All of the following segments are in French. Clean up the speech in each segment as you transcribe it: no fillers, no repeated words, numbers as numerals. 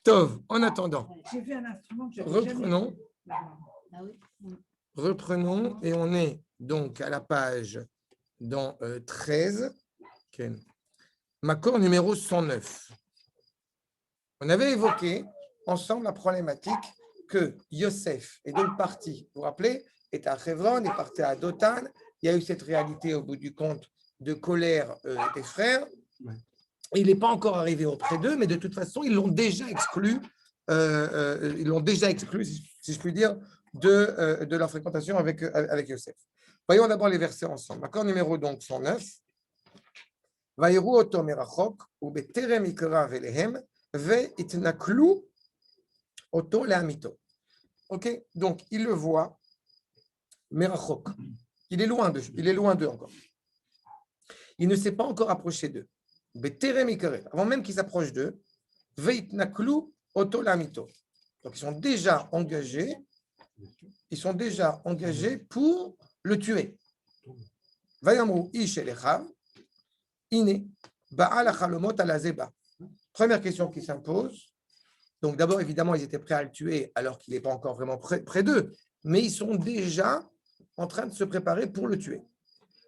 Tov, en attendant, J'ai vu un instrument que j'avais reprenons. jamais vu. Reprenons et on est donc à la page dans 13, okay. Makor numéro 109. On avait évoqué ensemble la problématique que Yosef est donc parti, vous vous rappelez, est à Hebron, est parti à Dothan. Il y a eu cette réalité au bout du compte de colère des frères. Ouais. Il n'est pas encore arrivé auprès d'eux, mais de toute façon, ils l'ont déjà exclu, si je puis dire, de leur fréquentation avec Yosef. Voyons d'abord les versets ensemble. Accord numéro donc 109. Vaïrou oto merachok ou beterem ikra velehem ve'itnaklu oto le'amito. Ok, donc il le voit merachok. Il est loin d'eux encore. Il ne s'est pas encore approché d'eux. Beterem ikra, avant même qu'il s'approche d'eux, ve'itnaklu oto le'amito. Donc ils sont déjà engagés. Pour le tuer. Vayamru ish elechav, ine, ba'al achalomot ala zeba. Première question qui s'impose. Donc d'abord, évidemment, ils étaient prêts à le tuer alors qu'il n'est pas encore vraiment près d'eux, mais ils sont déjà en train de se préparer pour le tuer.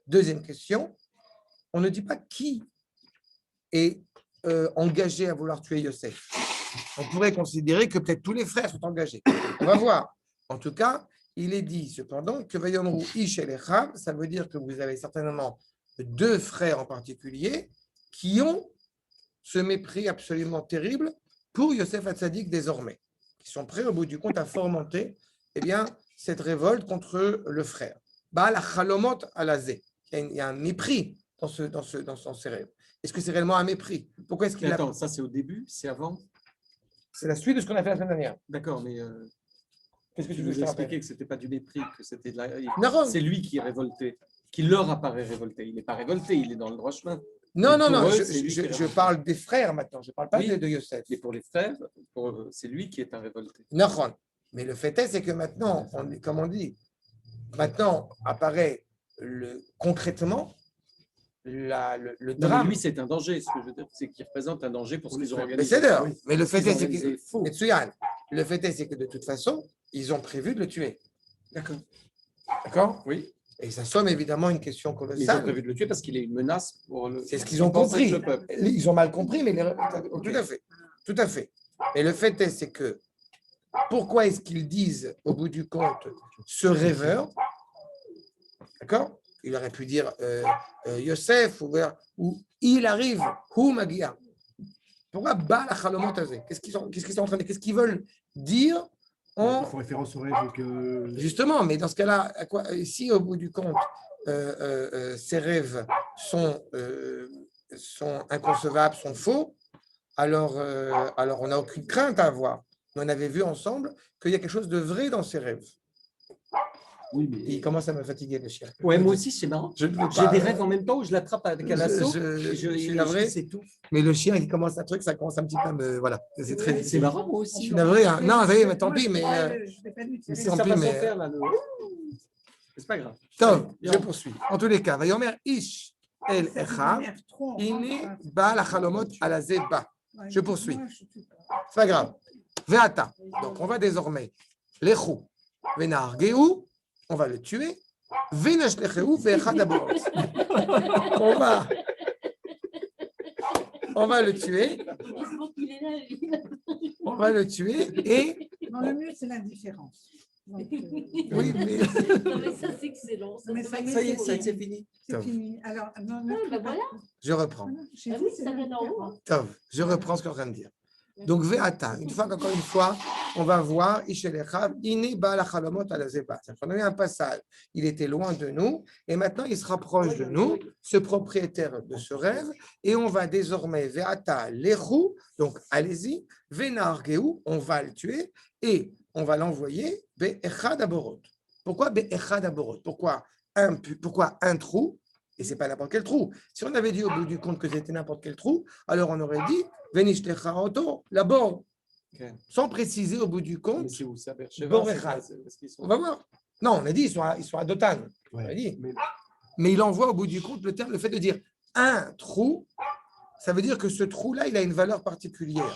Deuxième question, on ne dit pas qui est engagé à vouloir tuer Yosef. On pourrait considérer que peut-être tous les frères sont engagés. On va voir. En tout cas, il est dit cependant que Vayomru Ish el Echav, ça veut dire que vous avez certainement deux frères en particulier qui ont ce mépris absolument terrible pour Yosef Hatzadik désormais, qui sont prêts au bout du compte à fomenter cette révolte contre le frère. Baal Achalomot Alazé. Il y a un mépris dans ces rêves. Est-ce que c'est réellement un mépris? Pourquoi est-ce qu'il Attends, ça c'est au début, c'est avant? C'est la suite de ce qu'on a fait la semaine dernière. D'accord, mais qu'est-ce que tu nous expliquais que ce n'était pas du mépris, que c'était de la... C'est lui qui est révolté, qui leur apparaît révolté. Il n'est pas révolté, il est dans le droit chemin. Non, je parle des frères maintenant, je ne parle pas de Yosef. Mais pour les frères, c'est lui qui est un révolté. Non, mais le fait est, c'est que maintenant, comme on dit, maintenant apparaît concrètement le drame. Mais lui, c'est un danger. Ce que je veux dire, c'est qu'il représente un danger pour ce qu'ils ont organisé. Mais c'est l'heure. Mais le fait est, c'est que de toute façon, ils ont prévu de le tuer. D'accord? Oui. Et ça somme évidemment une question colossale. Ils ont prévu de le tuer parce qu'il est une menace pour le. C'est ce qu'ils ont compris. Ils ont mal compris, mais tout à fait. Et le fait est, c'est que pourquoi est-ce qu'ils disent au bout du compte ce rêveur? D'accord? Il aurait pu dire Yosef ou il arrive, ou Magia. Pourquoi Baal Achalomot Azé? Qu'est-ce qu'ils sont en train de dire? Qu'est-ce qu'ils veulent dire? Il faut référence au rêve que... Justement, mais dans ce cas-là, si au bout du compte, ces rêves sont inconcevables, sont faux, alors on n'a aucune crainte à avoir. On avait vu ensemble qu'il y a quelque chose de vrai dans ces rêves. Oui, mais... Il commence à me fatiguer, le chien. Ouais, moi aussi, c'est marrant. J'ai des rêves en même temps où je l'attrape avec un lasso. C'est tout. Mais le chien, il commence un truc, ça commence un petit peu à me. Voilà. C'est marrant, moi aussi. Je suis navré. Hein. Non, ça y est, mais tant pis. Mais. Tant pis, mais. C'est pas grave. Tom, je poursuis. En tous les cas, Vayomer Ish El Echav, Ini Baal Achalomot Ala Zeba. Je poursuis. C'est pas grave. Veata. Donc, on va désormais. Lechou. Venargeu. On va le tuer. On va le tuer. On va le tuer et. Non, le mieux, c'est l'indifférence. Oui, mais. Non, mais ça, c'est excellent. Ça y est, c'est fini. C'est fini. Alors, non, voilà. Je reprends. Chez vous, c'est Tov, je reprends ce qu'on est en train de dire. Donc, Ve'ata, encore une fois, on va voir, on a eu un passage, il était loin de nous, et maintenant il se rapproche de nous, ce propriétaire de ce rêve, et on va désormais, Ve'ata, l'echou, donc allez-y, Venargeu, on va le tuer, et on va l'envoyer, Be'echad Aborot. Pourquoi Be'echad Aborot? Pourquoi un trou? Et ce n'est pas n'importe quel trou. Si on avait dit au bout du compte que c'était n'importe quel trou, alors on aurait dit Venishlecha Oto, la bord. Sans préciser au bout du compte. On va voir. Non, on a dit ils sont à Dothan. On a dit. Mais il envoie au bout du compte le fait de dire un trou, ça veut dire que ce trou-là, il a une valeur particulière.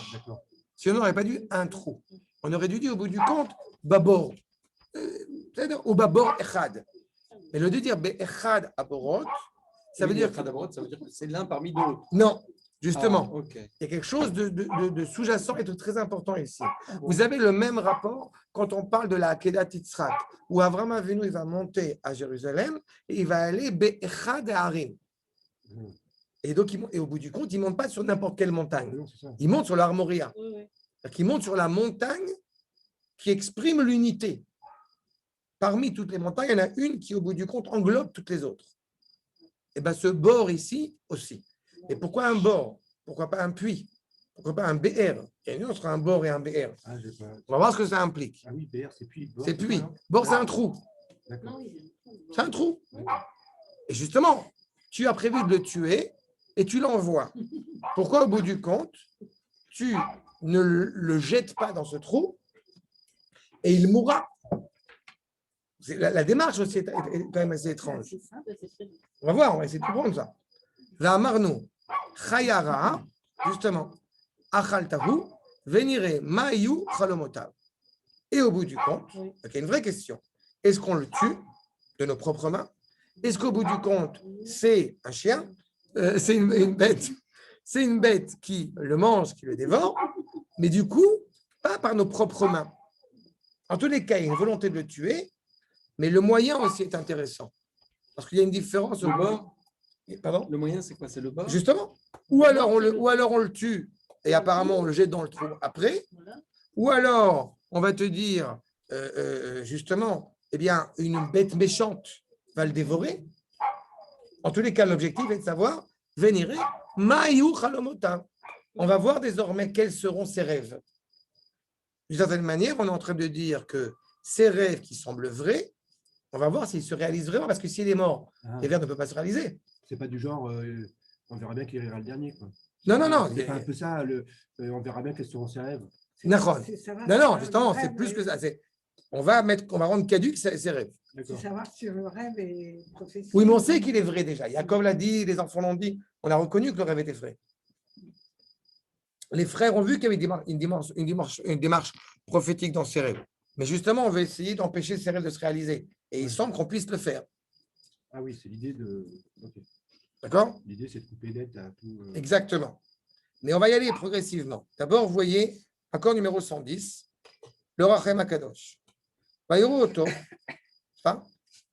Si on n'aurait pas dit un trou, on aurait dû dire au bout du compte, babor, c'est-à-dire ou babor echad. Mais le de dire be'echad aborot, ça veut dire ça veut dire que c'est l'un parmi d'autres. non, justement. Ah, ok. Il y a quelque chose de sous-jacent et de très important ici. Vous avez le même rapport quand on parle de la Akedat Yitzhak, où Avraham Avinu il va monter à Jérusalem et il va aller be'echad harim. Et donc, et au bout du compte, il ne monte pas sur n'importe quelle montagne. Non, c'est ça. Il monte sur l'Armoria. Oui, oui. C'est-à-dire qu'il monte sur la montagne qui exprime l'unité. Parmi toutes les montagnes, il y en a une qui, au bout du compte, englobe toutes les autres. Et bien, ce bord ici aussi. Et pourquoi un bord? Pourquoi pas un puits? Pourquoi pas un BR? Il y a une entre un bord et un BR. Ah, j'ai pas... On va voir ce que ça implique. ah oui, BR, c'est puits. C'est puits. Voilà. Bord, c'est un trou. D'accord. Non, oui, C'est un trou. Et justement, tu as prévu de le tuer et tu l'envoies. Pourquoi, au bout du compte, tu ne le jettes pas dans ce trou et il mourra? La démarche aussi est quand même assez étrange. C'est ça. c'est très bien. On va voir, on va essayer de comprendre ça. V'amarnu chayara, justement, achaltahu, venire mayu chalomotav. Et au bout du compte, Oui. il y a une vraie question. Est-ce qu'on le tue de nos propres mains? Est-ce qu'au bout du compte, c'est un chien? C'est une bête. C'est une bête qui le mange, qui le dévore, mais du coup, pas par nos propres mains. En tous les cas, il y a une volonté de le tuer, mais le moyen aussi est intéressant. Parce qu'il y a une différence. Le bord, Pardon? le moyen, c'est quoi? C'est le bord? Justement. Ou alors on le tue et apparemment on le jette dans le trou après. Voilà. Ou alors on va te dire, justement, eh bien, une bête méchante va le dévorer. En tous les cas, l'objectif est de savoir, venire, mayu chalomota. On va voir désormais quels seront ses rêves. D'une certaine manière, on est en train de dire que ces rêves qui semblent vrais, on va voir s'ils se réalisent vraiment, parce que s'il est mort, Ah, les rêves ne peuvent pas se réaliser. c'est pas du genre, on verra bien qui rira le dernier. Quoi. Non, non, non. C'est pas un peu ça, on verra bien quels seront ses rêves. D'accord. C'est savoir Non, non, si justement, le c'est rêve plus que est- ça. On va rendre caduques ces rêves. C'est D'accord. savoir si le rêve est prophétique. Oui, mais on sait qu'il est vrai déjà. Jacob l'a dit, les enfants l'ont dit. On a reconnu que le rêve était vrai. Les frères ont vu qu'il y avait une démarche prophétique dans ces rêves. Mais justement, on veut essayer d'empêcher ces rêves de se réaliser. Et il semble qu'on puisse le faire. Ah oui, c'est l'idée de. Ok. D'accord? L'idée, c'est de couper net à tout. Exactement. Mais on va y aller progressivement. D'abord, vous voyez, accord numéro 110, le Rachem Akadosh. Vayoru Oto,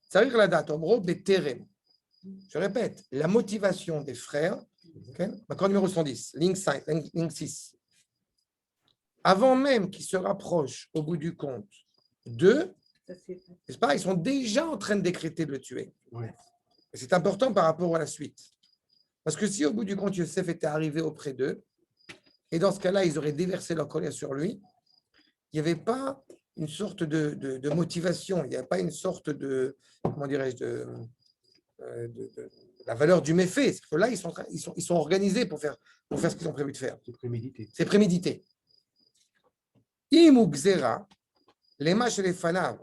Tsarir la date, Omro Beterem. Je répète, la motivation des frères, okay, accord numéro 110, ligne 5, ligne 6. Avant même qu'ils se rapprochent au bout du compte d'eux, Ça, c'est- n'est-ce pas, ils sont déjà en train de décréter de le tuer. Ouais. Et c'est important par rapport à la suite. Parce que si au bout du compte, Yosef était arrivé auprès d'eux, et dans ce cas-là, ils auraient déversé leur colère sur lui, il n'y avait pas une sorte de motivation, il n'y avait pas une sorte de, comment dirais-je, de la valeur du méfait. C'est que là, ils sont organisés pour faire ce qu'ils ont prévu de faire. C'est prémédité. C'est prémédité. Im gzera, lema shelefanav,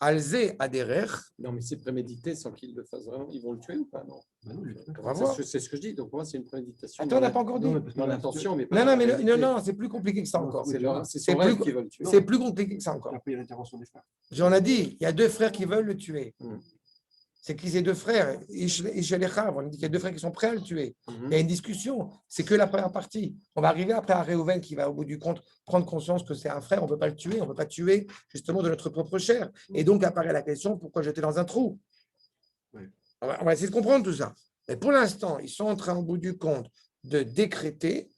alze aderer. Non, mais c'est prémédité sans qu'ils le fassent vraiment. Ils vont le tuer ou pas? Non. Bah non, On va voir. C'est ce que je dis. Donc, pour moi, c'est une préméditation. Attends, on n'a pas encore dit. Non, mais parce que Dans là, l'intention, mais pas Non, dans non, la mais réalité. non, c'est plus compliqué que ça encore. C'est C'est son rêve plus- qu'ils veulent tuer. C'est plus compliqué que ça encore. Après, il y a l'intervention des frères. J'en ai dit, il y a deux frères qui veulent le tuer. Mm. C'est qui ces deux frères? Ish et Lechav. On dit qu'il y a deux frères qui sont prêts à le tuer. Mhm. Il y a une discussion. C'est que la première partie. On va arriver après à Réhouven qui va, au bout du compte, prendre conscience que c'est un frère. On ne peut pas le tuer. On ne peut pas tuer justement de notre propre chair. Et donc apparaît la question pourquoi jeter dans un trou? Oui. On va essayer de comprendre tout ça. Mais pour l'instant, ils sont en train, au bout du compte, de décréter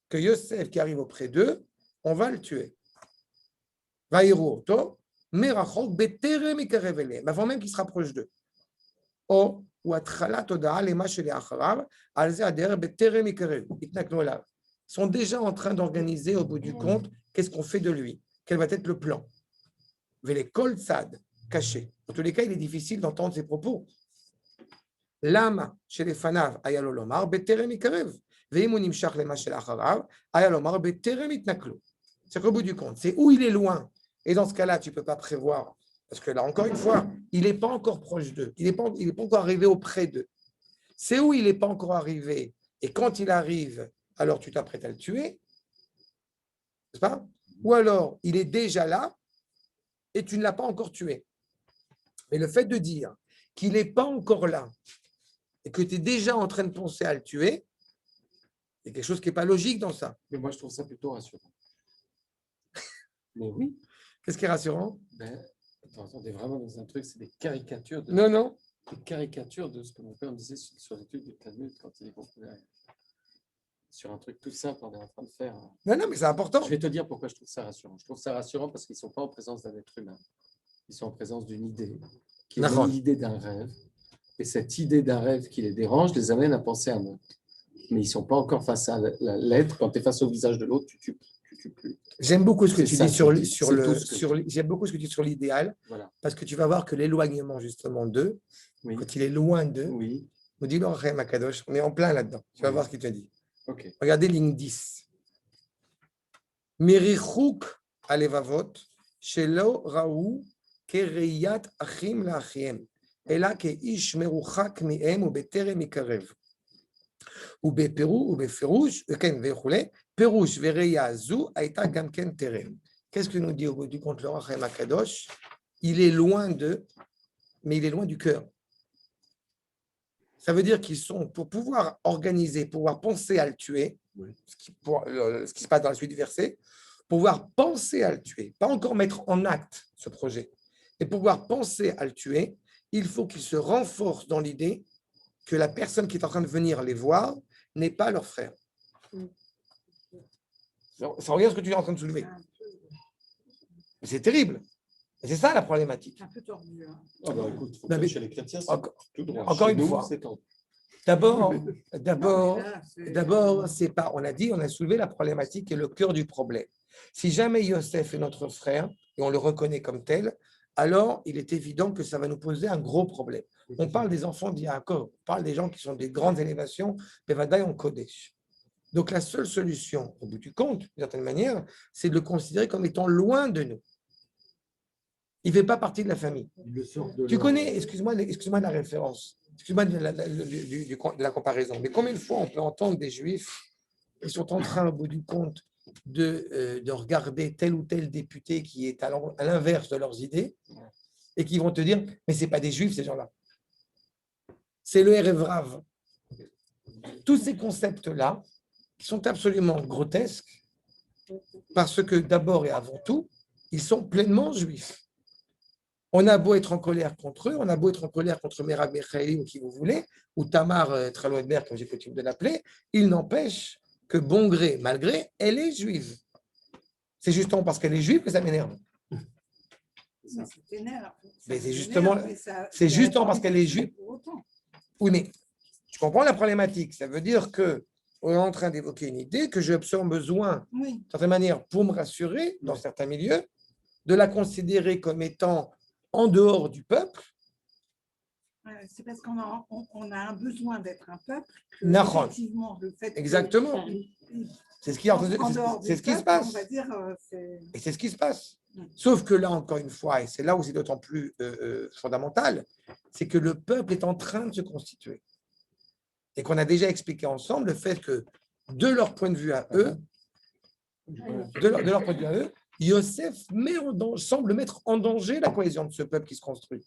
que Yosef qui arrive auprès d'eux, on va le tuer. Vaïrou oto, merachok beterem ikarev elehem, avant même qu'il se rapproche d'eux. Ou atchalat hodaa lema sheleacharav, al ze ader beterem ikarev, itnaknu elav. Ils sont déjà en train d'organiser au bout du compte qu'est-ce qu'on fait de lui, quel va être le plan. Vele kol tzad, caché. En tous les cas, il est difficile d'entendre ces propos. Lama shelefanav ayalo lomar beterem ikarev. Veim hu nimshach lema sheleacharav, ayalo lomar beterem itnaklu. C'est qu'au bout du compte, c'est où il est loin. Et dans ce cas-là, tu ne peux pas prévoir. Parce que là, encore une fois, il n'est pas encore proche d'eux. Il n'est pas encore arrivé auprès d'eux. C'est où il n'est pas encore arrivé. Et quand il arrive, alors tu t'apprêtes à le tuer. n'est-ce pas? Ou alors, il est déjà là et tu ne l'as pas encore tué. Mais le fait de dire qu'il n'est pas encore là et que tu es déjà en train de penser à le tuer, il y a quelque chose qui n'est pas logique dans ça. Mais moi, je trouve ça plutôt rassurant. Mais oui. Qu'est-ce qui est rassurant? Attends, on est vraiment dans un truc, c'est des caricatures. Non. Des caricatures de ce que mon père me disait sur l'étude du Talmud quand il est sur un truc tout simple, on est en train de faire. Non, mais c'est important. Je vais te dire pourquoi je trouve ça rassurant. Je trouve ça rassurant parce qu'ils ne sont pas en présence d'un être humain. Ils sont en présence d'une idée, qui est l'idée d'un rêve. Et cette idée d'un rêve qui les dérange les amène à penser à un autre. Mais ils ne sont pas encore face à l'être. Quand tu es face au visage de l'autre, tu tues plus. J'aime beaucoup ce que tu dis j'aime beaucoup ce que tu dis sur l'idéal, voilà. Parce que tu vas voir que l'éloignement justement d'eux, oui. Quand il est loin d'eux, oui. nous dit l'Orachem Akadosh, on est en plein là-dedans. Tu vas voir ce qu'il te dit. Okay. Regardez ligne 10. Mirichouk alevavot, shelo raou kereyat achim laachiem, ela keish meruchak miem ou beterem ikarev. Ou beperu, ou beferush, ken vechule, perush vereya zu aita gamken terem. Qu'est-ce que nous dit au bout du compte l'Orachem Akadosh? Il est loin d'eux, mais il est loin du cœur. Ça veut dire qu'ils sont, pour pouvoir organiser, pouvoir penser à le tuer, oui. ce qui se passe dans la suite du verset, pouvoir penser à le tuer, pas encore mettre en acte ce projet, et pouvoir penser à le tuer, il faut qu'ils se renforcent dans l'idée que la personne qui est en train de venir les voir n'est pas leur frère. Ça regarde ce que tu es en train de soulever. C'est terrible. C'est ça la problématique. Un peu tordu. Hein. Oh bah, écoute, faut que chez les chrétiens, c'est tout droit. Encore une fois. D'abord, c'est pas. On a soulevé la problématique et le cœur du problème. Si jamais Yosef est notre frère et on le reconnaît comme tel, alors il est évident que ça va nous poser un gros problème. On parle des enfants d'Yaakov, on parle des gens qui sont des grandes élévations, Bevadaï en Kodesh. Donc la seule solution, au bout du compte, d'une certaine manière, c'est de le considérer comme étant loin de nous. Il ne fait pas partie de la famille. Tu connais, excuse-moi de la référence, excuse-moi de la comparaison, mais combien de fois on peut entendre des juifs qui sont en train, au bout du compte, de regarder tel ou tel député qui est à l'inverse de leurs idées et qui vont te dire, mais ce n'est pas des juifs ces gens-là. C'est le Erev Rav. Tous ces concepts-là qui sont absolument grotesques parce que d'abord et avant tout, ils sont pleinement juifs. On a beau être en colère contre eux, on a beau être en colère contre Merav Michaeli ou qui vous voulez, ou Tamar Traloedberg, comme j'ai coutume de l'appeler, il n'empêche que bon gré, mal gré, elle est juive. C'est justement parce qu'elle est juive que ça m'énerve. Mais c'est justement parce qu'elle est juive. Oui, mais tu comprends la problématique. Ça veut dire que on est en train d'évoquer une idée que j'ai absolument besoin, d'une certaine manière, pour me rassurer, dans certains milieux, de la considérer comme étant en dehors du peuple. C'est parce qu'on a un besoin d'être un peuple. Effectivement, le fait exactement. C'est ce qui se passe. On va dire, et c'est ce qui se passe. Sauf que là, encore une fois, et c'est là où c'est d'autant plus fondamental, c'est que le peuple est en train de se constituer. Et qu'on a déjà expliqué ensemble le fait que, de leur point de vue à eux, Yosef semble mettre en danger la cohésion de ce peuple qui se construit.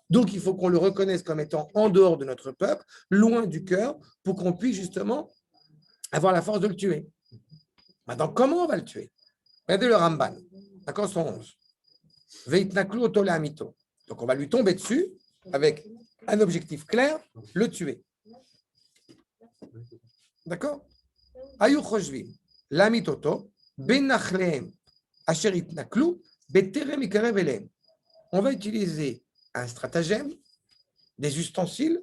Donc, il faut qu'on le reconnaisse comme étant en dehors de notre peuple, loin du cœur, pour qu'on puisse justement avoir la force de le tuer. Maintenant, comment on va le tuer? Regardez le Ramban, d'accord, 111. Veitnaklu otole amito. Donc, on va lui tomber dessus avec un objectif clair, le tuer. D'accord? Ayu choshvim, lamitoto, benachleem, asher itnaklu, beterem ikarev eleem. On va utiliser un stratagème, des ustensiles,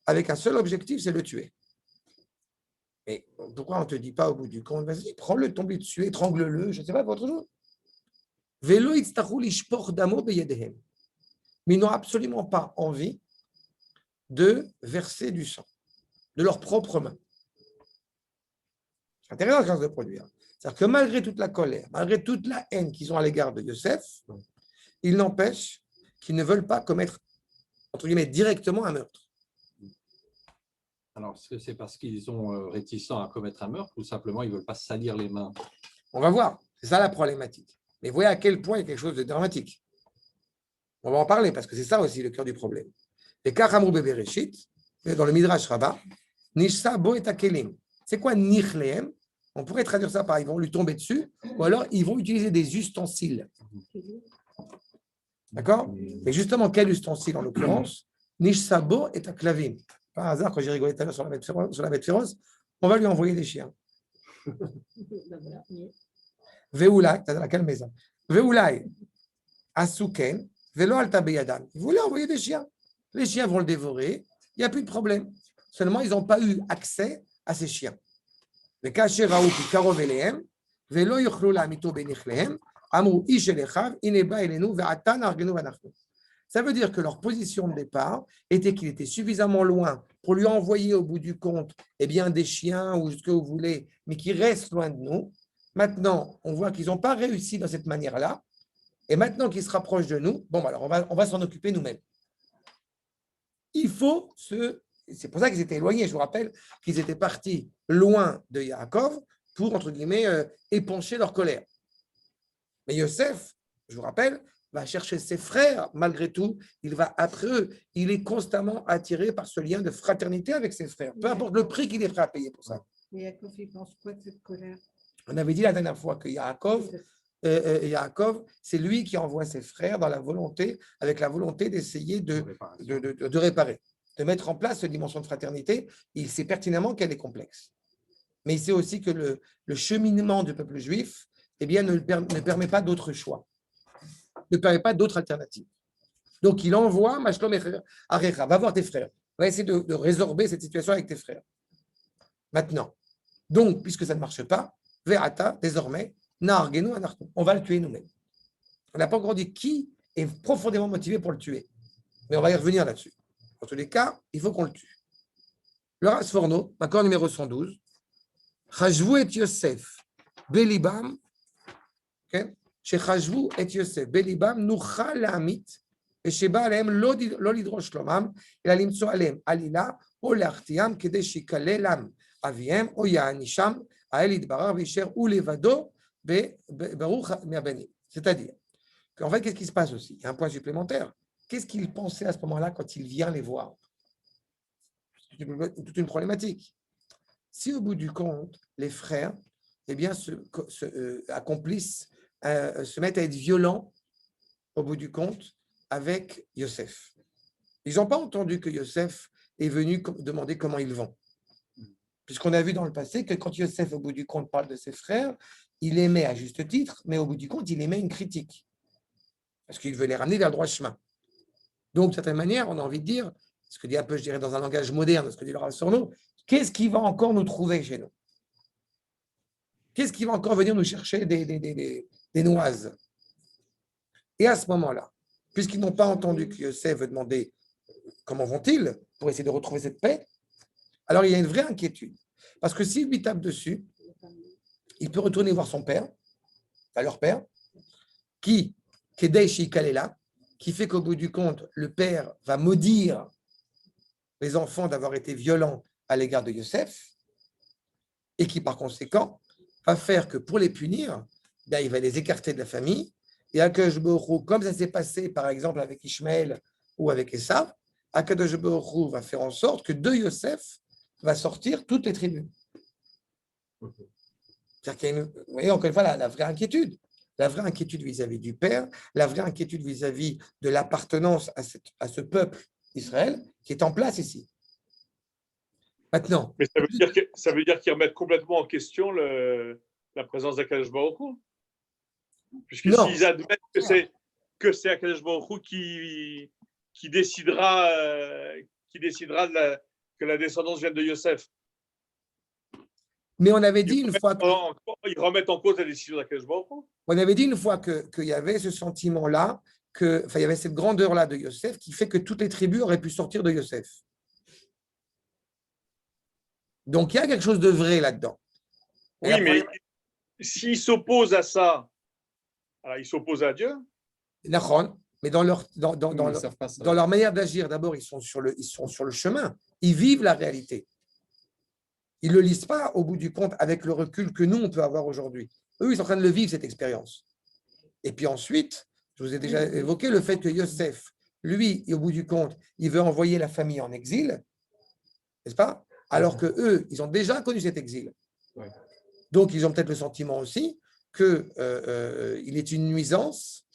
avec un seul objectif, c'est le tuer. Mais pourquoi on ne te dit pas au bout du compte, vas-y, prends-le, tombe dessus, étrangle-le, je ne sais pas, autre chose. Velo itztachu lishpor damo beyedehem. Mais ils n'ont absolument pas envie de verser du sang, de leurs propres mains. C'est intéressant ce de produire. C'est-à-dire que malgré toute la colère, malgré toute la haine qu'ils ont à l'égard de Yosef, il n'empêche qu'ils ne veulent pas commettre, entre guillemets, directement un meurtre. Alors, est-ce que c'est parce qu'ils sont réticents à commettre un meurtre ou simplement ils ne veulent pas salir les mains? On va voir. C'est ça la problématique. Mais voyez à quel point il y a quelque chose de dramatique. On va en parler parce que c'est ça aussi le cœur du problème. Les Kachamrou Bebereshit, dans le Midrash Rabbah, Nishsa Bo et Akelim. C'est quoi Nichleem? On pourrait traduire ça par ils vont lui tomber dessus, ou alors ils vont utiliser des ustensiles. D'accord? Mais justement, quel ustensile en l'occurrence? Nishsa Bo et Aklavim. Par hasard, quand j'ai rigolé tout à l'heure sur la bête féroce, on va lui envoyer des chiens. Veoulai, t'as calmé ça. Veoulai, Asuken, Velo Alta Beyadam. Ils voulaient envoyer des chiens. Les chiens vont le dévorer, il n'y a plus de problème. Seulement, ils n'ont pas eu accès à ces chiens. Les Kacher Raouki Karovelehem, Velo Yuchlula Mito Benichlem, Amrou Ishelechav, Ineba Elenu, Veatan Argenu Vanachnu. Ça veut dire que leur position de départ était qu'il était suffisamment loin pour lui envoyer au bout du compte des chiens ou ce que vous voulez, mais qui restent loin de nous. Maintenant, on voit qu'ils n'ont pas réussi dans cette manière-là. Et maintenant qu'ils se rapprochent de nous, alors on va s'en occuper nous-mêmes. C'est pour ça qu'ils étaient éloignés. Je vous rappelle qu'ils étaient partis loin de Yaakov pour, entre guillemets, épancher leur colère. Mais Yosef, je vous rappelle, va chercher ses frères, malgré tout, il va après eux. Il est constamment attiré par ce lien de fraternité avec ses frères, peu importe le prix qu'il est prêt à payer pour ça. Mais Yaakov, il pense quoi de cette colère? On avait dit la dernière fois que Yaakov, c'est lui qui envoie ses frères dans la volonté, avec la volonté d'essayer de réparer, de mettre en place cette dimension de fraternité. Il sait pertinemment qu'elle est complexe. Mais il sait aussi que le cheminement du peuple juif ne permet pas d'autre choix, ne permet pas d'autre alternative. Donc il envoie Mashlom Arecha, va voir tes frères, va essayer de résorber cette situation avec tes frères. Maintenant, donc, puisque ça ne marche pas, Ve'ata, désormais, Na'argenu Anachnu, on va le tuer nous-mêmes. On n'a pas encore dit qui est profondément motivé pour le tuer, mais on va y revenir là-dessus. En tous les cas, il faut qu'on le tue. Le Ras Forno, accord numéro 112, Chashvu et Yosef, Belibam, שחשבו את יוסף בליבם נוכל להמית ושבא עליהם לא לדרוש שלומם אלא למצוא עליהם עלילה או להחטיאם כדי שיקללם אביהם או יענישם האל יתברך וישאר הוא לבדו ברוך מהבנים. C'est-à-dire qu'en fait, qu'est-ce qui se passe aussi? Il y a un point supplémentaire. Qu'est-ce qu'il pensait à ce moment-là quand il vient les voir? C'est toute une problématique. Si au bout du compte, les frères accomplissent, se mettent à être violents au bout du compte avec Yosef. Ils n'ont pas entendu que Yosef est venu demander comment ils vont. Puisqu'on a vu dans le passé que quand Yosef, au bout du compte, parle de ses frères, il émet à juste titre, mais au bout du compte, il émet une critique. Parce qu'il veut les ramener vers le droit chemin. Donc, de certaine manière, on a envie de dire, ce que dit un peu, je dirais, dans un langage moderne, ce que dit le Rav sur nous, qu'est-ce qui va encore nous trouver chez nous? Qu'est-ce qui va encore venir nous chercher des noises? Et à ce moment-là, puisqu'ils n'ont pas entendu que Yosef veut demander comment vont-ils pour essayer de retrouver cette paix, alors il y a une vraie inquiétude. Parce que s'il lui tape dessus, il peut retourner voir son père, enfin leur père, qui est là, qui fait qu'au bout du compte, le père va maudire les enfants d'avoir été violents à l'égard de Yosef, et qui par conséquent va faire que pour les punir, il va les écarter de la famille, et Akadosh Baruch Hu, comme ça s'est passé par exemple avec Ishmaël ou avec Esav, Akadosh Baruch Hu va faire en sorte que de Yosef va sortir toutes les tribus. C'est-à-dire qu'il y a vous voyez encore une fois la vraie inquiétude. La vraie inquiétude vis-à-vis du père, la vraie inquiétude vis-à-vis de l'appartenance à ce peuple d'Israël qui est en place ici. Maintenant. Mais ça veut dire qu'ils remettent complètement en question la présence d'Akadosh Baruch Hu. Puisque s'ils admettent que c'est Akadosh Baruch Hu qui décidera que la descendance vienne de Yosef. Mais on avait dit une fois ils remettent en cause la décision d'Akadosh Baruch Hu. On avait dit une fois qu'il y avait ce sentiment-là, il y avait cette grandeur-là de Yosef qui fait que toutes les tribus auraient pu sortir de Yosef. Donc il y a quelque chose de vrai là-dedans. Oui, mais s'ils s'opposent à ça, alors ils s'opposent à Dieu. Mais dans leur manière d'agir, d'abord, ils sont sur le chemin. Ils vivent la réalité. Ils ne le lisent pas au bout du compte avec le recul que nous, on peut avoir aujourd'hui. Eux, ils sont en train de le vivre, cette expérience. Et puis ensuite, je vous ai déjà évoqué le fait que Yosef, lui, au bout du compte, il veut envoyer la famille en exil, n'est-ce pas? Alors que eux, ils ont déjà connu cet exil. Ouais. Donc, ils ont peut-être le sentiment aussi qu'il est une nuisance,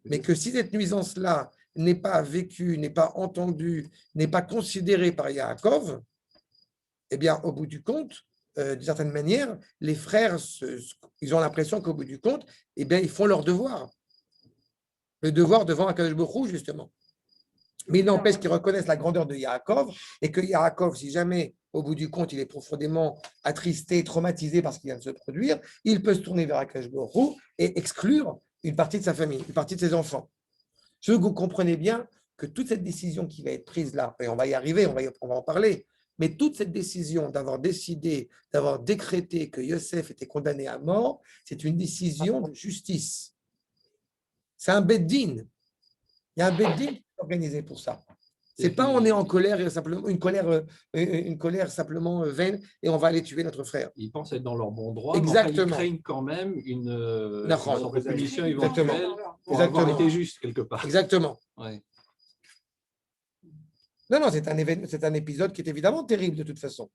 mais que si cette nuisance-là n'est pas vécue, n'est pas entendue, n'est pas considérée par Yaakov, eh bien, au bout du compte, d'une certaine manière, les frères, ils ont l'impression qu'au bout du compte, eh bien, ils font leur devoir. Le devoir devant Akadosh Baruch Hu, justement. Mais il n'empêche qu'ils reconnaissent la grandeur de Yaakov et que Yaakov, si jamais, au bout du compte, il est profondément attristé, traumatisé par ce qui vient de se produire, il peut se tourner vers Akadosh Baruch Hu et exclure une partie de sa famille, une partie de ses enfants. Je veux que vous compreniez bien que toute cette décision qui va être prise là, et on va y arriver, on va en parler, mais toute cette décision d'avoir décidé, d'avoir décrété que Yosef était condamné à mort, c'est une décision de justice. C'est un beddin. Il y a un beddin organisé pour ça. C'est pas on est en colère et simplement une colère simplement vaine et on va aller tuer notre frère. Ils pensent être dans leur bon droit, Exactement. mais enfin, ils craignent quand même une sorte de punition Exactement. éventuelle pour avoir été juste quelque part. Exactement. Ouais. Non, c'est un épisode qui est évidemment terrible de toute façon.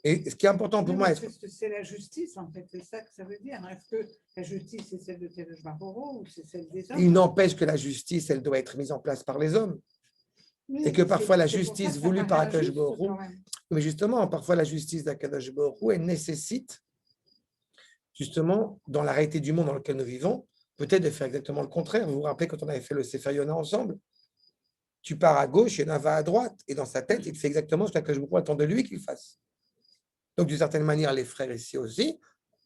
Et ce qui est important pour moi, c'est la justice, en fait, c'est ça que ça veut dire. Est-ce que la justice, c'est celle de Kadosh Baruch Hu ou c'est celle des hommes? Il n'empêche que la justice, elle doit être mise en place par les hommes. Oui, et que parfois la c'est pour justice ça que voulue ça par paraît Akadosh injuste, Baruch Hu, quand même. mais justement, parfois la justice d'Akadosh Baruch Hu, elle nécessite, justement, dans la réalité du monde dans lequel nous vivons, peut-être de faire exactement le contraire. Vous vous rappelez quand on avait fait le Sefer Yona ensemble? Tu pars à gauche et Yona va à droite. Et dans sa tête, il fait exactement ce qu'Akadosh Baruch Hu attend de lui qu'il fasse. Donc, d'une certaine manière, les frères ici aussi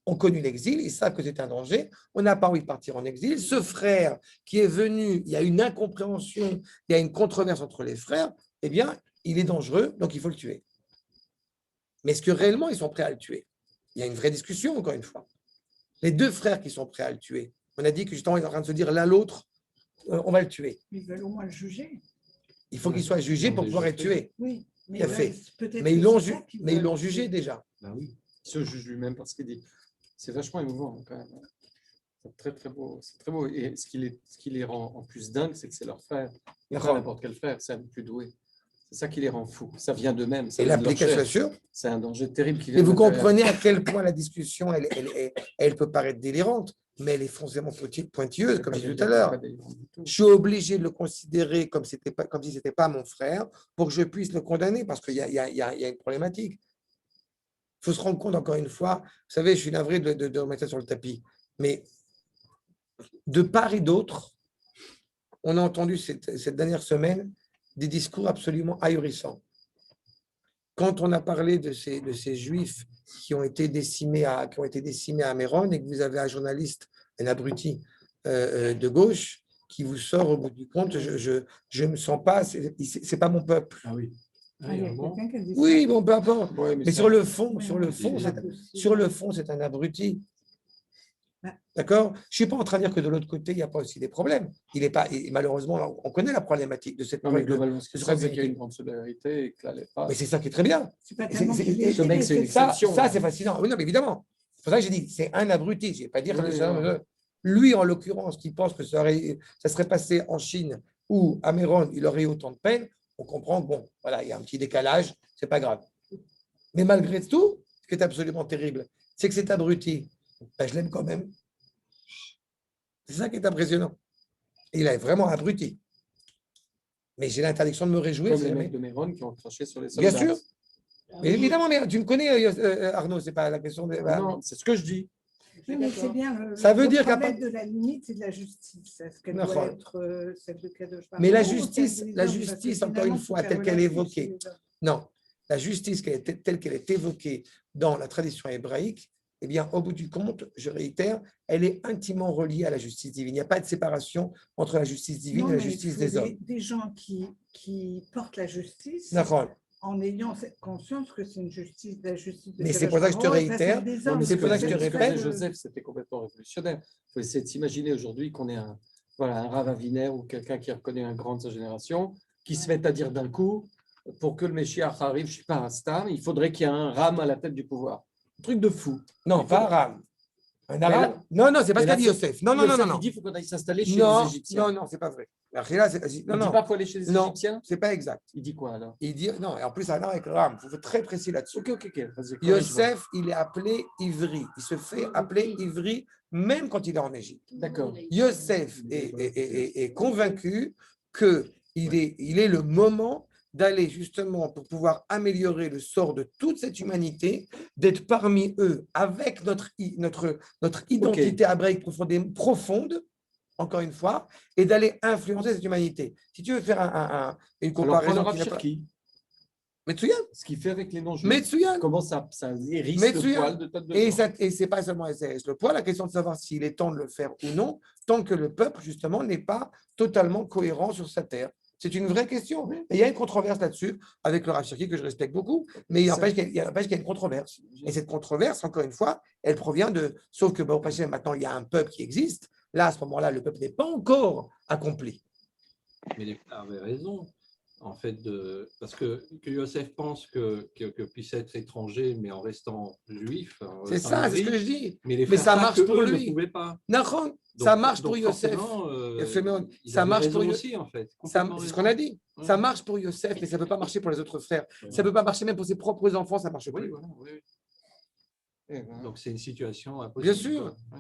ont connu l'exil, ils savent que c'est un danger, on n'a pas envie de partir en exil. Ce frère qui est venu, il y a une incompréhension, il y a une controverse entre les frères, eh bien, il est dangereux, donc il faut le tuer. Mais est-ce que réellement ils sont prêts à le tuer? Il y a une vraie discussion, encore une fois. Les deux frères qui sont prêts à le tuer, on a dit que justement, ils sont en train de se dire l'un l'autre, on va le tuer. Ils veulent au moins le juger. Il faut qu'il soit jugé pour pouvoir être tué. Oui, Il a fait. peut-être Mais ils que l'ont c'est ça qu'ils veulent. jugé déjà. Ben oui, il se juge lui-même par ce qu'il dit. C'est vachement émouvant quand même. C'est très très beau. C'est très beau. Et ce qui les rend en plus dingue, c'est que c'est leur frère. Et pas n'importe quel frère, c'est un plus doué. C'est ça qui les rend fous. Ça vient d'eux-mêmes. Et l'application, sûr. C'est un danger terrible qui vient Et vous de l'intérieur. comprenez à quel point la discussion, elle peut paraître délirante, mais elle est foncièrement pointilleuse, comme je disais tout à l'heure. Je suis obligé de le considérer comme si ce n'était pas mon frère pour que je puisse le condamner, parce qu'il y a une problématique. Il faut se rendre compte, encore une fois, vous savez, je suis navré de remettre ça sur le tapis, mais de part et d'autre, on a entendu cette dernière semaine des discours absolument ahurissants. Quand on a parlé de ces juifs qui ont été décimés à Méron et que vous avez un journaliste, un abruti de gauche, qui vous sort au bout du compte, je me sens pas, c'est pas mon peuple. Ah oui. Ah, il y a quelqu'un qui a dit ça. Oui, bon, peu importe. Ouais, Mais sur le fond, c'est un abruti. D'accord? Je ne suis pas en train de dire que de l'autre côté, il n'y a pas aussi des problèmes. Malheureusement, on connaît la problématique de cette Non, mais globalement, ce qui de se passe, c'est qu'il y a une grande solidarité et que là, Mais c'est ça qui est très bien. C'est pas tellement C'est- qu'il est ce mec, c'est une aidé, exception. Ça, c'est fascinant. Oui, non, mais évidemment. C'est pour ça que j'ai dit, c'est un abruti. Je ne vais pas dire Oui, que lui, en l'occurrence, qui pense que ça serait passé en Chine ou à Méron, il aurait eu autant de peine, on comprend que, bon, voilà, il y a un petit décalage, c'est pas grave. Mais malgré tout, ce qui est absolument terrible, c'est que cet abruti, ben, je l'aime quand même. C'est ça qui est impressionnant. Il est vraiment abruti. Mais j'ai l'interdiction de me réjouir. Comme si les jamais- mecs de Méron qui ont craché sur les soldats. Bien sûr. Mais évidemment, mais tu me connais, Arnaud, c'est pas la question de. Non, c'est ce que je dis. Oui, mais c'est bien. Ça veut dire qu'à de la limite, c'est de la justice. Est-ce qu'elle doit être celle de Kadosh Baruch Mais la Hu ou justice, celle des la hommes, justice, parce que encore une finalement, fois, tout est telle qu'elle est relatif chez évoquée. les hommes. Non, la justice telle qu'elle est évoquée dans la tradition hébraïque, eh bien, au bout du compte, je réitère, elle est intimement reliée à la justice divine. Il n'y a pas de séparation entre la justice divine Non, et la mais justice il des faut hommes. des gens qui portent la justice D'accord. en ayant cette conscience que c'est une justice, la justice de Mais c'est Kadosh pour ça que je te Baruch Hu et pas celle réitère, des Non, hommes. mais c'est pour ça que je te ce que répète. faisait Joseph, c'était complètement révolutionnaire. Il faut essayer de s'imaginer aujourd'hui qu'on est un Rav Aviner ou quelqu'un qui reconnaît un grand de sa génération, qui se met à dire d'un coup pour que le Meshiach arrive, je ne sais pas, un star, il faudrait qu'il y ait un Ram à la tête du pouvoir. Truc de fou. Non, pas Aram. Un Aram. Non, c'est pas ce qu'a dit Yosef. Non. Il dit qu'il faut qu'on aille s'installer chez Non, les Égyptiens. non, c'est pas vrai. Là, Il dit pas qu'il faut aller chez les Non, Égyptiens. c'est pas exact. Il dit quoi alors? Il dit, non, et en plus, alors avec Ram, il faut être très précis là-dessus. Ok. Vas-y, Yosef, il est appelé Ivri. Il se fait appeler Ivri même quand il est en Égypte. D'accord. Yosef est convaincu qu'il est le moment d'aller justement pour pouvoir améliorer le sort de toute cette humanité, d'être parmi eux avec notre identité hébraïque profonde, encore une fois, et d'aller influencer cette humanité. Si tu veux faire une comparaison... Alors, qui Metsuyan. Ce qu'il fait avec les noms juifs. Metsuyan. Comment ça hérisse le poil de tête de gens. Et c'est pas seulement le poil, la question de savoir s'il est temps de le faire ou non, tant que le peuple, justement, n'est pas totalement cohérent sur sa terre. C'est une vraie question. Et il y a une controverse là-dessus avec le Rav Cherki, que je respecte beaucoup, mais il n'empêche qu'il y a une controverse. Et cette controverse, encore une fois, elle provient de... Sauf que, bon, maintenant, il y a un peuple qui existe. Là, à ce moment-là, le peuple n'est pas encore accompli. Mais les frères avaient raison, en fait, parce que Yosef pense que puisse être étranger, mais en restant juif. C'est ça, c'est ce que je dis. Mais ça marche pour lui. Ne pouvaient pas. Donc, ça marche pour Yosef. Ça marche pour aussi, en fait. C'est ce qu'on a dit. Ouais. Ça marche pour Yosef, mais ça ne peut pas marcher pour les autres frères. Ouais. Ça ne peut pas marcher même pour ses propres enfants, ça ne marche pas. Oui. Donc, c'est une situation impossible. Bien sûr. Ouais.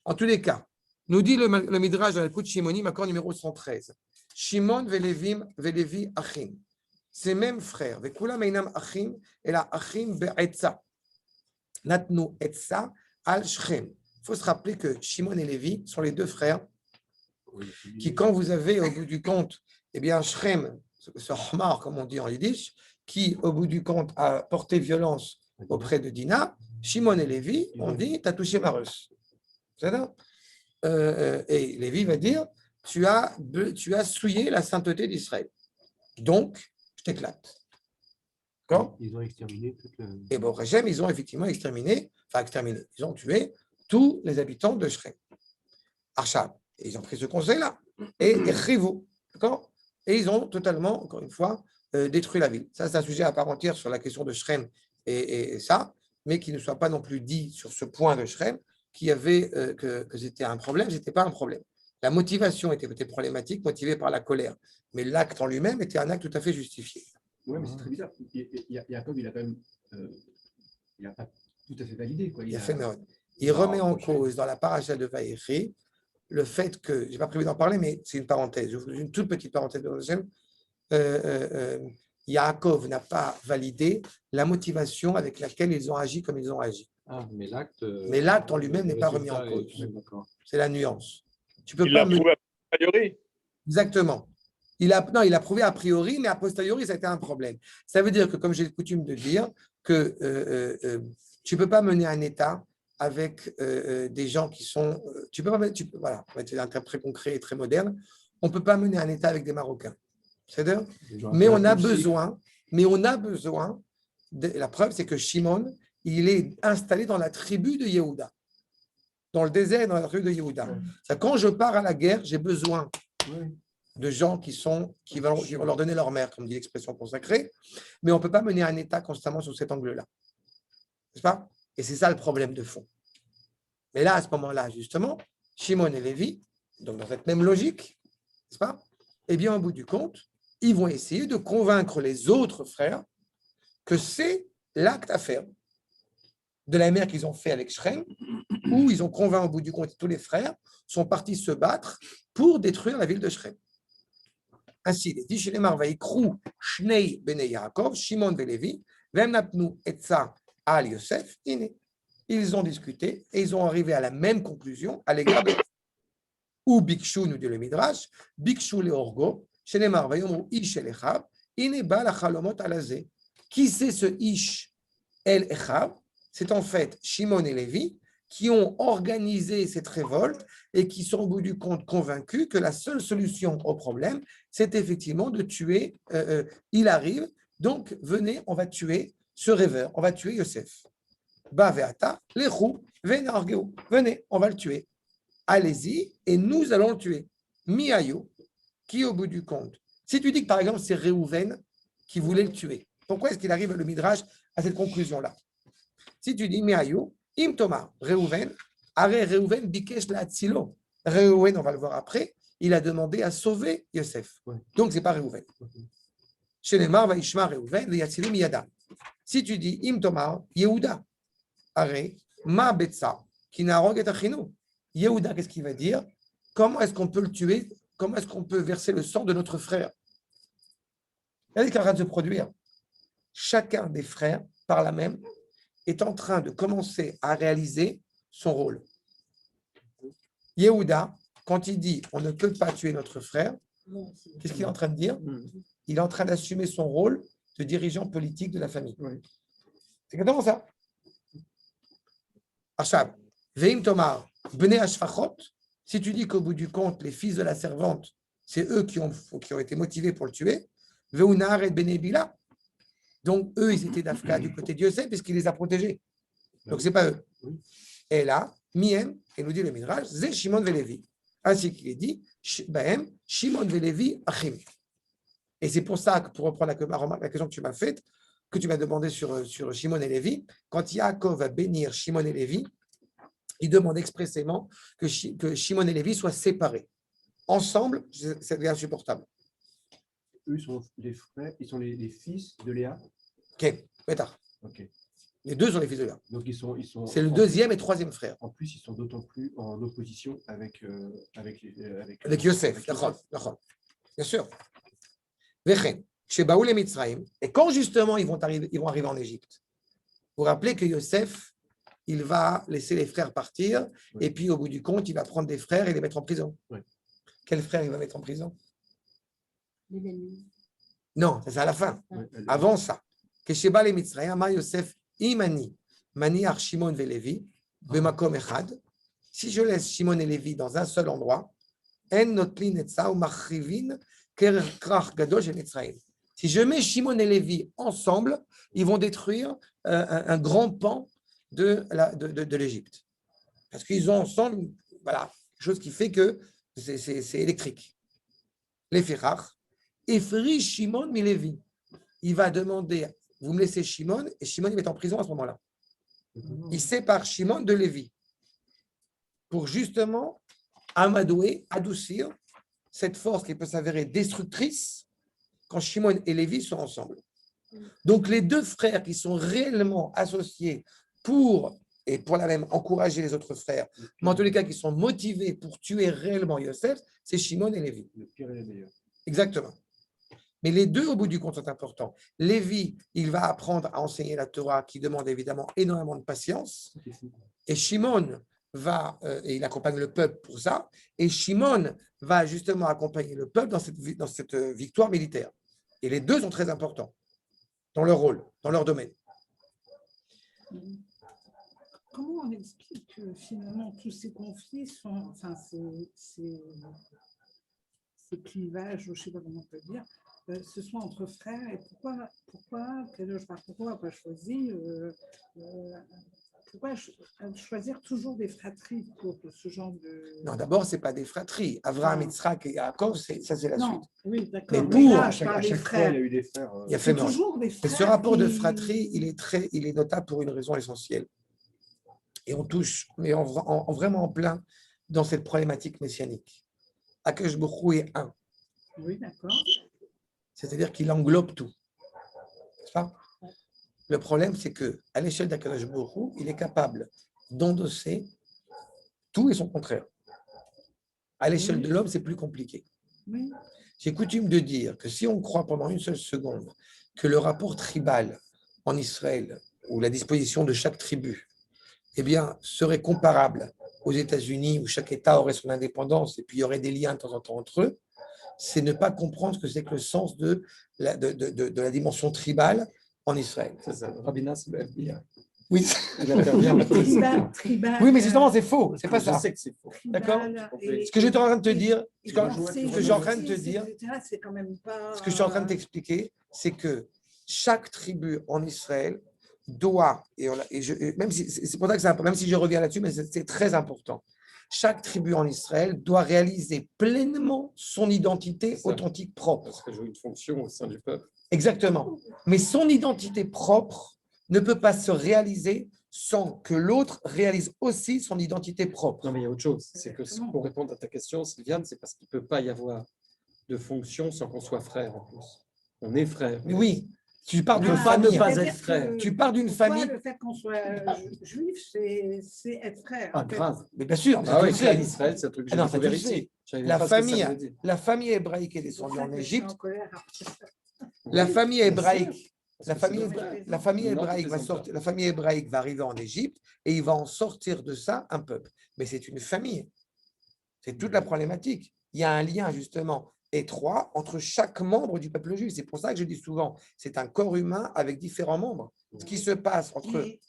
En tous les cas, nous dit le Midrash dans le coup de Shimonim, accord numéro 113. Shimon velevi achim. Ces mêmes frères, vekula meinam achim, et la achim be'etza. Natnu etza al Shchem. Il faut se rappeler que Shimon et Lévi sont les deux frères qui, quand vous avez au bout du compte, eh bien, Shchem, ce Hmar, comme on dit en yiddish, qui, au bout du compte, a porté violence auprès de Dina, Shimon et Lévi ont dit, t'as touché ma russe. C'est ça? Et Lévi va dire, tu as souillé la sainteté d'Israël. Donc, je t'éclate. D'accord? Ils ont exterminé toute la... Et bon, Rechem, ils ont effectivement exterminé, ils ont tué tous les habitants de Shrem. Arshab. Et ils ont pris ce conseil-là. Et Rivou. D'accord? Et ils ont totalement, encore une fois, détruit la ville. Ça, c'est un sujet à part entière sur la question de Shrem et ça, mais qui ne soit pas non plus dit sur ce point de Shrem, qu'il y avait, que c'était un problème, ce n'était pas un problème. La motivation était peut-être problématique, motivée par la colère. Mais l'acte en lui-même était un acte tout à fait justifié. Oui, mais c'est très bizarre. Jacob, il a quand même... il n'a pas tout à fait validé. Quoi. Il remet en cause dans la paracha de Vaïchi le fait que, je n'ai pas prévu d'en parler, mais c'est une parenthèse, une toute petite parenthèse de Hashem. Yaakov n'a pas validé la motivation avec laquelle ils ont agi comme ils ont agi. Mais l'acte en lui-même n'est pas remis en cause. C'est la nuance. Tu peux il l'a prouvé a priori. Exactement. Il a prouvé a priori, mais a posteriori, ça a été un problème. Ça veut dire que, comme j'ai coutume de dire, que tu ne peux pas mener un État avec des gens qui sont... voilà, on va être un cas très concret et très moderne. On ne peut pas mener un État avec des Marocains. C'est-à-dire, mais on a besoin, la preuve, c'est que Shimon, il est installé dans la tribu de Yehuda, dans le désert, dans la tribu de Yehuda. Quand je pars à la guerre, j'ai besoin de gens qui vont leur donner leur mère, comme dit l'expression consacrée, mais on ne peut pas mener un État constamment sur cet angle-là. N'est-ce pas? Et c'est ça le problème de fond. Mais là, à ce moment-là, justement, Shimon et Lévi, donc dans cette même logique, n'est-ce pas? Eh bien, au bout du compte, ils vont essayer de convaincre les autres frères que c'est l'acte à faire. De la manière qu'ils ont fait avec Shrem, où ils ont convaincu au bout du compte, tous les frères sont partis se battre pour détruire la ville de Shrem. Ainsi, il est dit chez les Marvaïkrou, Shnei Bene Yaakov, Shimon Velevi, Vemnapnu Etza al Yosef, ils ont discuté et ils ont arrivé à la même conclusion à l'égard de ou Bikshu, nous dit le Midrash, Bikshu le Orgo, chez les Marvaïkrou, Ish el Echab, Ineba la Chalomot alazé. Qui c'est ce Ish el Echab? C'est en fait Shimon et Lévi qui ont organisé cette révolte et qui sont au bout du compte convaincus que la seule solution au problème, c'est effectivement de tuer, il arrive, donc venez, on va tuer ce rêveur, on va tuer Yosef. Baveata, lechou, venargeu, venez, on va le tuer. Allez-y et nous allons le tuer. Miayo, qui au bout du compte, si tu dis que par exemple c'est Réhouven, qui voulaient le tuer. Pourquoi est-ce qu'il arrive le Midrash à cette conclusion-là? Si tu dis Meayu, Im Tomar, Reuven, Are Reuven Bikesh la Atzilo. Reuven, on va le voir après, il a demandé à sauver Yosef. Donc, ce n'est pas Reuven. Chez les Mar, Vaishma Reuven, Yatsilu Miyada. Si tu dis Im Tomar, Yehuda, Are, Ma Betsa, Kinarog et Achinu. Yehuda, qu'est-ce qu'il va dire? Comment est-ce qu'on peut le tuer? Comment est-ce qu'on peut verser le sang de notre frère? Regardez ce qui est en train de se produire. Chacun des frères, par là même, est en train de commencer à réaliser son rôle. Yehuda, quand il dit on ne peut pas tuer notre frère, qu'est-ce qu'il est en train de dire? Il est en train d'assumer son rôle de dirigeant politique de la famille. C'est exactement ça. Achab, Veim Tomar, Bnei Ashfachot, si tu dis qu'au bout du compte, les fils de la servante, c'est eux qui ont été motivés pour le tuer, Veunar et Bnei Bila, donc eux, ils étaient d'Afka du côté de Yosef, puisqu'il les a protégés. Donc, ce n'est pas eux. Et là, Miem, et nous dit le Midrash, Zé Shimon Velevi. Ainsi qu'il est dit, Bahem, Shimon Velevi, Achim. Et c'est pour ça que, pour reprendre la question que tu m'as faite, que tu m'as demandé sur Shimon et Lévi, quand Yaakov va bénir Shimon et Lévi, il demande expressément que Shimon et Lévi soient séparés. Ensemble, ça devient insupportable. Eux sont les frères, ils sont les fils de Léa. Ok, pétard. Ok. Les deux sont les fils de Léa. Donc ils sont. C'est le deuxième et troisième frère. En plus, ils sont d'autant plus en opposition avec Yosef. D'accord. Bien sûr. Vechen, chez Baoul et Mitzrayim. Et quand justement ils vont arriver en Égypte, vous vous rappelez que Yosef, il va laisser les frères partir, et puis au bout du compte, il va prendre des frères et les mettre en prison. Quel frère il va mettre en prison? Non, c'est à la fin. Avant ça, Kesheba le Mitzrayim, Amar Yosef, Imani, Mani Ar Shimon ve Levi, Bemakom Echad. Si je laisse Shimon et Lévi dans un seul endroit, En Notli Netza ou Machrivin, Krach Gadosh et Mitzrayim. Si je mets Shimon et Lévi ensemble, ils vont détruire un grand pan de l'Égypte. Parce qu'ils ont ensemble, voilà, chose qui fait que c'est électrique. Les Firach, Efri Shimon mi Lévi. Il va demander, vous me laissez Shimon, et Shimon il est en prison à ce moment-là. Il sépare Shimon de Lévi pour justement amadouer, adoucir cette force qui peut s'avérer destructrice quand Shimon et Lévi sont ensemble. Donc les deux frères qui sont réellement associés pour la même encourager les autres frères, mais en tous les cas qui sont motivés pour tuer réellement Yosef, c'est Shimon et Lévi. le pire et le meilleur. Exactement. Mais les deux, au bout du compte, sont importants. Lévi, il va apprendre à enseigner la Torah, qui demande évidemment énormément de patience. Et Shimon et il accompagne le peuple pour ça. Et Shimon va justement accompagner le peuple dans cette victoire militaire. Et les deux sont très importants dans leur rôle, dans leur domaine. Comment on explique que finalement tous ces conflits sont, enfin ces clivages, je ne sais pas comment on peut dire, ce soit entre frères, et pourquoi n'a pas choisi, pourquoi choisir toujours des fratries pour ce genre de... Non, d'abord, ce n'est pas des fratries. Avraham, Yitzhak et Yaakov, ça c'est la suite. Oui, d'accord. Mais pour, À chaque fois, il y a eu des frères. Il y a fait toujours des Et frères. ce rapport de fratrie, il est notable pour une raison essentielle. Et on touche, mais vraiment en plein dans cette problématique messianique. Akash Baruch Hu est un. Oui, d'accord. C'est-à-dire qu'il englobe tout. C'est ça? Le problème, c'est qu'à l'échelle d'Akadosh Baruch Hu, il est capable d'endosser tout et son contraire. À l'échelle de l'homme, c'est plus compliqué. Oui. J'ai coutume de dire que si on croit pendant une seule seconde que le rapport tribal en Israël, ou la disposition de chaque tribu, eh bien, serait comparable aux États-Unis, où chaque État aurait son indépendance et puis il y aurait des liens de temps en temps entre eux, c'est ne pas comprendre ce que c'est que le sens de la dimension tribale en Israël. C'est ça, Rabina, c'est le FBI. Oui. Il intervient maintenant. Tribal, Oui, mais justement, c'est faux. C'est pas Je ça. sais que c'est faux. D'accord. Ce que j'étais en train de te dire, ce que je suis en train de te dire, c'est quand même pas... ce que je suis en train de t'expliquer, c'est que chaque tribu en Israël doit, même si c'est pour ça que même si je reviens là-dessus, mais c'est très important. chaque tribu en Israël doit réaliser pleinement son identité C'est ça. authentique propre. Parce que joue une fonction au sein du peuple. Exactement. Mais son identité propre ne peut pas se réaliser sans que l'autre réalise aussi son identité propre. Non, mais il y a autre chose. C'est que pour répondre à ta question, Sylviane, c'est parce qu'il ne peut pas y avoir de fonction sans qu'on soit frère en plus. On est frère. Mais oui, tu pars d'une peut pas ne famille. pas c'est-à-dire être frère. que Tu pars d'une pourquoi famille. Le fait qu'on soit juif, c'est être frère. Ah, en fait. grave. Mais bien sûr, Ah tu oui, le sais. Israël, c'est un truc que Ah j'ai non, ça, découvert tu le sais. ici. Je savais même pas ce que ça voulait dire. La famille hébraïque est C'est pour descendue ça en que je suis Égypte. en colère après ça. La famille hébraïque, Parce la que famille, sinon, hébraïque- la famille Non, tu hébraïque va plaisantes sortir, pas. la famille hébraïque va arriver en Égypte et il va en sortir de ça un peuple. Mais c'est une famille. C'est toute la problématique. Il y a un lien justement étroit entre chaque membre du peuple juif. C'est pour ça que je dis souvent, c'est un corps humain avec différents membres. Ce qui se passe entre Mais,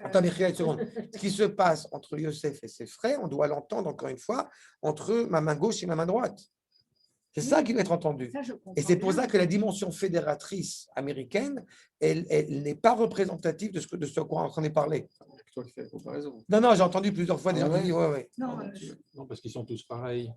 Attends, Michael, une seconde. Ce qui se passe entre Yosef et ses frères, on doit l'entendre encore une fois entre ma main gauche et ma main droite. C'est ça qui doit être entendu. ça, je comprends Et c'est pour bien. ça que la dimension fédératrice américaine, elle n'est pas représentative de ce qu'on est en train de parler. C'est toi qui fais la comparaison. Non, j'ai entendu plusieurs fois des Ah gens qui ouais disent, ouais. Non, Non, parce qu'ils sont tous pareils.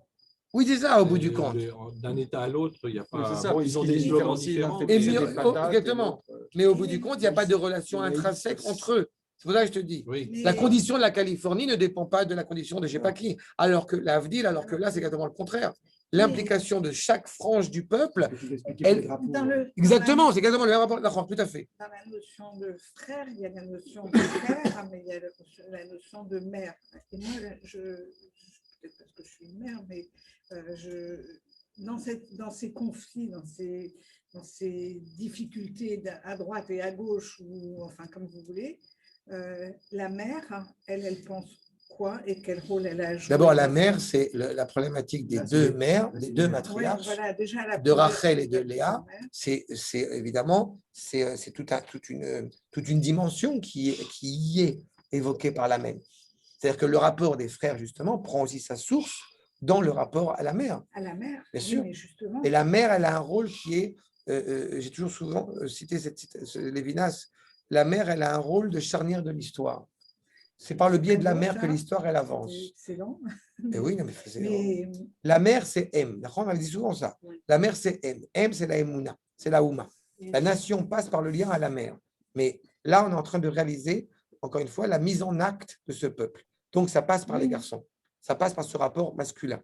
Oui, c'est ça, au bout du compte. D'un État à l'autre, il n'y a Oui, pas. c'est ça. Bon, Ils ont puisqu'ils des vivent en slogans différents. différents. Et C'est mieux- des patates, et exactement. l'autre, Mais au bout du compte, il n'y a pas de relation Oui. intrinsèque entre eux. C'est pour ça que je te dis. Oui. mais- La condition de la Californie ne dépend pas de la condition de je ne sais pas qui. Alors que là, c'est exactement le contraire. L'implication de chaque frange du peuple, Tu peux expliquer Elle- pour les drapeaux, Dans le- exactement, c'est exactement le même rapport. D'accord, tout à fait. Dans la notion de frère, il y a la notion de père, mais il y a la notion de mère. Et moi, peut-être parce que je suis une mère, mais dans ces conflits, dans ces difficultés à droite et à gauche, ou enfin comme vous voulez, la mère, elle pense quoi et quel rôle elle a joué. D'abord, la mère, c'est la problématique des deux mères, des deux Ouais, matriarches, voilà, déjà, la de Rachel et de première Léa. mère. C'est évidemment, c'est toute une dimension qui y est évoquée par la même. C'est-à-dire que le rapport des frères, justement, prend aussi sa source dans le rapport à la mère. À la mère, Bien oui, sûr. mais justement. Et la mère, elle a un rôle qui est, j'ai toujours souvent cité Lévinas, la mère, elle a un rôle de charnière de l'histoire. C'est par le biais de la mère que l'histoire, elle avance. C'est excellent. Et oui, non, mais Mais la mère, c'est M. On avait dit souvent ça. Oui. La mère, c'est M. M, c'est la Emouna, c'est la Ouma. La nation passe par le lien à la mère. Mais là, on est en train de réaliser, encore une fois, la mise en acte de ce peuple. Donc, ça passe par les Oui. garçons. Ça passe par ce rapport masculin.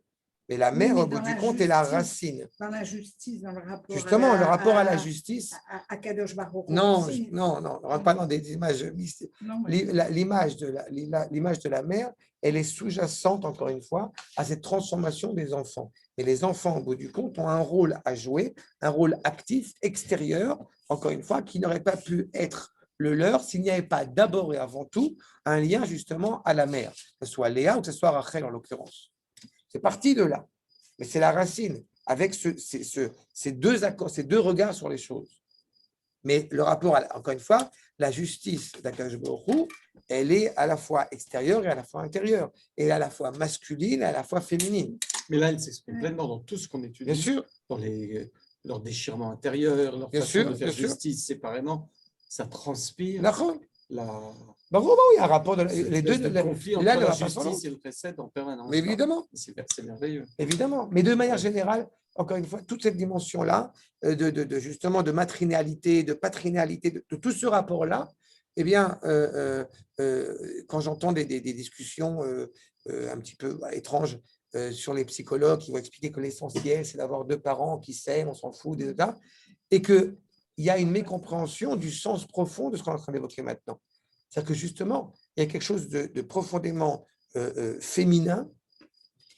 Mais la Oui, mère, mais au bout dans du la compte, est la justice, racine. dans la justice, dans le rapport Justement, le rapport à la justice. à Kadosh Baruch Hu Non, aussi. non, on ne rentre pas dans des images mystiques. Non, mais- L'image de la mère, elle est sous-jacente, encore une fois, à cette transformation des enfants. Et les enfants, au bout du compte, ont un rôle à jouer, un rôle actif, extérieur, encore une fois, qui n'aurait pas pu être le leur s'il n'y avait pas d'abord et avant tout un lien justement à la mère, que ce soit Léa ou que ce soit Rachel en l'occurrence. C'est parti de là. Mais c'est la racine, avec ces deux accords, ces deux regards sur les choses. Mais le rapport, encore une fois, la justice d'Akadosh Baruch Hu, elle est à la fois extérieure et à la fois intérieure. Elle est à la fois masculine et à la fois féminine. Mais là, elle s'exprime pleinement dans tout ce qu'on étudie. Bien sûr. Dans leur déchirement intérieur, leur Bien façon sûr, de faire bien sûr. justice séparément. Ça transpire D'accord. la. Bah, oui, il y a un rapport de cette les deux. espèce de conflit entre Là, le la rapport sur l'autre. justice et le précède en permanence. Mais évidemment. C'est merveilleux. Évidemment, mais de manière générale, encore une fois, toute cette dimension-là, justement de matrinalité, de patrinalité, de tout ce rapport-là, eh bien, quand j'entends des discussions un petit peu étranges sur les psychologues qui vont expliquer que l'essentiel, c'est d'avoir deux parents qui s'aiment, on s'en fout, des états, et qu'il y a une mécompréhension du sens profond de ce qu'on est en train d'évoquer maintenant. C'est-à-dire que justement, il y a quelque chose de profondément féminin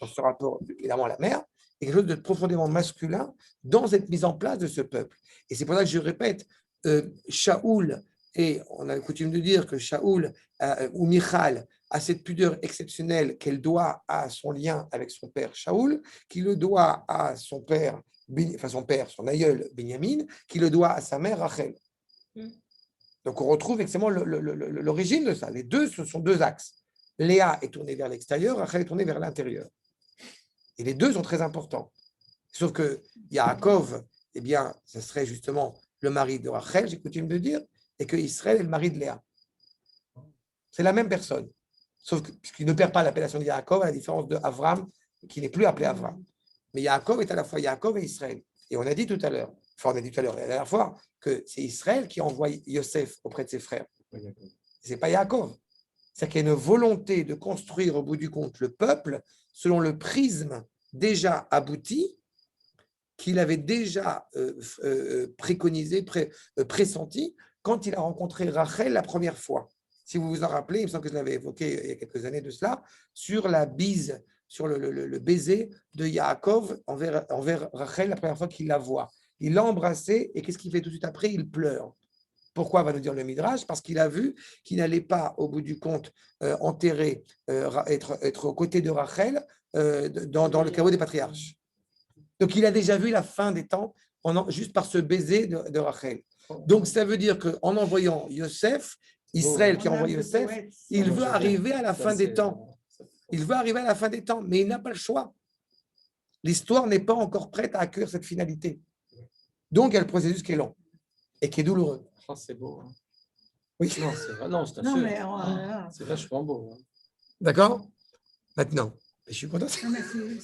dans ce rapport, évidemment, à la mère, et quelque chose de profondément masculin dans cette mise en place de ce peuple. Et c'est pour ça que je répète, Shaoul, et on a coutume de dire que Shaoul ou Michal a cette pudeur exceptionnelle qu'elle doit à son lien avec son père Shaoul, qui le doit à son père, son aïeul Binyamin, qui le doit à sa mère Rachel. Donc on retrouve exactement l'origine de ça. Les deux, ce sont deux axes. Léa est tournée vers l'extérieur, Rachel est tournée vers l'intérieur. Et les deux sont très importants. Sauf que Yaakov, eh bien, ce serait justement le mari de Rachel, j'ai coutume de dire, et que Israël est le mari de Léa. C'est la même personne. Sauf puisqu'il ne perd pas l'appellation de Yaakov, à la différence de Avram, qui n'est plus appelé Avram. Mais Yaakov est à la fois Yaakov et Israël. Et on a dit tout à l'heure, la dernière fois, que c'est Israël qui envoie Yosef auprès de ses frères. Ce n'est pas Yaakov. C'est qu'il y a une volonté de construire au bout du compte le peuple selon le prisme déjà abouti qu'il avait déjà préconisé, pressenti quand il a rencontré Rachel la première fois. Si vous vous en rappelez, il me semble que je l'avais évoqué il y a quelques années de cela, sur la bise, sur le baiser de Yaakov envers Rachel la première fois qu'il la voit. Il l'a embrassée et qu'est-ce qu'il fait tout de suite après? Il pleure. Pourquoi va nous dire le Midrash? Parce qu'il a vu qu'il n'allait pas, au bout du compte, enterrer, être aux côtés de Rachel dans le caveau des patriarches. Donc, il a déjà vu la fin des temps juste par ce baiser de Rachel. Donc, ça veut dire qu'en envoyant Yosef, Israël qui a envoyé Yosef, il veut arriver à la fin des temps. Il veut arriver à la fin des temps, mais il n'a pas le choix. L'histoire n'est pas encore prête à accueillir cette finalité. Donc, il y a le processus qui est long et qui est douloureux. Oh, c'est beau. Hein. Oui. Non, c'est vrai. Non, je t'assure. C'est vachement beau. Hein. D'accord? Maintenant, je suis content.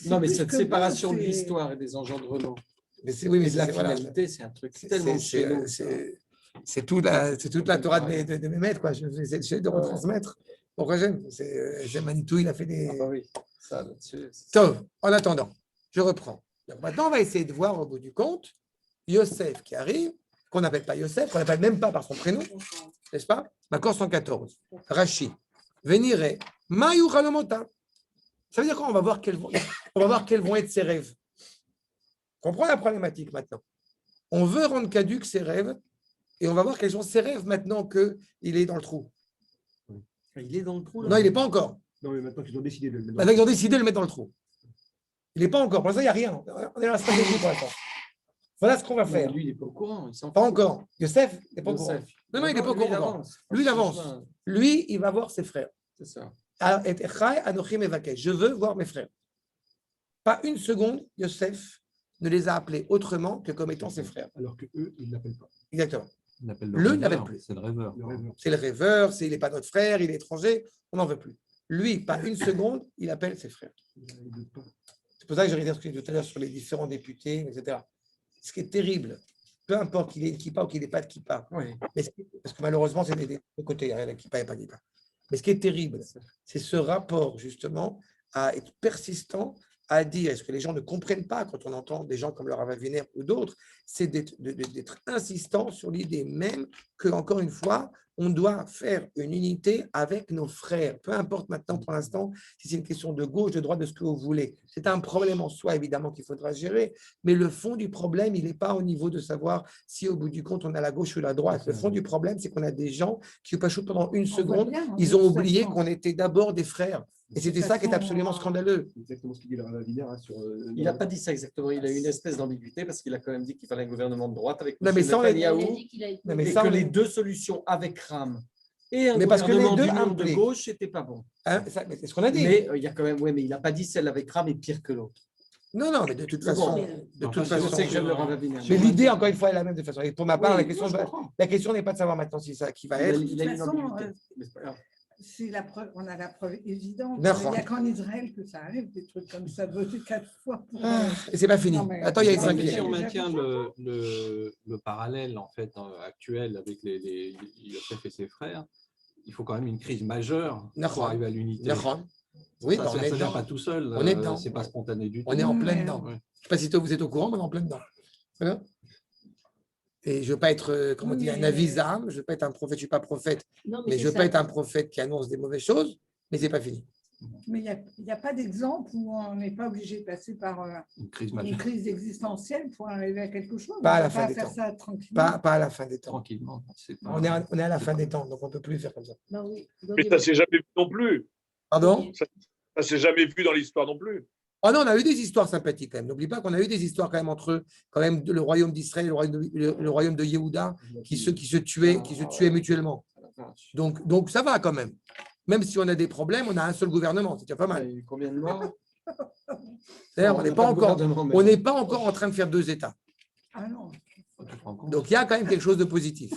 Non, mais cette séparation de l'histoire et des engendrements. Mais c'est, oui, mais et de la voilà. finalité, c'est un truc tellement chez nous. C'est toute la Torah de mes maîtres, quoi. J'essaie de retransmettre. Pourquoi j'aime? C'est Manitou, il a fait des. Ah bah oui, ça là-dessus. Tov, en attendant, je reprends. Donc maintenant, on va essayer de voir au bout du compte Yosef qui arrive, qu'on n'appelle pas Yosef, qu'on n'appelle même pas par son prénom, n'est-ce pas? Makor 114, Rashi, Venire, Mayu Chalomota. Ça veut dire quoi? On va voir quels vont être ses rêves. On comprend la problématique maintenant. On veut rendre caduques ses rêves et on va voir quels sont ses rêves maintenant qu'il est dans le trou. Il est dans le trou là? Non, il n'est pas encore. Non, mais maintenant qu'ils ont décidé de le mettre. Maintenant qu'ils ont décidé de le mettre dans le trou. Il n'est pas encore. Pour l'instant, il n'y a rien. On est dans la stratégie pour l'instant. Voilà ce qu'on va faire. Lui, il n'est pas au courant. Pas encore. Yosef n'est pas au courant. Non, il n'est pas au courant. Lui, il avance. Lui, il va voir ses frères. C'est ça. Je veux voir mes frères. Pas une seconde, Yosef ne les a appelés autrement que comme étant ses frères. Alors qu'eux, ils ne l'appellent pas. Exactement. Il l'appelle Le n'appelle plus. C'est le rêveur. C'est le rêveur, il n'est pas notre frère, il est étranger, on n'en veut plus. Lui, pas une seconde, il appelle ses frères. C'est pour ça que j'ai dit tout à l'heure sur les différents députés, etc. Ce qui est terrible, peu importe qu'il ait une kippa ou qu'il n'ait pas de kippa, Oui. parce que malheureusement, c'est des deux côtés, il y a la kippa et pas de kippa. Mais ce qui est terrible, c'est ce rapport justement à être persistant, à dire, est-ce que les gens ne comprennent pas quand on entend des gens comme le Rav Aviner ou d'autres, c'est d'être insistant sur l'idée même que, encore une fois, on doit faire une unité avec nos frères. Peu importe maintenant pour l'instant si c'est une question de gauche, de droite, de ce que vous voulez. C'est un problème en soi, évidemment, qu'il faudra gérer, mais le fond du problème, il n'est pas au niveau de savoir si au bout du compte, on a la gauche ou la droite. Le fond du problème, c'est qu'on a des gens qui, pendant une seconde, ils ont oublié qu'on était d'abord des frères. Et c'était ça qui est absolument scandaleux. Exactement ce qu'il dit le Rav Aviner sur. Il n'a pas dit ça exactement. Il a eu une espèce d'ambiguïté parce qu'il a quand même dit qu'il fallait un gouvernement de droite avec Non, mais ça, Netanyahou. Non, mais Et ça, que les deux solutions avec Ram et un mais parce que les gouvernement deux d'union de impliquent. gauche, c'était pas bon. Hein, c'est ce qu'on a dit. Mais il y a quand même, ouais, mais il n'a pas dit celle avec Ram est pire que l'autre. Non, mais de toute Mais bon, façon, Je sais que j'aime le Rav Aviner. mais l'idée, encore une fois, est la même de toute façon. Et pour ma part, Oui, la question n'est pas de savoir maintenant si ça qui va être. Il a une De toute façon, ambiguïté. Mais c'est pas grave. C'est la preuve, on a la preuve évidente. Il D'accord. n'y a qu'en Israël que ça arrive, des trucs comme ça, voter 4 fois pour. Et c'est pas fini. Non, mais- Attends, il y a une Non, mais Si cinquième. on maintient le parallèle en fait actuel avec les Yosef et ses frères, il faut quand même une crise majeure pour D'accord. arriver à l'unité. D'accord. Oui, Ça on est ne vient dedans. pas tout seul. On est dedans. C'est pas spontané du tout. On est en plein Ouais. dedans. Ouais. Je ne sais pas si toi, vous êtes au courant, mais on est en plein dedans. Voilà. Et je ne veux pas être, comment dire, un avisam, je ne veux pas être un prophète, je ne suis pas prophète, Non, mais je ne veux pas être un prophète qui annonce des mauvaises choses, mais ce n'est pas fini. Mais il n'y a pas d'exemple où on n'est pas obligé de passer par Une crise une majeure. crise existentielle pour arriver à quelque chose. Pas à On la peut fin pas des faire temps. ça tranquillement. Pas à la fin des temps. Tranquillement. C'est pas- On est à la fin des temps, donc on ne peut plus faire comme ça. Non, oui. Mais ça ne s'est jamais vu non plus. Pardon? Ça ne s'est jamais vu dans l'histoire non plus. Oh non, on a eu des histoires sympathiques quand même. N'oublie pas qu'on a eu des histoires quand même entre quand même le royaume d'Israël et le royaume de Yehuda qui se tuaient mutuellement. Donc ça va quand même. Même si on a des problèmes, on a un seul gouvernement, c'est déjà pas Il y a mal. eu combien de morts? D'ailleurs, on n'a n'est pas de encore, gouvernement, mais- on n'est pas encore en train de faire 2 États. Ah non. Tu te rends compte Donc il y a quand même quelque chose de positif.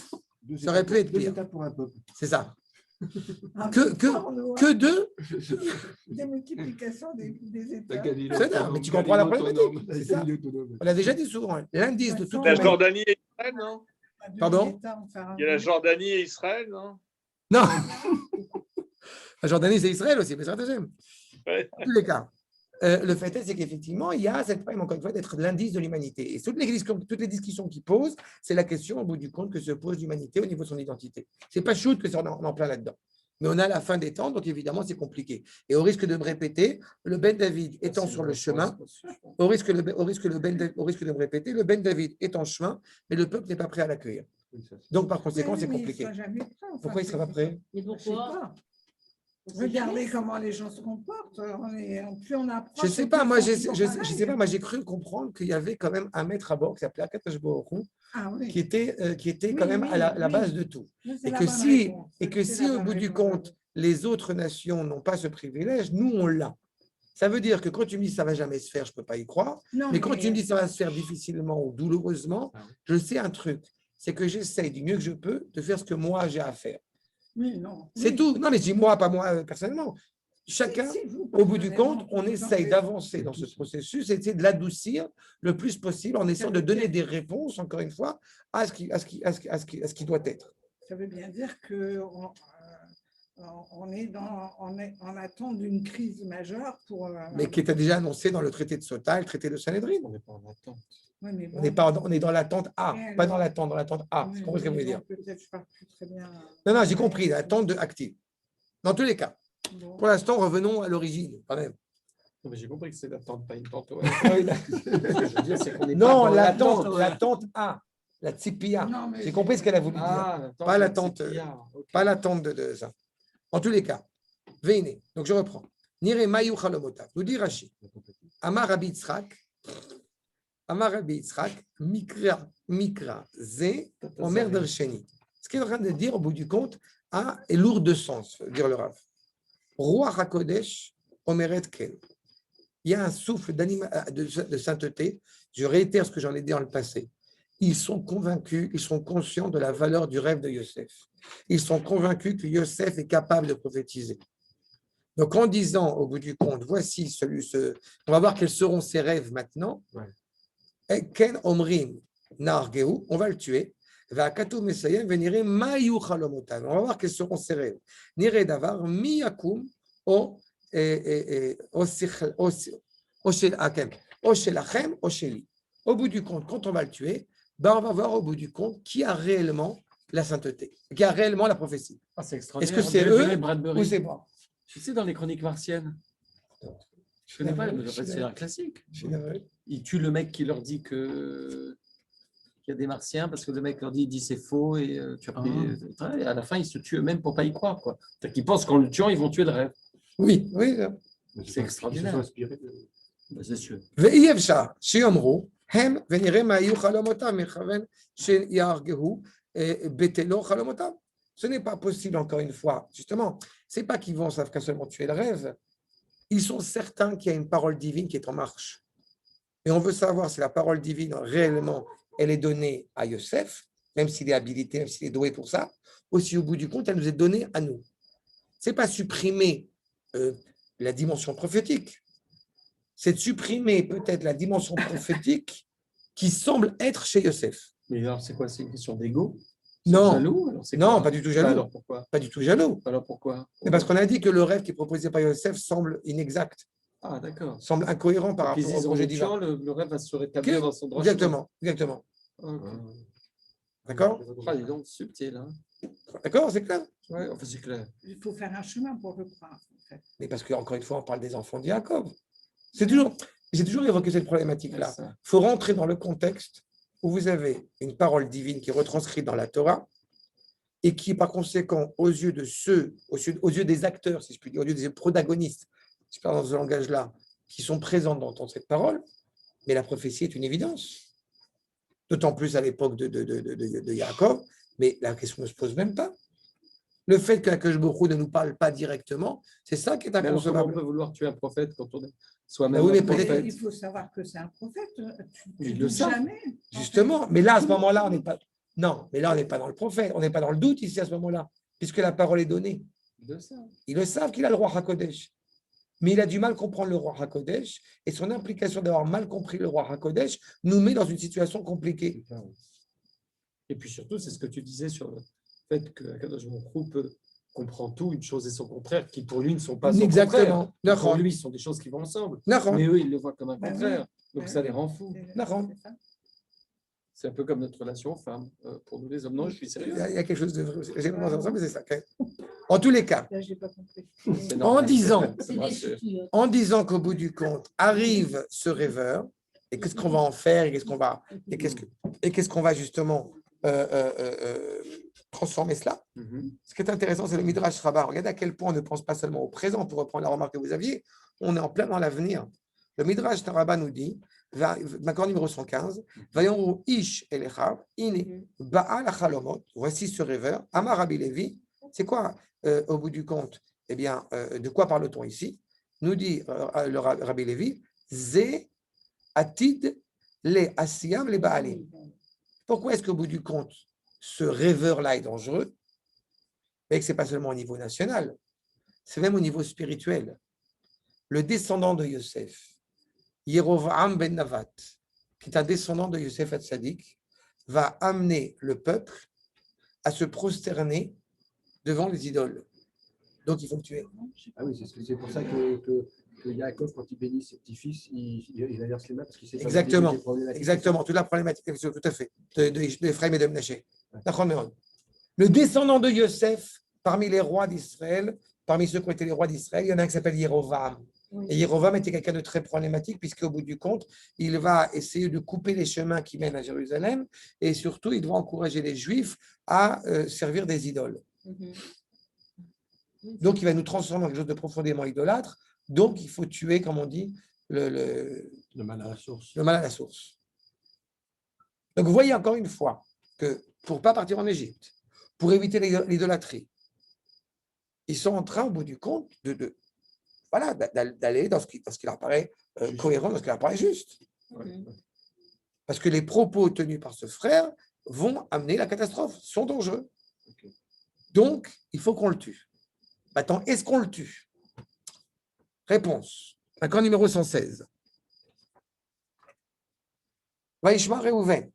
Ça aurait pu être Deux pire. États pour un peuple. C'est ça. Que deux des multiplications des états. mais tu comprends la problématique. C'est ça. On l'a déjà dit souvent. L'indice de toute La Jordanie et Israël, non? Pardon? Il y a la Jordanie et Israël, non? Non. La Jordanie, c'est Israël aussi, mais ça, j'aime. Ouais. En tous les cas, le fait est, c'est qu'effectivement, il y a cette problème, encore une fois, d'être l'indice de l'humanité. Et toutes les discussions qui posent, c'est la question, au bout du compte, que se pose l'humanité au niveau de son identité. C'est pas shoot que on est en plein là-dedans. Mais on a la fin des temps, donc évidemment, c'est compliqué. Et au risque de me répéter, le Ben David étant sur le chemin, au risque de me répéter, le Ben David est en chemin, mais le peuple n'est pas prêt à l'accueillir. Donc, par conséquent, c'est compliqué. Pourquoi il ne sera pas prêt? Mais pourquoi? Regardez comment les gens se comportent. Plus on approche. Je ne sais pas, moi, j'ai cru comprendre qu'il y avait quand même un maître à bord qui s'appelait Akadosh Baruch Hu, qui était quand même à la base de tout. Et que si au bout du compte, les autres nations n'ont pas ce privilège, nous, on l'a. Ça veut dire que quand tu me dis ça ne va jamais se faire, je ne peux pas y croire. Mais quand tu me dis ça va se faire difficilement ou douloureusement, je sais un truc, c'est que j'essaye du mieux que je peux de faire ce que moi j'ai à faire. Oui, non. C'est tout. Non, mais je dis moi, pas moi personnellement. Chacun, au bout du compte, on essaye d'avancer dans ce processus et d'essayer de l'adoucir le plus possible en essayant de donner des réponses, encore une fois, à ce qui doit être. Ça veut bien dire qu'on est en attente d'une crise majeure pour. Mais qui était déjà annoncé dans le traité de Sota et le traité de Sanhedrin. On n'est pas en attente. Oui, mais bon. On est dans l'attente A, pas dans l'attente A. Oui, C'est compris ce que vous voulez dire. Peut-être je ne parle plus très bien. Non, j'ai compris, l'attente active. Dans tous les cas, Bon. pour l'instant, revenons à l'origine, quand même. Non, mais j'ai compris que c'est l'attente, pas une tente. Non, l'attente A, la tsipia. Non, mais J'ai compris ce qu'elle a voulu dire. Pas l'attente de ça. En tous les cas, Veine. Donc je reprends. Nire mayu chalomotav. Nous dit Rashi. Amar Rabbi Yitzhak, mikra ze, omer dersheni. Ce qu'il est en train de dire, au bout du compte, est lourd de sens, dire le Rav. Roi HaKodesh, omeret ken. Il y a un souffle de sainteté. Je réitère ce que j'en ai dit dans le passé. Ils sont convaincus, ils sont conscients de la valeur du rêve de Yosef. Ils sont convaincus que Yosef est capable de prophétiser. Donc, en disant, au bout du compte, voici on va voir quels seront ses rêves maintenant. Ken omrim nargeu, on va le tuer. On va voir quels seront ses rêves. Nire davar miyakum o shelachem o sheli. Au bout du compte, quand on va le tuer, on va voir au bout du compte qui a réellement la sainteté, qui a réellement la prophétie. C'est Est-ce extraordinaire. que c'est eux ou c'est moi? Tu sais, dans les chroniques martiennes, je ne connais pas, c'est un classique. Ils tuent le mec qui leur dit qu'il y a des martiens parce que le mec leur dit c'est faux et et à la fin ils se tuent eux-mêmes pour ne pas y croire. C'est-à-dire qu'ils pensent qu'en le tuant, ils vont tuer le rêve. Oui. C'est extraordinaire. C'est sûr. Ce n'est pas possible, encore une fois. Justement, ce n'est pas qu'ils vont savent qu'à seulement tuer le rêve. Ils sont certains qu'il y a une parole divine qui est en marche. Et on veut savoir si la parole divine, réellement, elle est donnée à Yosef, même s'il est habilité, même s'il est doué pour ça, ou si au bout du compte, elle nous est donnée à nous. Ce n'est pas supprimer la dimension prophétique. C'est de supprimer peut-être la dimension prophétique qui semble être chez Yosef. Mais alors, c'est quoi? C'est une question d'ego? Non, jaloux, non, pas du tout jaloux. Alors pourquoi? Pas du tout jaloux. Alors pourquoi? C'est parce qu'on a dit que le rêve qui est proposé par Yosef semble inexact, Ah, d'accord. semble incohérent par rapport au projet divin. Le rêve va se rétablir dans son droit chemin. Exactement. Ok. D'accord? Ah, dis donc, subtil. Hein? D'accord, c'est clair. Ouais, enfin, c'est clair. Il faut faire un chemin pour le croire. En fait. Mais parce qu'encore une fois, on parle des enfants de Jacob. J'ai toujours évoqué cette problématique-là. Il faut rentrer dans le contexte où vous avez une parole divine qui est retranscrite dans la Torah et qui, par conséquent, aux yeux des acteurs, si je puis dire, aux yeux des protagonistes, je parle dans ce langage-là, qui sont présents dans cette parole, mais la prophétie est une évidence. D'autant plus à l'époque de Yaakov, mais la question ne se pose même pas. Le fait que Akadosh Baruch Hu ne nous parle pas directement, c'est ça qui est inconcevable. On peut vouloir tuer un prophète quand on est soi-même oui, mais un prophète. Il faut savoir que c'est un prophète. Il le sait. Jamais. Justement, mais là, à ce moment-là, on n'est pas. Non, mais là, on n'est pas dans le prophète, on n'est pas dans le doute ici à ce moment-là, puisque la parole est donnée. De ça. Ils le savent qu'il a le roi HaKodesh. Mais il a du mal à comprendre le roi HaKodesh. Et son implication d'avoir mal compris le roi HaKodesh nous met dans une situation compliquée. Et puis surtout, c'est ce que tu disais sur le fait que Akadosh Baruch Hu comprend tout, une chose et son contraire, qui pour lui ne sont pas son Exactement. contraire. Pour lui, ce sont des choses qui vont ensemble. D'accord. Mais eux, ils le voient comme un Ben oui. contraire. Donc Ben ça oui. les rend fous. D'accord. C'est ça. C'est un peu comme notre relation aux femmes. Pour nous, les hommes, non, je suis Il sérieux. y a quelque chose de vrai. J'ai pas pensé ensemble, mais c'est ça. En tous les cas, Là, je n'ai pas compris. C'est en normal. disant, Ça me rassure. en disant qu'au bout du compte arrive ce rêveur, et qu'est-ce qu'on va en faire, et qu'est-ce qu'on va justement transformer cela. Mhm. Ce qui est intéressant, c'est le Midrash Rabbah. Regardez à quel point on ne pense pas seulement au présent, pour reprendre la remarque que vous aviez, on est en plein dans l'avenir. Le Midrash Rabbah nous dit, d'accord numéro 115, Vayomu ish elechav, ine, ba'al achalomot, voici ce rêveur, Amar Rabbi Levi, c'est quoi au bout du compte? Eh bien, de quoi parle-t-on ici? Nous dit le Rabbi Levi, Ze atid le asiyam le ba'alim. Pourquoi est-ce qu'au bout du compte, ce rêveur-là est dangereux? Mais que ce n'est pas seulement au niveau national, c'est même au niveau spirituel. Le descendant de Yosef, Yerovam ben Navat, qui est un descendant de Yosef Hatzadik, va amener le peuple à se prosterner devant les idoles. Donc il faut le tuer. Ah oui, c'est pour ça que Yaakov, quand il bénit ses petits-fils, il inverse les mains parce qu'il sait que Exactement, c'est problématique. exactement, toute la problématique, tout à fait, d'Ephraïm et de Menaché. Le descendant de Yosef, parmi les rois d'Israël, parmi ceux qui ont été les rois d'Israël, il y en a un qui s'appelle Yerovam. Et Yerovam était quelqu'un de très problématique, puisqu'au bout du compte, il va essayer de couper les chemins qui mènent à Jérusalem, et surtout, il doit encourager les Juifs à servir des idoles. Donc, il va nous transformer en quelque chose de profondément idolâtre. Donc, il faut tuer, comme on dit, Le mal à la source. le mal à la source. Donc, vous voyez encore une fois que pour ne pas partir en Égypte, pour éviter l'idolâtrie, ils sont en train, au bout du compte, d'aller dans ce qui leur paraît cohérent, dans ce qui leur paraît juste. Parce que les propos tenus par ce frère vont amener la catastrophe, sont dangereux. Donc, il faut qu'on le tue. Maintenant, est-ce qu'on le tue? Réponse. Accord numéro 116. Vaishma Réhouven.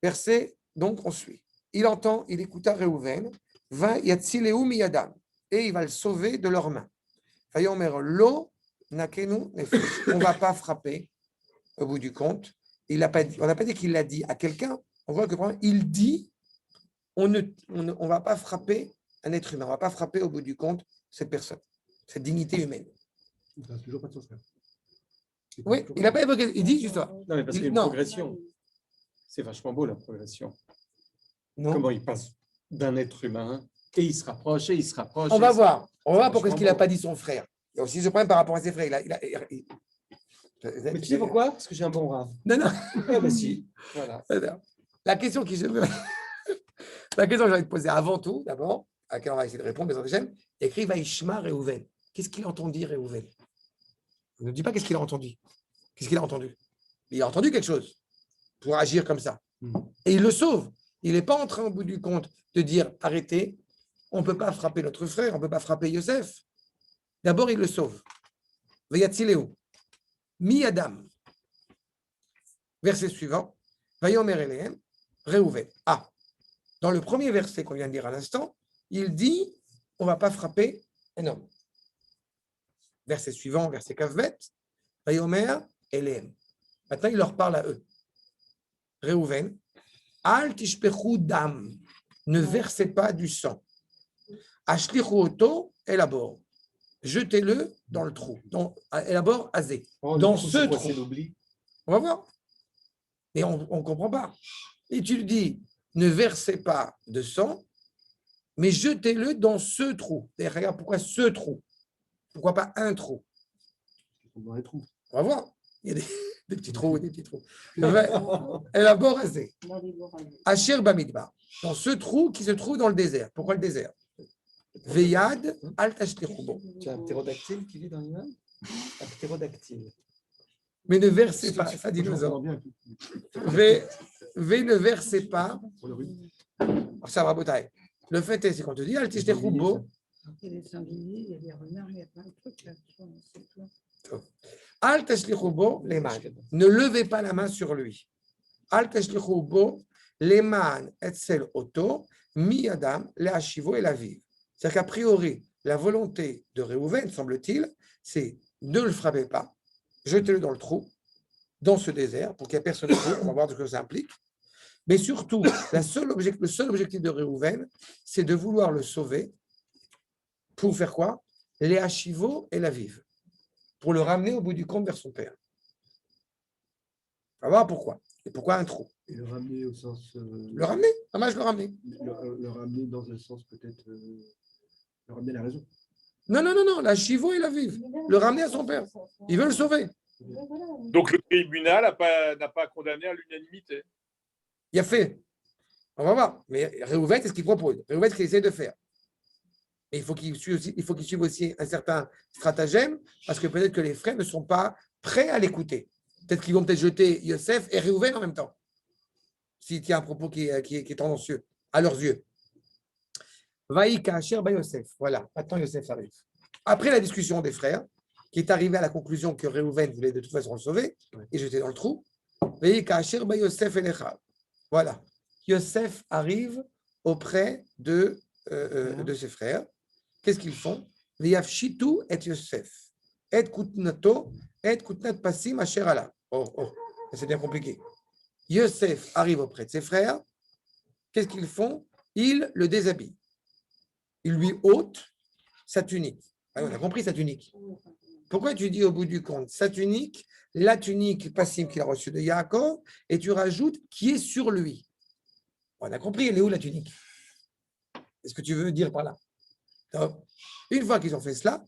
Verset, donc on suit. Il entend, il écouta Réhouven. Va yatzileu miyadam. Et il va le sauver de leurs mains. Vayomer lo nakenu nefesh. On ne va pas frapper au bout du compte. On n'a pas dit qu'il l'a dit à quelqu'un. On voit que il dit on ne va pas frapper un être humain. On ne va pas frapper au bout du compte cette personne, cette dignité humaine. Il ne toujours pas de son frère. Oui, il n'a pas évoqué. Il dit juste ça. Non, mais parce qu'il y a une Non. progression. C'est vachement beau la progression. Non. Comment il passe d'un être humain et il se rapproche et il se rapproche. On va voir. On va voir pourquoi vachement est-ce qu'il n'a beau. pas dit son frère. Il y a aussi ce problème par rapport à ses frères. Mais tu sais pourquoi? Parce que j'ai un bon rave. Non, non. Ah ben si. Voilà. La question qui la question que j'ai envie de poser avant tout, d'abord, à laquelle on va essayer de répondre, mais j'aime, écrit Vaishma Réhouven. Qu'est-ce qu'il a entendu, Réhouven? On ne dit pas qu'est-ce qu'il a entendu. Qu'est-ce qu'il a entendu? Il a entendu quelque chose pour agir comme ça. Et il le sauve. Il n'est pas en train, au bout du compte, de dire arrêtez, on ne peut pas frapper notre frère, on ne peut pas frapper Yosef. D'abord, il le sauve. Vayatzileu. Mi Adam. Verset suivant. Vayomer Elehem. Réhouven. Ah. Dans le premier verset qu'on vient de dire à l'instant, il dit on ne va pas frapper un homme. Verset suivant, verset Kavbet. Vayomer Elehem. Maintenant, il leur parle à eux. Réhouven. Al tishpechu dam. Ne versez pas du sang. Ashlichu oto elabor. Jetez-le dans le trou. Elabor azé. Dans ce trou. C'est l'oubli. On va voir. Et on ne comprend pas. Et tu lui dis, ne versez pas de sang, mais jetez-le dans ce trou. Et regarde, pourquoi ce trou? Pourquoi pas un trou? Dans les trous. On va voir. Il y a des petits trous, des petits trous. Elabor azé. Asher bamidbar. Dans ce trou qui se trouve dans le désert. Pourquoi le désert? Veyad al tashlichubo. Tu as un ptérodactyle qui vit dans l'immeuble? Un ptérodactyle. Mais ne versez pas, ça dit nous autres. Ne versez pas. Pour le rhume. Ça va, Botaï. Le fait est, c'est qu'on te dit, al tishlichubo, Il y a des sangliers, il y a des renards, il y a plein de trucs là-dessus. C'est tout. Al tashlichu bo leman. Ne levez pas la main sur lui. Al tashlichu bo leman etzel oto mi adam leashivo et la vive. C'est-à-dire qu'a priori, la volonté de Réhouven, semble-t-il, c'est ne le frappez pas, jetez-le dans le trou, dans ce désert, pour qu'il n'y ait personne autour. On va voir ce que ça implique. Mais surtout, le seul objectif de Réhouven, c'est de vouloir le sauver. Pour faire quoi? Les Hachivo et la vive. Pour le ramener au bout du compte vers son père. On va voir pourquoi. Et pourquoi un trou? Et le ramener au sens. Le ramener? Dommage, le ramener. Le ramener dans un sens peut-être. Le ramener à la raison. Non, la Chivo et la vive. Le ramener à son père. Il veut le sauver. Donc le tribunal n'a pas condamné à l'unanimité. Il a fait. On va voir. Mais Réhouven, c'est ce qu'il propose. Réhouven, c'est ce qu'il essaie de faire. Et il faut qu'il suive aussi un certain stratagème, parce que peut-être que les frères ne sont pas prêts à l'écouter. Peut-être qu'ils vont jeter Yosef et Réhouven en même temps, s'il tient un propos qui est tendancieux, à leurs yeux. Vaïka Asher ba Yosef. Voilà, maintenant Yosef arrive. Après la discussion des frères, qui est arrivé à la conclusion que Réhouven voulait de toute façon le sauver, et jeter dans le trou, Vaïka Asher ba Yosef elechav. Voilà. Yosef arrive auprès de ses frères. Qu'est-ce qu'ils font? V'yafshitu et Yosef. Et kutnato, et kutnat pasim asher ala. Oh, c'est bien compliqué. Yosef arrive auprès de ses frères. Qu'est-ce qu'ils font? Ils le déshabillent. Ils lui ôtent sa tunique. Ah, on a compris sa tunique. Pourquoi tu dis au bout du compte sa tunique, la tunique pasim qu'il a reçue de Yaakov, et tu rajoutes qui est sur lui? On a compris, elle est où la tunique? Qu'est-ce que tu veux dire par là? Donc, une fois qu'ils ont fait cela,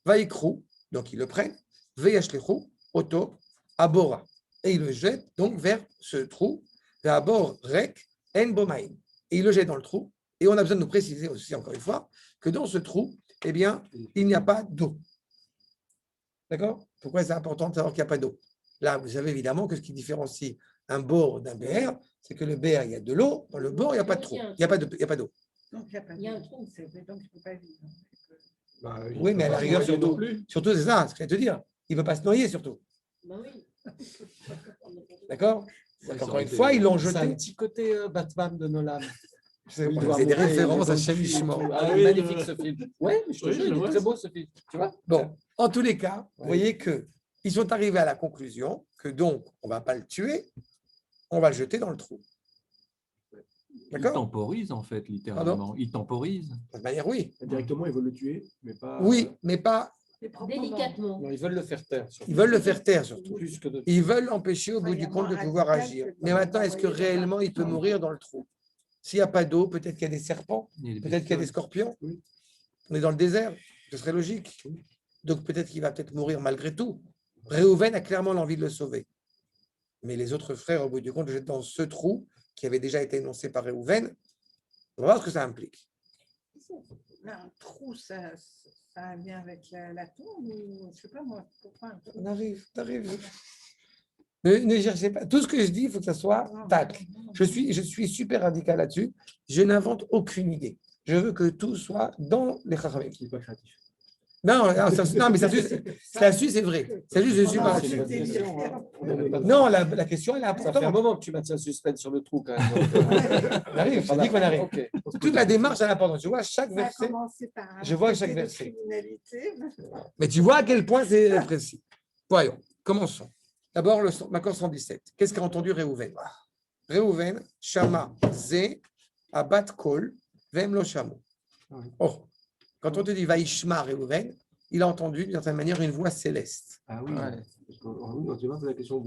Vaïkrou, donc ils le prennent, Veyashlechu, Oto, Abora, et ils le jettent donc vers ce trou, vers Abor Rek, En Bomaïm. Et ils le jettent dans le trou, et on a besoin de nous préciser aussi, encore une fois, que dans ce trou, eh bien, il n'y a pas d'eau. D'accord? Pourquoi c'est important de savoir qu'il n'y a pas d'eau? Là, vous savez évidemment que ce qui différencie un bord d'un béher, c'est que le béher, il y a de l'eau, dans le bord, il n'y a pas de trou, il n'y a pas d'eau. Donc, il y a un trou, donc il ne peut pas vivre. Oui, mais à la rigueur, surtout c'est ça, ce que je vais te dire. Il ne veut pas se noyer, surtout. Bah oui. D'accord? Encore une fois, ils l'ont jeté. C'est un petit côté Batman de Nolan. C'est des références à Chemichement. Magnifique ce film. Oui, je te jure, il est très beau ce film. Tu vois? Bon, en tous les cas, vous voyez qu'ils sont arrivés à la conclusion que donc, on ne va pas le tuer, on va le jeter dans le trou. Il temporise en fait, littéralement. Il temporise. De toute manière, oui. Directement, ils veulent le tuer, mais pas. Oui, mais pas. Délicatement. Non, ils veulent le faire taire. Surtout. Ils veulent le faire taire, surtout. Plus que de... Ils veulent l'empêcher au bout du compte de pouvoir agir. Mais maintenant, est-ce que réellement il peut mourir dans le trou? S'il n'y a pas d'eau, peut-être qu'il y a des serpents, peut-être qu'il y a des scorpions. On est dans le désert, ce serait logique. Donc peut-être qu'il va peut-être mourir malgré tout. Réhouven a clairement l'envie de le sauver. Mais les autres frères, au bout du compte, le jettent dans ce trou qui avait déjà été énoncé par Réhouven. On va voir ce que ça implique. Un trou, ça a un lien avec la tombe ou je ne sais pas moi. Pourquoi un trou? On arrive. Ne cherchez pas. Tout ce que je dis, il faut que ça soit tac. Je suis super radical là-dessus. Je n'invente aucune idée. Je veux que tout soit dans les Chachamim. Il n'est pas créatif. Non, mais ça c'est vrai. C'est juste, je suis pas. Non, la question, elle est Ça fait un importante. moment que tu maintiens le suspense sur le trou quand même. On arrive, je te dis qu'on arrive. Okay. Toute la démarche, elle est importante. Je vois chaque verset. Je vois chaque verset. Mais tu vois à quel point c'est précis. Voyons, commençons. D'abord, le Makor 117. Qu'est-ce qu'a entendu Réhouven? Réhouven, Shama, Zé, Abat Kol, Vem lo Shamo. Oh, quand on te dit Vaishma Réhouven, il a entendu d'une certaine manière une voix céleste. Ah oui. Ouais. Parce qu'on se demande la question,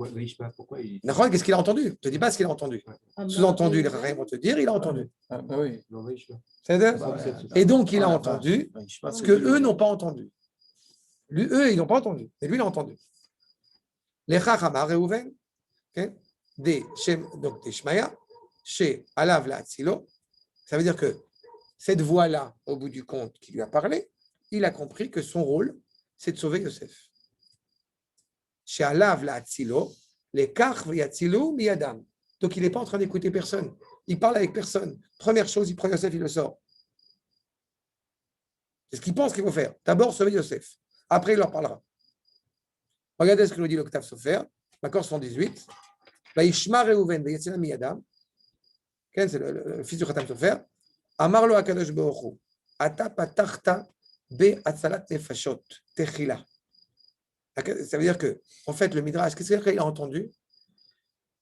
pourquoi il. D'accord, qu'est-ce qu'il a entendu? Je ne te dis pas ce qu'il a entendu. Sous-entendu, les Chachamim vont te dire, il a entendu. Ah, bah oui. Non, Vaishma. Et donc, il a entendu ce que eux n'ont pas entendu. Eux, ils n'ont pas entendu. Mais lui, il a entendu. Les Chachamim, Réhouven, des Shmaya, chez Alav la Atzilo, ça veut dire que cette voix-là, au bout du compte, qui lui a parlé, il a compris que son rôle, c'est de sauver Yosef. Chez Alav la Atzilo, les Kach v'yatzilo miyadam. Donc, il n'est pas en train d'écouter personne. Il parle avec personne. Première chose, il prend Yosef, il le sort. C'est ce qu'il pense qu'il faut faire. D'abord, sauver Yosef. Après, il leur parlera. Regardez ce que nous dit l'Octave Sofer, Makor 118. Vaishma Reuven veyetzena miyadam. C'est le fils du Khatam Sofer. Amar lo HaKadosh Baruch Hu, Ata patachta be'atzalat nefashot techila. Ça veut dire que, en fait, le Midrash, qu'est-ce qu'il a entendu?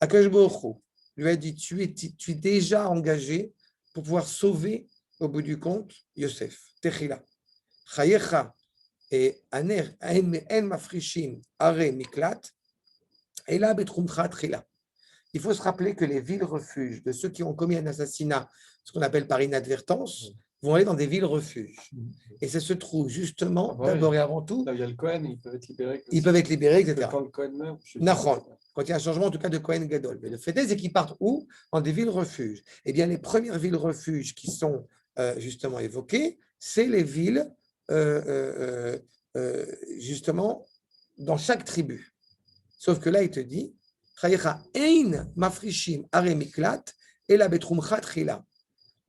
HaKadosh Baruch Hu lui a dit, tu es déjà engagé pour pouvoir sauver, au bout du compte, Yosef. Techila. Chayecha et aner en mafrishim are miklat et là betrumcha tchila. Il faut se rappeler que les villes refuges de ceux qui ont commis un assassinat, ce qu'on appelle par inadvertance, vont aller dans des villes refuges. Et ça se trouve justement, d'abord et avant tout, là, il y a le Cohen, ils peuvent être libérés. Etc. Quand le Cohen meurt, quand il y a un changement, en tout cas, de Cohen Gadol. Mais le fait est qu'ils partent où? En des villes refuges. Eh bien, les premières villes refuges qui sont justement évoquées, c'est les villes, justement, dans chaque tribu. Sauf que là, il te dit, on ne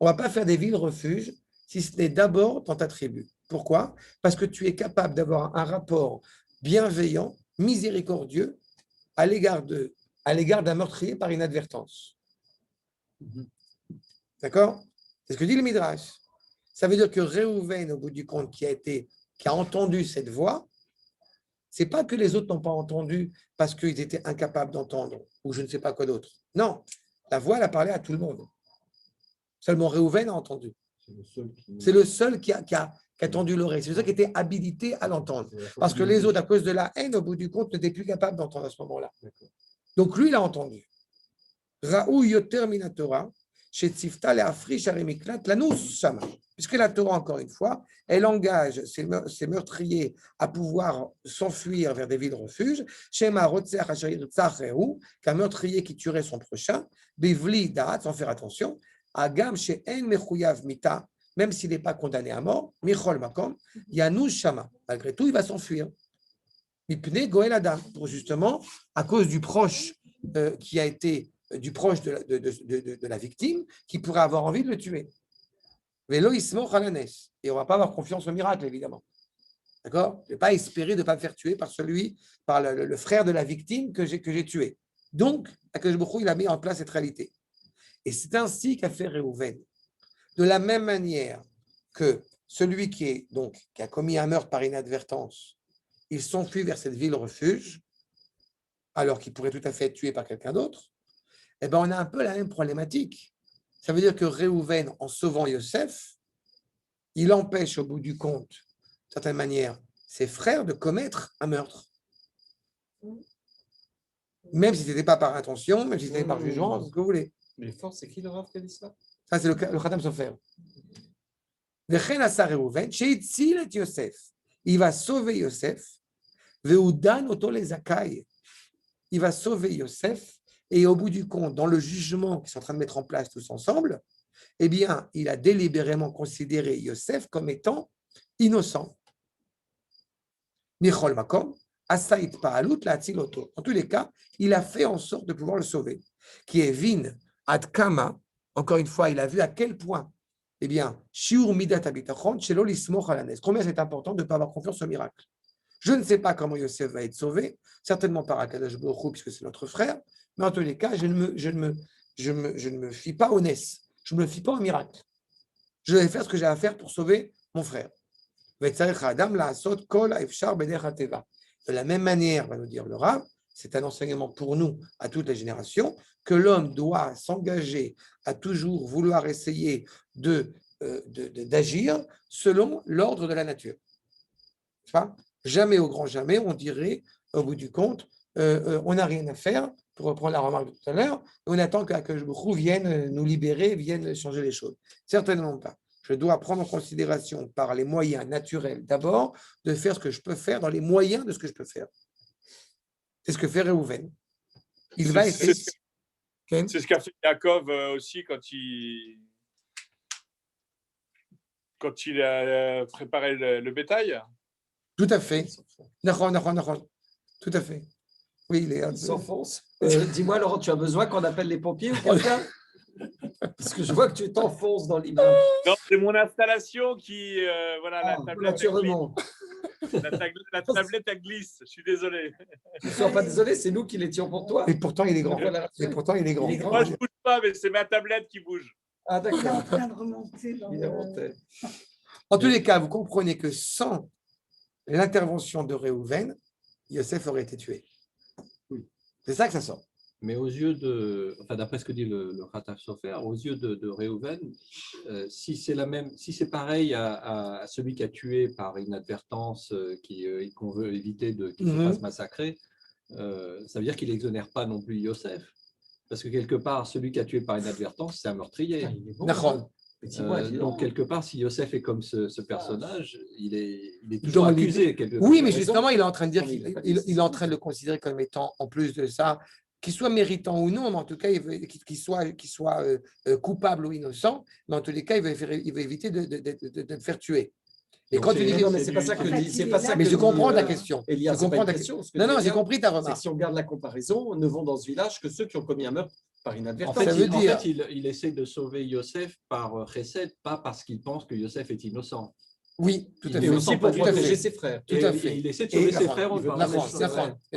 va pas faire des villes refuges si ce n'est d'abord dans ta tribu. Pourquoi? Parce que tu es capable d'avoir un rapport bienveillant, miséricordieux à l'égard d'un meurtrier par inadvertance. D'accord? C'est ce que dit le Midrash. Ça veut dire que Réhouven, au bout du compte, qui a entendu cette voix, ce n'est pas que les autres n'ont pas entendu parce qu'ils étaient incapables d'entendre, ou je ne sais pas quoi d'autre. Non, la voix, elle a parlé à tout le monde. Seulement Réhouven a entendu. C'est le seul qui a tendu l'oreille. C'est le seul qui était habilité à l'entendre. Parce que les autres, à cause de la haine, au bout du compte, n'étaient plus capables d'entendre à ce moment-là. Donc lui, il a entendu. Raou yoter minatora, chez Tzifta le afrish aremiklat, lanous shama. Puisque la Torah, encore une fois, elle engage ces meurtriers à pouvoir s'enfuir vers des villes refuges. Shema rotzer hasharir tzachehu, qu'un meurtrier qui tuerait son prochain, bivli da'at, sans faire attention, agam she'en mechuyav mita, même s'il n'est pas condamné à mort, michol makom, yanous shama. Malgré tout, il va s'enfuir. Mipne goel adam, pour justement, à cause du proche qui a été du proche de la victime, qui pourrait avoir envie de le tuer. Et on ne va pas avoir confiance au miracle, évidemment. D'accord? Je ne vais pas espérer de ne pas me faire tuer par le frère de la victime que j'ai tué. Donc, Akadosh Baruch Hu, il a mis en place cette réalité. Et c'est ainsi qu'a fait Réhouven. De la même manière que celui qui a commis un meurtre par inadvertance, il s'enfuit vers cette ville refuge, alors qu'il pourrait tout à fait être tué par quelqu'un d'autre, eh bien, on a un peu la même problématique. Ça veut dire que Réhouven, en sauvant Yosef, il empêche au bout du compte, d'une certaine manière, ses frères de commettre un meurtre. Même si ce n'était pas par intention, même si c'était par jugement, ce que vous voulez. Mais fort, c'est qui le Rav qui a dit ça? Ça, c'est le Khatam Sofer. Vechen asa Réhouven, sheitzilet Yosef. Il va sauver Yosef, veudan oto le zakai. Il va sauver Yosef. Et au bout du compte, dans le jugement qu'ils sont en train de mettre en place tous ensemble, eh bien, il a délibérément considéré Yosef comme étant innocent. Michol makom, asaït pa'alut la'atziloto. En tous les cas, il a fait en sorte de pouvoir le sauver. Qui est vin ad kama, encore une fois, il a vu à quel point, eh bien, shiur midat habitachon, shelo lismoch alanes. Combien c'est important de ne pas avoir confiance au miracle. Je ne sais pas comment Yosef va être sauvé, certainement par Akadosh Baruch Hu, puisque c'est notre frère. Mais en tous les cas, je ne me fie pas au Nes. Je ne me fie pas au miracle. Je vais faire ce que j'ai à faire pour sauver mon frère. De la même manière, va nous dire le Rav, c'est un enseignement pour nous, à toutes les générations, que l'homme doit s'engager à toujours vouloir essayer d'agir selon l'ordre de la nature. Jamais au grand jamais, on dirait, au bout du compte, on n'a rien à faire, pour reprendre la remarque de tout à l'heure, on attend qu'Akadosh Baruch Hu vienne nous libérer, vienne changer les choses. Certainement pas. Je dois prendre en considération par les moyens naturels d'abord de faire ce que je peux faire dans les moyens de ce que je peux faire. C'est ce que fait Réhouven. Il va essayer. C'est ce qu'a fait Yaakov aussi quand il a préparé le bétail. Tout à fait. Tout à fait. Oui, il s'enfonce. Dis-moi, Laurent, tu as besoin qu'on appelle les pompiers ou quelqu'un? Parce que je vois que tu t'enfonces dans l'image. Non, c'est mon installation qui. Voilà, la tablette. Là, tu remontes. La tablette, elle glisse. Je suis désolé. Ne sois pas désolé, c'est nous qui l'étions pour toi. Et pourtant, il est grand. Et pourtant, il est grand. Moi, je ne bouge pas, mais c'est ma tablette qui bouge. Ah, Il est en d'accord. train de remonter dans Il est monté. En tous les cas, vous comprenez que sans l'intervention de Réhouven, Yosef aurait été tué. Oui. C'est ça que ça sort. Mais aux yeux de, enfin d'après ce que dit le Khattav Sofer, aux yeux de Réhouven, si c'est pareil à celui qui a tué par inadvertance, qu'on veut éviter qu'il se fasse massacrer, ça veut dire qu'il n'exonère pas non plus Yosef. Parce que quelque part, celui qui a tué par inadvertance, c'est un meurtrier. Donc, quelque part, si Yosef est comme ce personnage, il est toujours accusé. Oui, mais justement, il est en train de dire qu'il est en train de le considérer comme étant, en plus de ça, qu'il soit méritant ou non, mais en tout cas, qu'il soit coupable ou innocent, mais en tous les cas, il veut éviter de le faire tuer. Et donc quand tu dis non, mais c'est pas ça que dit. C'est pas ça. Mais je comprends ta question. Elias, Je comprends ta question. Non, j'ai compris ta remarque. Si on regarde la comparaison, ne vont dans ce village que ceux qui ont commis un meurtre par inadvertance. En fait, ça veut dire... il essaie de sauver Yosef par chesed, pas parce qu'il pense que Yosef est innocent. Oui, tout à fait. Et aussi pour protéger ses frères. Tout à fait. Il essaie de sauver ses frères. En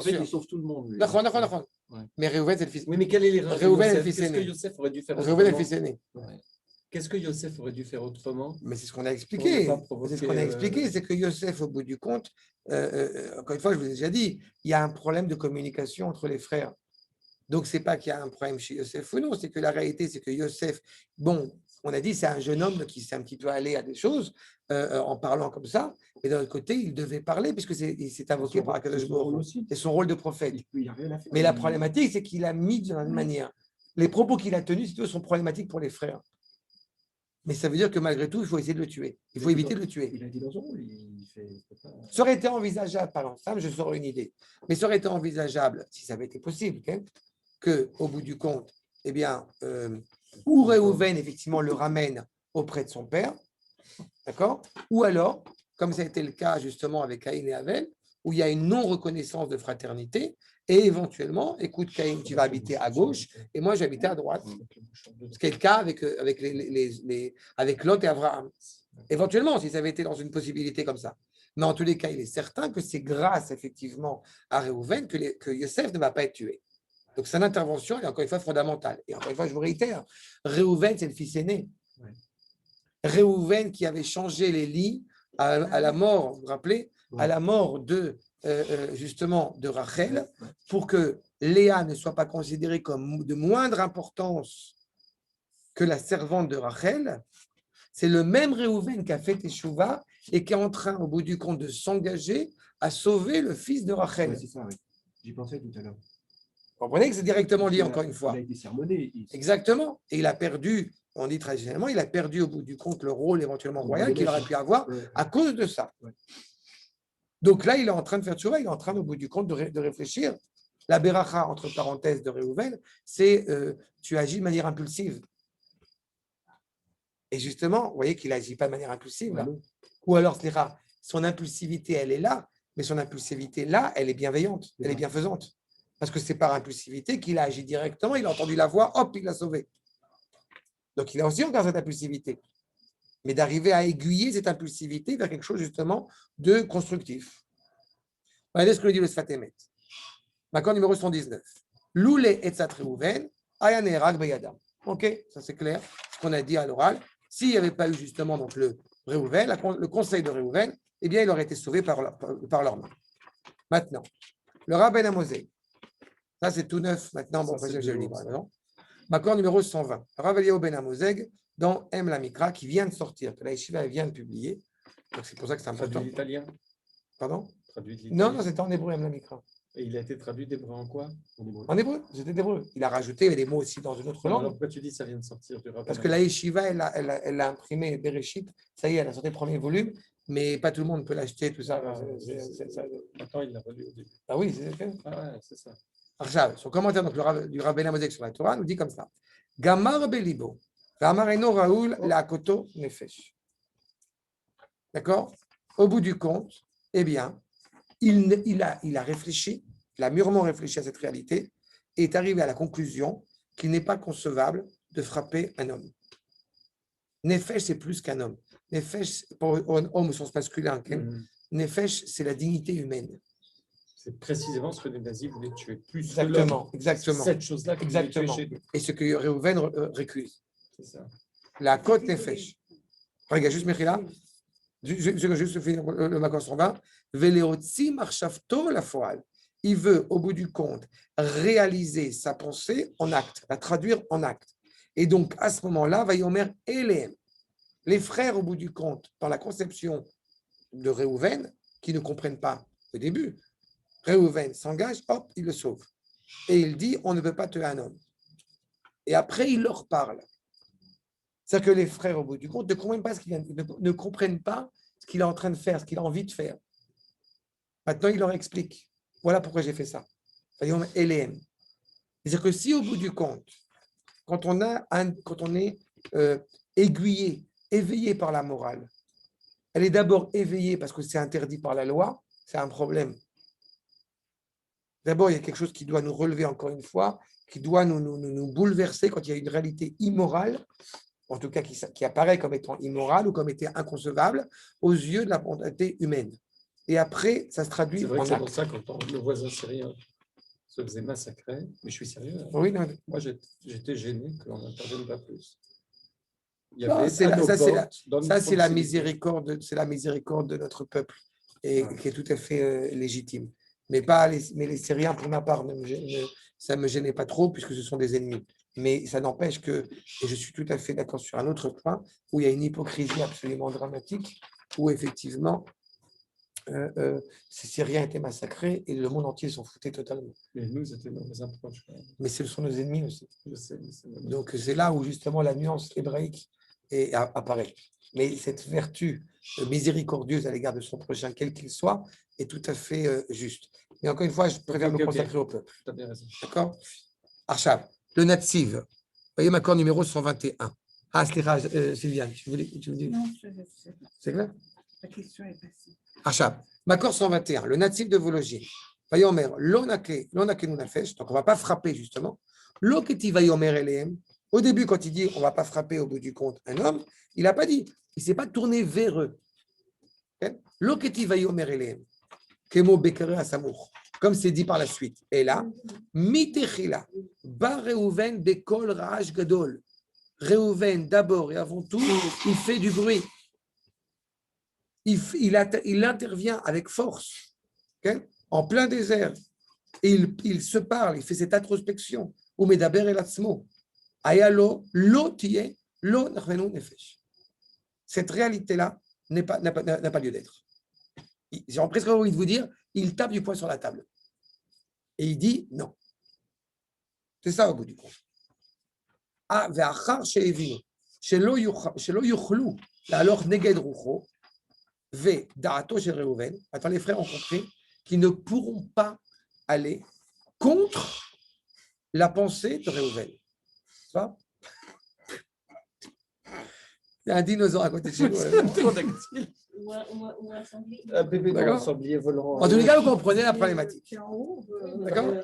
fait, il sauve tout le monde. Lui. Mais Réhouven, c'est le fils. Oui, mais quel est l'erreur de Yosef? Qu'est-ce que Yosef aurait dû faire autrement? Réhouven est le fils aîné. Qu'est-ce que Yosef aurait dû faire autrement? Mais c'est ce qu'on a expliqué. C'est ce qu'on a expliqué, c'est que Yosef, au bout du compte, encore une fois, je vous ai déjà dit, il y a un problème de communication entre les frères. Donc, ce n'est pas qu'il y a un problème chez Yosef ou non, c'est que la réalité, c'est que Yosef, bon, on a dit, c'est un jeune homme qui s'est un petit peu allé à des choses en parlant comme ça, mais d'un autre côté, il devait parler puisque c'est invoqué par Akadosh Baruch Hu. C'est son rôle de prophète. Mais la problématique, c'est qu'il a mis d'une manière. Les propos qu'il a tenus, sont problématiques pour les frères. Mais ça veut dire que malgré tout, il faut essayer de le tuer. Il faut éviter de le tuer. Il a dit dans son rôle, Ça aurait été envisageable, par l'ensemble, je sors une idée, mais ça aurait été envisageable, si ça avait été possible, qu'au bout du compte, eh bien, ou Réhouven, effectivement, le ramène auprès de son père, d'accord? Ou alors, comme ça a été le cas justement avec Caïn et Abel, où il y a une non-reconnaissance de fraternité, et éventuellement, écoute, Caïn, tu vas habiter à gauche, et moi, j'habitais à droite. Ce qui est le cas avec Lot et Abraham. Éventuellement, si ça avait été dans une possibilité comme ça. Mais en tous les cas, il est certain que c'est grâce, effectivement, à Réhouven que Yosef ne va pas être tué. Donc, son intervention est encore une fois fondamentale. Et encore une fois, je vous réitère, Réhouven, c'est le fils aîné. Réhouven qui avait changé les lits à la mort, vous vous rappelez, à la mort justement de Rachel, pour que Léa ne soit pas considérée comme de moindre importance que la servante de Rachel. C'est le même Réhouven qui a fait Teshuvah et qui est en train, au bout du compte, de s'engager à sauver le fils de Rachel. Ouais, c'est ça, oui. J'y pensais tout à l'heure. Vous comprenez que c'est directement lié, encore une fois. Il a été sermonné. Exactement. Et il a perdu, on dit traditionnellement, il a perdu au bout du compte le rôle éventuellement royal qu'il aurait pu avoir à cause de ça. Ouais. Donc là, il est en train de faire Teshuvah, il est en train, au bout du compte, de réfléchir. La Beracha, entre parenthèses, de Réhouven, c'est tu agis de manière impulsive. Et justement, vous voyez qu'il n'agit pas de manière impulsive. Là. Ou alors, son impulsivité, elle est là, mais son impulsivité, là, elle est bienveillante, elle est bienfaisante. Parce que c'est par impulsivité qu'il a agi directement, il a entendu la voix, hop, il l'a sauvé. Donc, il a aussi encore cette impulsivité. Mais d'arriver à aiguiller cette impulsivité vers quelque chose, justement, de constructif. Regardez ce que dit le Sfatemet. Macron numéro 119. Loule etzat Réhouven, ayane rag beyadam. Ok, ça c'est clair, ce qu'on a dit à l'oral. S'il n'y avait pas eu justement donc, le conseil de Réhouven, eh bien, il aurait été sauvé par leurs mains. Maintenant, le Rabben Amosé, ça c'est tout neuf maintenant, bon, je le livre. Macron numéro 120. Rav Eliyahu ben Amozeg dans M. la Mikra qui vient de sortir, que la Yeshiva vient de publier. Donc c'est pour ça que c'est important. Traduit l'italien. Pardon? Traduit de l'italien. Non, c'était en hébreu, M. la Mikra. Et il a été traduit d'hébreu en quoi? En hébreu, c'était d'hébreu. Il a rajouté des mots aussi dans une autre langue. Alors pourquoi tu dis que ça vient de sortir du Rabben? Parce que la Yeshiva, elle a imprimé Bereshit, ça y est, elle a sorti le premier volume, mais pas tout le monde peut l'acheter, tout ça. Attends, il l'a relu au début. Ah oui, c'est ça. Ah ouais, c'est ça. Alors, son commentaire donc, du Rabben Amozek sur la Torah nous dit comme ça. Gamar belibo, Gamareno Raoul la koto nefesh. D'accord? Au bout du compte, eh bien, il a réfléchi, il a mûrement réfléchi à cette réalité et est arrivé à la conclusion qu'il n'est pas concevable de frapper un homme. Nefesh, c'est plus qu'un homme. Nefesh, pour un homme au sens masculin, Nefesh, c'est la dignité humaine. C'est précisément ce que les nazis voulaient tuer. Plus Exactement, que exactement. Cette chose-là qu'ils voulaient tuer chez nous. Et ce que Réhouven récuse. C'est ça. La côte Nefesh. Regarde, juste Mechila. Juste finir le Makor 120. Veleotzi marchavto la foal. Il veut, au bout du compte, réaliser sa pensée en acte, la traduire en acte. Et donc, à ce moment-là, Vayomer Eleem. Les frères, au bout du compte, dans la conception de Réhouven, qui ne comprennent pas au début, Réhouven s'engage, hop, il le sauve. Et il dit, on ne peut pas tuer un homme. Et après, il leur parle. C'est-à-dire que les frères, au bout du compte, ne comprennent pas ne comprennent pas ce qu'il est en train de faire, ce qu'il a envie de faire. Maintenant, il leur explique. Voilà pourquoi j'ai fait ça. Voyons, LM. C'est-à-dire que si, au bout du compte, quand on est aiguillé, éveillé par la morale, elle est d'abord éveillée parce que c'est interdit par la loi, c'est un problème. D'abord, il y a quelque chose qui doit nous relever encore une fois, qui doit nous bouleverser quand il y a une réalité immorale, en tout cas qui apparaît comme étant immorale ou comme étant inconcevable aux yeux de la volonté humaine. Et après, ça se traduit en acte. C'est pour ça que quand le voisin syrien se faisait massacrer, mais je suis sérieux, hein. Oui, non. Moi j'étais gêné qu'on n'intervienne pas plus. Ça, c'est la miséricorde de notre peuple et qui est tout à fait légitime. Mais les Syriens, pour ma part, ça ne me gênait pas trop puisque ce sont des ennemis. Mais ça n'empêche que, et je suis tout à fait d'accord sur un autre point, où il y a une hypocrisie absolument dramatique, où effectivement, ces Syriens étaient massacrés et le monde entier s'en foutait totalement. Mais nous, c'était nos approches. Mais ce sont nos ennemis aussi. Je sais, donc c'est là où justement la nuance hébraïque apparaît. Mais cette vertu miséricordieuse à l'égard de son prochain, quel qu'il soit, est tout à fait juste. Mais encore une fois, je préfère me consacrer au peuple. Tu as bien raison. D'accord? Archav, le Natsiv. Voyez ma accord numéro 121. Ah, c'est Sylviane, tu voulais Non, c'est clair? La question est passée. Archav, Makor 121, le Natsiv de Vologine. Vayomer, l'onake nous nafesh, donc on ne va pas frapper justement. L'oketi vayomer eleem. Au début, quand il dit on ne va pas frapper au bout du compte un homme, il n'a pas dit, il ne s'est pas tourné vers eux. L'oketi vayomer eleem. Kemo bekere asamour. Comme c'est dit par la suite. Et là, mitechila, ba Réhouven bekol ra'ash gadol. Réhouven, d'abord et avant tout, il fait du bruit. Il intervient avec force, okay? En plein désert. Et il se parle, il fait cette introspection. Umedaber el atzmo. Ayalo, lo tiye, lo nachmenu nefesh. Cette réalité-là n'a pas lieu d'être. J'ai presque envie de vous dire, il tape du poing sur la table. Et il dit non. C'est ça au bout du compte. Ah, ve'achar she'evinu, shelo yuchlu, alors neged rucho, ve da'ato shel Réhouven. Attends, les frères ont compris qu'ils ne pourront pas aller contre la pensée de Réhouven. Tu vois? Il y a un dinosaure à côté de chez nous. Ou un sanglier. Un bébé dans un sanglier volant. En tous les cas, vous comprenez la problématique. D'accord?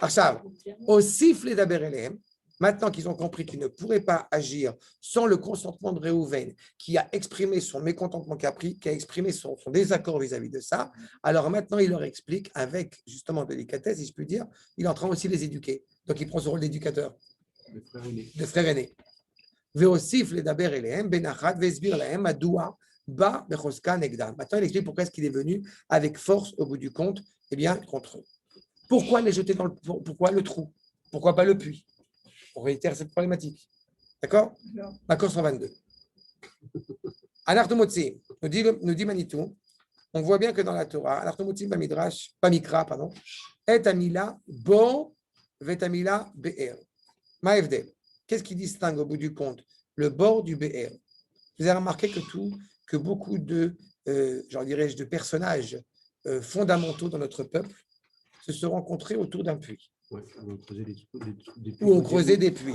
Archav, au sifflet d'Aberelehem, maintenant qu'ils ont compris qu'ils ne pourraient pas agir sans le consentement de Réhouven, qui a exprimé son mécontentement, qui a exprimé son désaccord vis-à-vis de ça, alors maintenant il leur explique avec justement délicatesse, si je puis dire, il est en train aussi de les éduquer. Donc il prend ce rôle d'éducateur, de frère aîné. Ve'osifle d'Aberelehem, benachat, vesbir lahem, adoua, ba, bechoska, negdam. Maintenant il explique pourquoi est-ce qu'il est venu avec force au bout du compte, eh bien contre eux. Pourquoi les jeter pourquoi le trou? Pourquoi pas le puits? On réitère cette problématique. D'accord? Makor 122. Anartomotzi, nous dit Manitou, on voit bien que dans la Torah, Anartomotzi Bamidrash, Bamikra, pardon, et amila bo vetamila be'er. Maevdel. Qu'est-ce qui distingue au bout du compte le bord du be'er? Vous avez remarqué que beaucoup de, de personnages fondamentaux dans notre peuple se sont rencontrés autour d'un puits. Ouais, Ou on creusait des puits,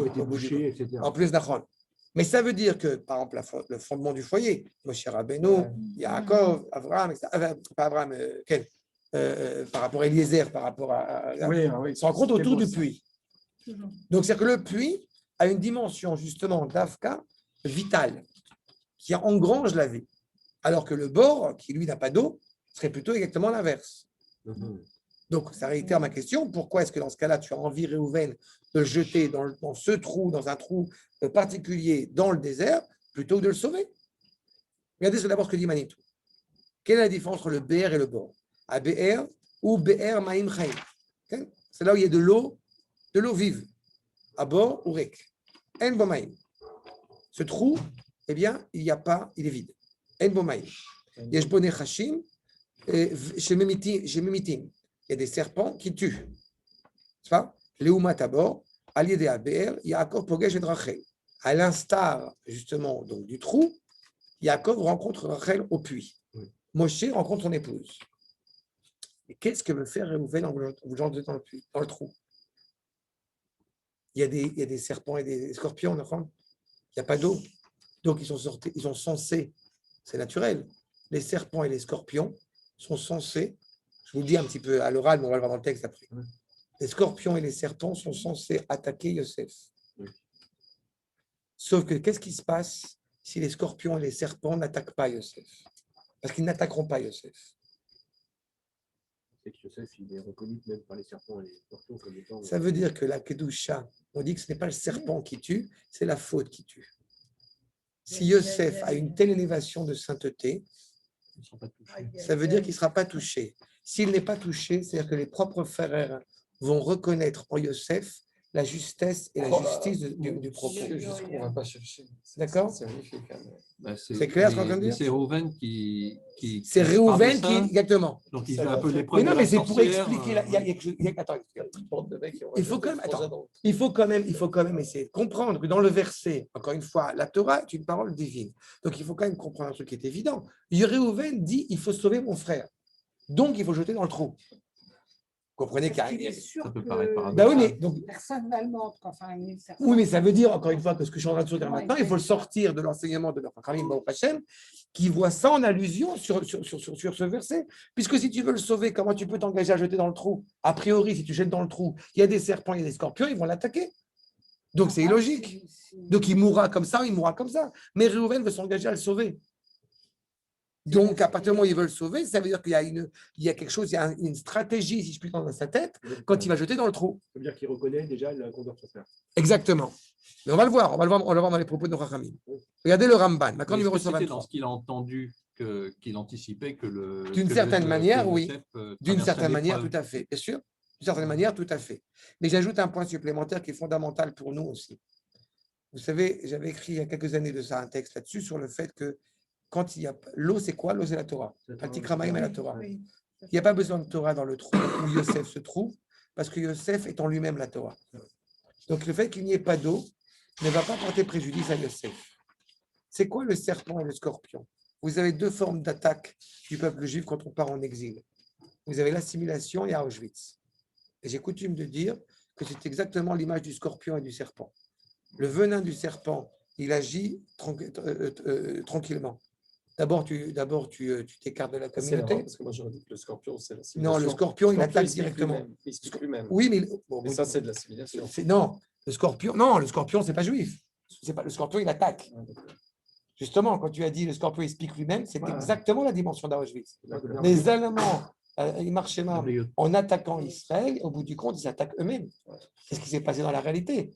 etc. en plus d'Achron. Mais ça veut dire que, par exemple, le fondement du foyer, Moshe Rabbeinu, Yaakov, Abraham, etc., pas Abraham, par rapport à Eliezer, par rapport à ils se rencontrent autour du puits. Donc, c'est-à-dire que le puits, a une dimension justement d'Afka vitale, qui engrange la vie. Alors que le bord, qui lui n'a pas d'eau, serait plutôt exactement l'inverse. Donc, ça réitère ma question. Pourquoi est-ce que dans ce cas-là, tu as envie, Réhouven, de le jeter dans ce trou, dans un trou particulier dans le désert, plutôt que de le sauver? Regardez d'abord ce que dit Manitou. Quelle est la différence entre le BR et le bord? À BR ou BR Maïm Chaim. C'est là où il y a de l'eau vive. À bord ou rek. En Bomaïm. Ce trou, eh bien, il n'y a pas, il est vide. En Bomaïm. Yesh Boné Hashim, chez Memitim. Il y a des serpents qui tuent. C'est pas? Léoumat à bord, allié des ABR, Yaakov Pogesh et Rachel. À l'instar, justement, donc, du trou, Yaakov rencontre Rachel au puits. Moshe rencontre son épouse. Et qu'est-ce que veut faire Réhouven en voulant dans le trou? Il y a des serpents et des scorpions, il n'y a pas d'eau. Donc, ils sont censés, c'est naturel, les serpents et les scorpions sont censés, je vous le dis un petit peu à l'oral, mais on va le voir dans le texte après. Les scorpions et les serpents sont censés attaquer Yosef. Sauf que qu'est-ce qui se passe si les scorpions et les serpents n'attaquent pas Yosef? Parce qu'ils n'attaqueront pas Yosef. C'est que Yosef, il est reconnu même par les serpents et les scorpions comme étant. Ça veut dire que la Kedusha, on dit que ce n'est pas le serpent qui tue, c'est la faute qui tue. Si Yosef a une telle élévation de sainteté, ça veut dire qu'il ne sera pas touché. S'il n'est pas touché, c'est-à-dire que les propres frères vont reconnaître en Yosef la justesse et la justice du propos. On va pas chercher. D'accord? C'est magnifique. C'est clair ce qu'on vient de dire? C'est Réhouven qui C'est Réhouven parle de ça. qui, exactement. Donc il fait un peu l'épreuve. Mais non, de mais la c'est pour sorcière, expliquer. Attends, il faut quand même essayer de comprendre que dans le verset, encore une fois, la Torah est une parole divine. Donc il faut quand même comprendre un truc qui est évident. Réhouven dit il faut sauver mon frère. Donc il faut jeter dans le trou. Vous comprenez qu'il y a... Ça peut paraître paradoxal. Bah oui, mais donc, Personne n'allemande quand enfin, une certaine... oui, mais ça veut dire, encore une fois, que ce que je suis en train de dire maintenant, il faut le sortir de l'enseignement de notre Khamim Baruch Hashem, qui voit ça en allusion sur ce verset. Puisque si tu veux le sauver, comment tu peux t'engager à jeter dans le trou? A priori, si tu jettes dans le trou, il y a des serpents, il y a des scorpions, ils vont l'attaquer. Donc c'est illogique. Donc il mourra comme ça, il mourra comme ça. Mais Réhouven veut s'engager à le sauver. Donc, à partir du moment où il veut le sauver, ça veut dire qu'il y a quelque chose, il y a une stratégie, si je puis dire, dans sa tête, quand il va jeter dans le trou. Ça veut dire qu'il reconnaît déjà la grandeur de son frère. Exactement. Mais on va le voir dans les propos de nos Rachamim. Regardez le Ramban, maintenant numéro C'était 123. dans ce qu'il a entendu qu'il anticipait que le. D'une certaine manière, oui. D'une D'une certaine manière, tout à fait. Bien sûr. D'une certaine manière, tout à fait. Mais j'ajoute un point supplémentaire qui est fondamental pour nous aussi. Vous savez, j'avais écrit il y a quelques années de ça un texte là-dessus sur le fait que quand il y a l'eau, c'est quoi? L'eau, c'est la Torah. Antikramaïm et la Torah. Il n'y a pas besoin de Torah dans le trou où Yosef se trouve, parce que Yosef est en lui-même la Torah. Donc le fait qu'il n'y ait pas d'eau ne va pas porter préjudice à Yosef. C'est quoi le serpent et le scorpion? Vous avez deux formes d'attaque du peuple juif quand on part en exil. Vous avez l'assimilation et Auschwitz. Et j'ai coutume de dire que c'est exactement l'image du scorpion et du serpent. Le venin du serpent, il agit tranquillement. D'abord, tu t'écartes de la communauté. Parce que moi, j'aurais dit que le scorpion, c'est l'assimilation. Non, le scorpion, il attaque explique directement. lui-même. Il explique lui-même. Oui, mais, Mais ça, c'est de l'assimilation. Non, le scorpion, c'est pas juif. C'est pas, le scorpion, il attaque. Justement, quand tu as dit le scorpion explique lui-même, c'est exactement la dimension d'Auschwitz. Les Allemands, ils marchaient même en attaquant Israël, au bout du compte, ils s'attaquent eux-mêmes. C'est ce qui s'est passé dans la réalité.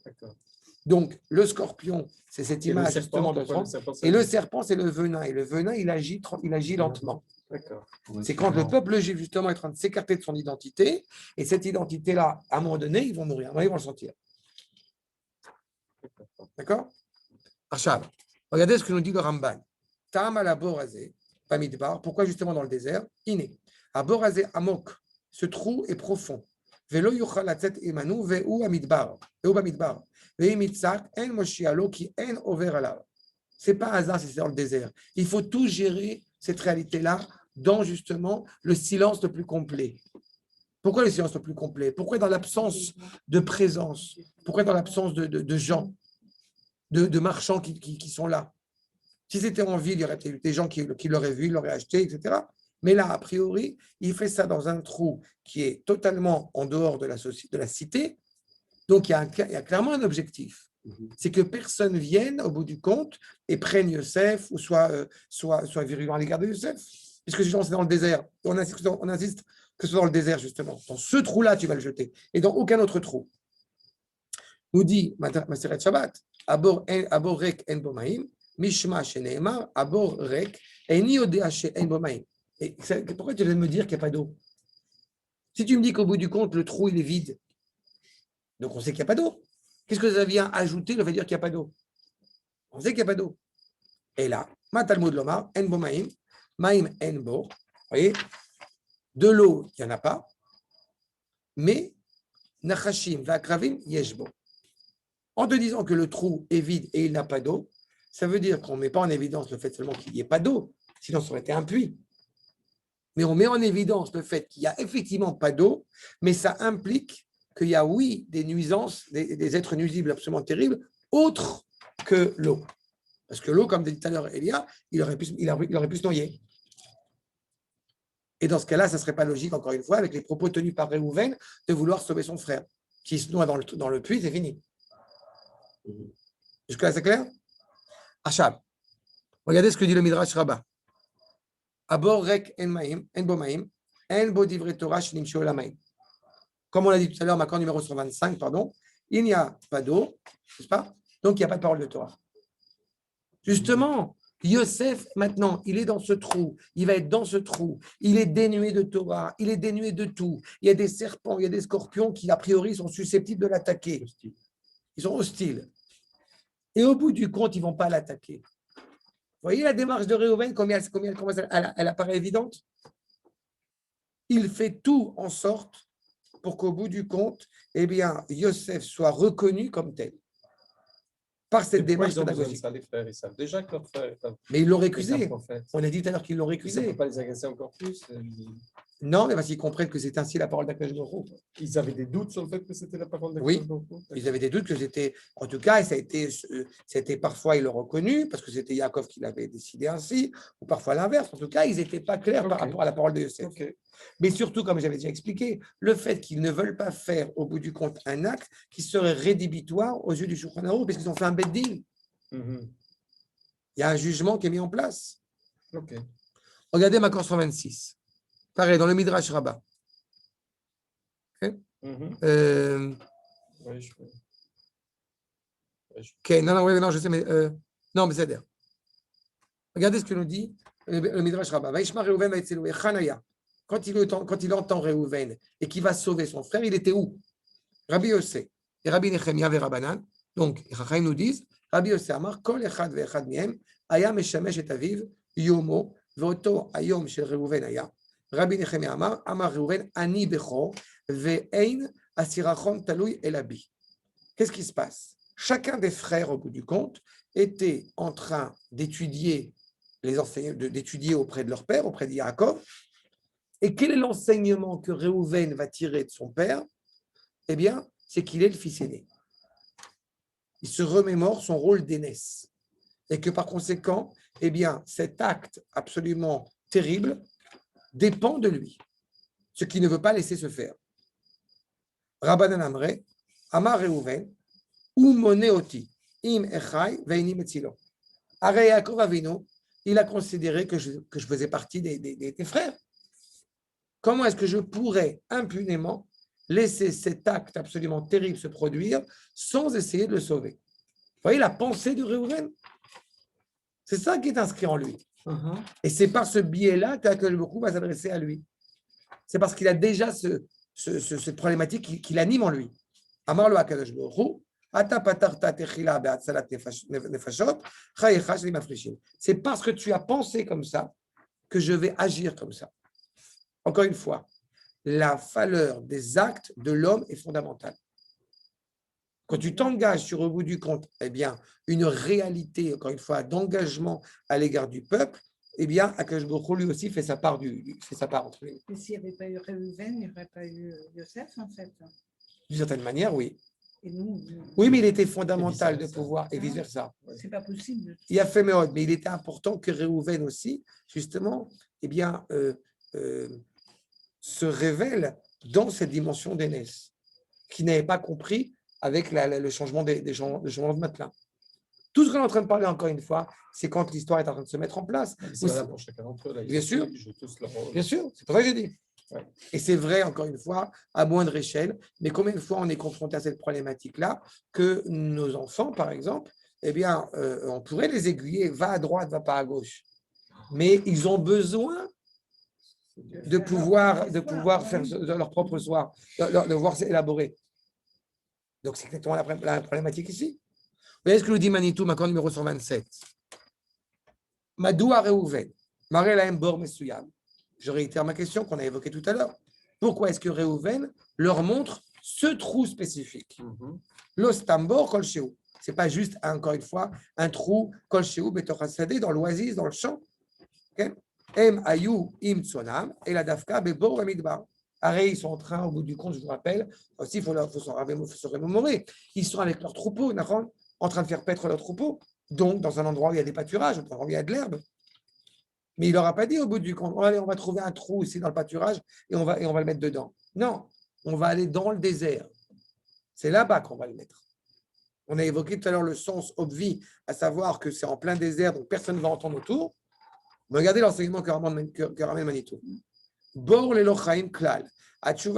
Donc, le scorpion, c'est cette image justement de sang. Et le serpent, c'est le venin. Et le venin, il agit lentement. C'est quand le peuple juif, justement, est en train de s'écarter de son identité. Et cette identité-là, à un moment donné, ils vont mourir. Ils vont le sentir. D'accord? Achab, regardez ce que nous dit le Ramban. Tam ala borazé, Bamidbar. Pourquoi justement dans le désert? Iné. À borazé amok. Ce trou est profond. Velo yuchal atzet imanu ve'u amidbar. Ve'u bamidbar. C'est pas un hasard si c'est dans le désert. Il faut tout gérer cette réalité-là dans justement le silence le plus complet. Pourquoi le silence le plus complet? Pourquoi dans l'absence de présence? Pourquoi dans l'absence de gens, de marchands qui sont là? Si c'était en ville, il y aurait peut-être des gens qui l'auraient vu, l'auraient acheté, etc. Mais là, a priori, il fait ça dans un trou qui est totalement en dehors de la cité. Donc, il y a clairement un objectif. C'est que personne vienne au bout du compte et prenne Yosef ou soit virulent à l'égard de Yosef. Puisque ces gens, c'est dans le désert. On insiste que ce soit dans le désert, justement. Dans ce trou-là, tu vas le jeter. Et dans aucun autre trou. Nous dit Maseret Shabbat, Abor rek en bomaim, Mishma sheneemar, Abor rek, eni odea en bomaim. Et pourquoi tu viens de me dire qu'il n'y a pas d'eau? Si tu me dis qu'au bout du compte, le trou, il est vide, donc on sait qu'il n'y a pas d'eau. Qu'est-ce que ça vient ajouter le fait de dire qu'il n'y a pas d'eau? On sait qu'il n'y a pas d'eau. Et là, ma Talmud lomar, en bomaim, maim en bo, vous voyez, de l'eau, il n'y en a pas, mais nachashim va'akravim yeshbo. En te disant que le trou est vide et il n'a pas d'eau, ça veut dire qu'on ne met pas en évidence le fait seulement qu'il n'y ait pas d'eau, sinon ça aurait été un puits. Mais on met en évidence le fait qu'il n'y a effectivement pas d'eau, mais ça implique qu'il y a, oui, des nuisances, des êtres nuisibles absolument terribles, autres que l'eau. Parce que l'eau, comme dit tout à l'heure Elia, il aurait pu se noyer. Et dans ce cas-là, ça ne serait pas logique, encore une fois, avec les propos tenus par Réhouven, de vouloir sauver son frère. Qui se noie dans le puits, c'est fini. Jusque-là, c'est clair? Achab. Regardez ce que dit le Midrash Rabbah. Abor rek en maim, en bomaim, en bo divrei Torah shenimshu olamaim. Comme on l'a dit tout à l'heure, Makor numéro 125, pardon, il n'y a pas d'eau, n'est-ce pas? Donc il n'y a pas de parole de Torah. Justement, Yosef, maintenant, il est dans ce trou, il va être dans ce trou, il est dénué de Torah, il est dénué de tout. Il y a des serpents, il y a des scorpions qui, a priori, sont susceptibles de l'attaquer. Ils sont hostiles. Et au bout du compte, ils ne vont pas l'attaquer. Vous voyez la démarche de Réhouven, elle apparaît évidente? Il fait tout en sorte pour qu'au bout du compte, eh bien, Yosef soit reconnu comme tel. Par cette démarche pédagogique. Ça, les frères, ils savent déjà que leur frère. Mais ils l'ont récusé. On a dit tout à l'heure qu'ils l'ont récusé. Ça ne peut pas les agacer encore plus. Non, mais parce qu'ils comprennent que c'est ainsi la parole d'Akadosh Baruch Hu. Ils avaient des doutes sur le fait que c'était la parole Oui, d'Akadosh Baruch Hu. ils avaient des doutes que c'était. En tout cas, c'était parfois, ils l'ont reconnu, parce que c'était Yaakov qui l'avait décidé ainsi, ou parfois l'inverse. En tout cas, ils n'étaient pas clairs par rapport à la parole de Yosef. Mais surtout, comme j'avais déjà expliqué, le fait qu'ils ne veulent pas faire, au bout du compte, un acte qui serait rédhibitoire aux yeux du Shulchan Aruch, parce qu'ils ont fait un bed din. Il y a un jugement qui est mis en place. Regardez Makor 126. Pareil, dans le Midrash Rabbah. Okay. Non, je sais, mais non, mais c'est-à-dire. Regardez ce que nous dit le Midrash Rabbah. Quand il entend Réhouven et qu'il va sauver son frère, il était où? Rabbi Yossé et Rabbi Nechemia et Rabbanan. Donc, les Chachamim nous disent, Rabbi Yossé Amar, Kol echad ve'echad miem, aya meshamesh et aviv, yomo, ve'oto ayom shel Réhouven aya. Rabbi Nechemia Amar, Amar Réhouven, ani bechor, ve'ein asirachon taloui elabi. Qu'est-ce qui se passe? Chacun des frères, au bout du compte, était en train d'étudier d'étudier auprès de leur père, auprès de Yaakov. Et quel est l'enseignement que Réhouven va tirer de son père? Eh bien, c'est qu'il est le fils aîné. Il se remémore son rôle d'aînesse. Et que par conséquent, eh bien, cet acte absolument terrible dépend de lui, ce qui ne veut pas laisser se faire. Rabbanan Amre, Amar Réhouven, ou monéoti, im echai veini metzilo. Are Yaakov Avinu, il a considéré que je faisais partie des frères. Comment est-ce que je pourrais impunément laisser cet acte absolument terrible se produire sans essayer de le sauver? Vous voyez la pensée de Réhouven? C'est ça qui est inscrit en lui. Et c'est par ce biais-là qu'Akadosh Baruch Hu va s'adresser à lui. C'est parce qu'il a déjà cette problématique qui l'anime en lui. Amar lo Akadosh Baruch Hu, c'est parce que tu as pensé comme ça que je vais agir comme ça. Encore une fois, la valeur des actes de l'homme est fondamentale. Quand tu t'engages sur le bout du compte, eh bien, une réalité, encore une fois, d'engagement à l'égard du peuple, eh bien, Akadosh Baruch Hu lui aussi fait sa part entre lui. Mais s'il n'y avait pas eu Réhouven, il n'y aurait pas eu Yosef, en fait. D'une certaine manière, oui. Et nous, oui, mais il était fondamental de pouvoir, et vice-versa. C'est pas possible. Il a fait Méod, mais il était important que Réhouven aussi, justement, eh bien, se révèle dans cette dimension d'aînesse, qui n'avait pas compris avec le changement des changements de matelas. Tout ce qu'on est en train de parler, encore une fois, c'est quand l'histoire est en train de se mettre en place. C'est valable pour chacun d'entre eux. Là. Bien sûr. Ils jouent tous leur rôle. Bien sûr, c'est pour ça que j'ai dit. Ouais. Et c'est vrai, encore une fois, à moindre échelle, mais combien de fois on est confronté à cette problématique-là que nos enfants, par exemple, eh bien, on pourrait les aiguiller, va à droite, va pas à gauche. Mais ils ont besoin de pouvoir faire leur propre soir, de voir s'élaborer. Donc, c'est exactement la problématique ici. Vous voyez ce que nous dit Manitou, Makor numéro 127. Madoua Reuven, Maré Lahem Bor Mesuyam. Je réitère ma question qu'on a évoquée tout à l'heure. Pourquoi est-ce que Reuven leur montre ce trou spécifique? L'ostambor kol shehu. Ce n'est pas juste, encore une fois, un trou kol shehu betochasadé dans l'oasis, dans le champ. Em ayu im tsonam et la dafka bebor midbar. Arrêt, ils sont en train, au bout du compte, je vous rappelle, aussi il faut se remémorer, ils sont avec leur troupeau, en train de faire paître leur troupeau, donc dans un endroit où il y a des pâturages, un endroit où il y a de l'herbe. Mais il leur a pas dit au bout du compte, allez, on va trouver un trou ici dans le pâturage et on va le mettre dedans. Non, on va aller dans le désert. C'est là-bas qu'on va le mettre. On a évoqué tout à l'heure le sens obvi, à savoir que c'est en plein désert, donc personne ne va entendre autour. Mais regardez l'enseignement que ramène Manitou. Bor lelochaim klal. À partir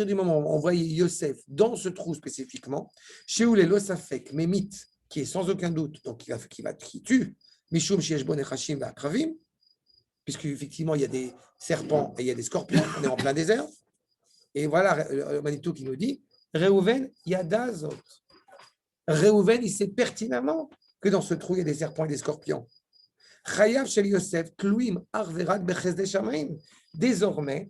du moment où on voyait Yosef dans ce trou spécifiquement, chez où les losafek, mémite, qui est sans aucun doute, donc qui tue, Mishum Shieshbon Echashim Akravim, puisqu'effectivement il y a des serpents et il y a des scorpions, on est en plein désert. Et voilà Manitou qui nous dit Reuven Yadazot. Reuven, il sait pertinemment que dans ce trou il y a des serpents et des scorpions. Désormais,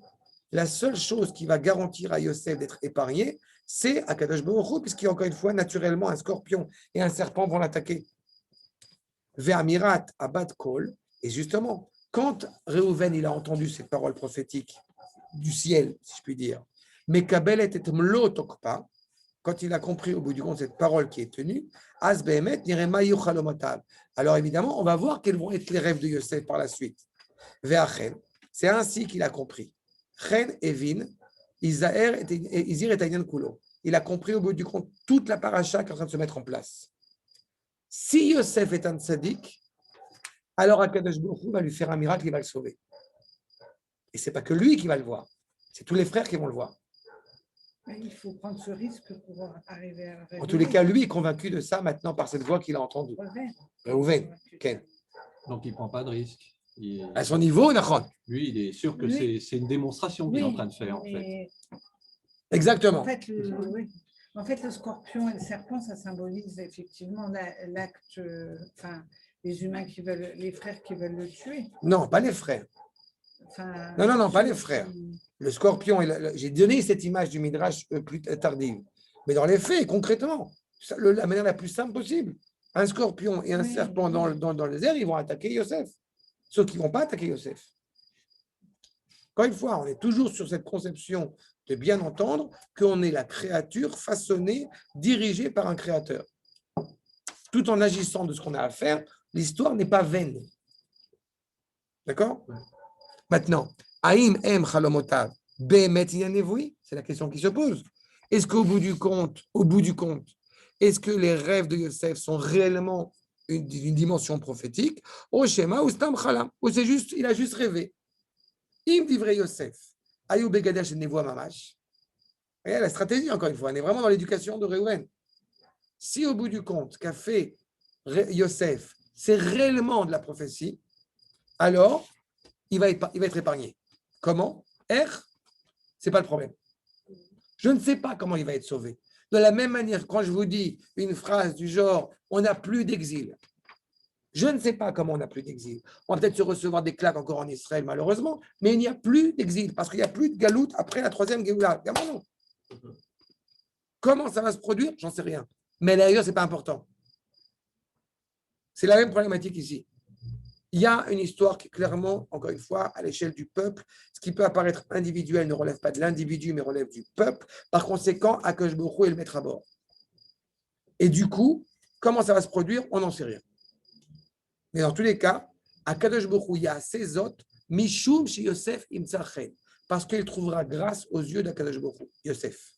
la seule chose qui va garantir à Yosef d'être épargné, c'est Akadosh Baruch Hu, puisqu'il y a encore une fois, naturellement, un scorpion et un serpent vont l'attaquer. Ve'amirat abad kol, et justement, quand Reuven il a entendu cette parole prophétique du ciel, si je puis dire, Mekabel et mlo tokpa, quand il a compris au bout du compte cette parole qui est tenue, As behemet nirema yuchalomotav. Alors évidemment, on va voir quels vont être les rêves de Yosef par la suite. Ve'achen, c'est ainsi qu'il a compris. Chen evin, Isaer et Izir et Taïnan Kulo. Il a compris au bout du compte toute la paracha qui est en train de se mettre en place. Si Yosef est un tzaddik, alors Akadosh Baruch Hu va lui faire un miracle, il va le sauver. Et ce n'est pas que lui qui va le voir, c'est tous les frères qui vont le voir. Il faut prendre ce risque pour arriver à En tous les cas, lui est convaincu de ça maintenant par cette voix qu'il a entendue. Reuven, Ken. Donc il ne prend pas de risque. À son niveau, Nachon. Lui, il est sûr que c'est une démonstration qu'il est en train de faire. En fait. Exactement. En fait, le scorpion et le serpent, ça symbolise effectivement l'acte, les humains qui veulent, les frères qui veulent le tuer. Non, pas les frères. Non, pas les frères. Le scorpion, j'ai donné cette image du Midrash plus tardive. Mais dans les faits, concrètement, la manière la plus simple possible, un scorpion et un serpent dans le désert, ils vont attaquer Yosef. Ceux qui ne vont pas attaquer Yosef. Encore une fois, on est toujours sur cette conception de bien entendre qu'on est la créature façonnée, dirigée par un créateur. Tout en agissant de ce qu'on a à faire, l'histoire n'est pas vaine. D'accord ? Maintenant, Aïm em chalomotav behemet yanevoui, c'est la question qui se pose. Est-ce qu'au bout du compte, est-ce que les rêves de Yosef sont réellement une dimension prophétique, au schéma ou stam chalam, ou c'est juste, il a juste rêvé. Im divrei Yosef, ayou begadesh nevoa mamash. Et la stratégie, encore une fois, on est vraiment dans l'éducation de Reuven. Si au bout du compte, qu'a fait Yosef, c'est réellement de la prophétie, alors il va être épargné. Comment? C'est pas le problème. Je ne sais pas comment il va être sauvé. De la même manière, quand je vous dis une phrase du genre « on n'a plus d'exil », je ne sais pas comment on n'a plus d'exil. On va peut-être se recevoir des claques encore en Israël, malheureusement, mais il n'y a plus d'exil, parce qu'il n'y a plus de galoute après la troisième Géoula. Comment ça va se produire? J'en sais rien. Mais d'ailleurs, ce n'est pas important. C'est la même problématique ici. Il y a une histoire qui, clairement, encore une fois, à l'échelle du peuple, ce qui peut apparaître individuel ne relève pas de l'individu, mais relève du peuple. Par conséquent, Akadosh Baruch Hu est le maître à bord. Et du coup, comment ça va se produire? On n'en sait rien. Mais dans tous les cas, Akadosh Baruch Hu, il y a ses hôtes, Mishum shi Yosef imtzachen. parce qu'il trouvera grâce aux yeux d'Akadosh Baruch Hu, Yosef.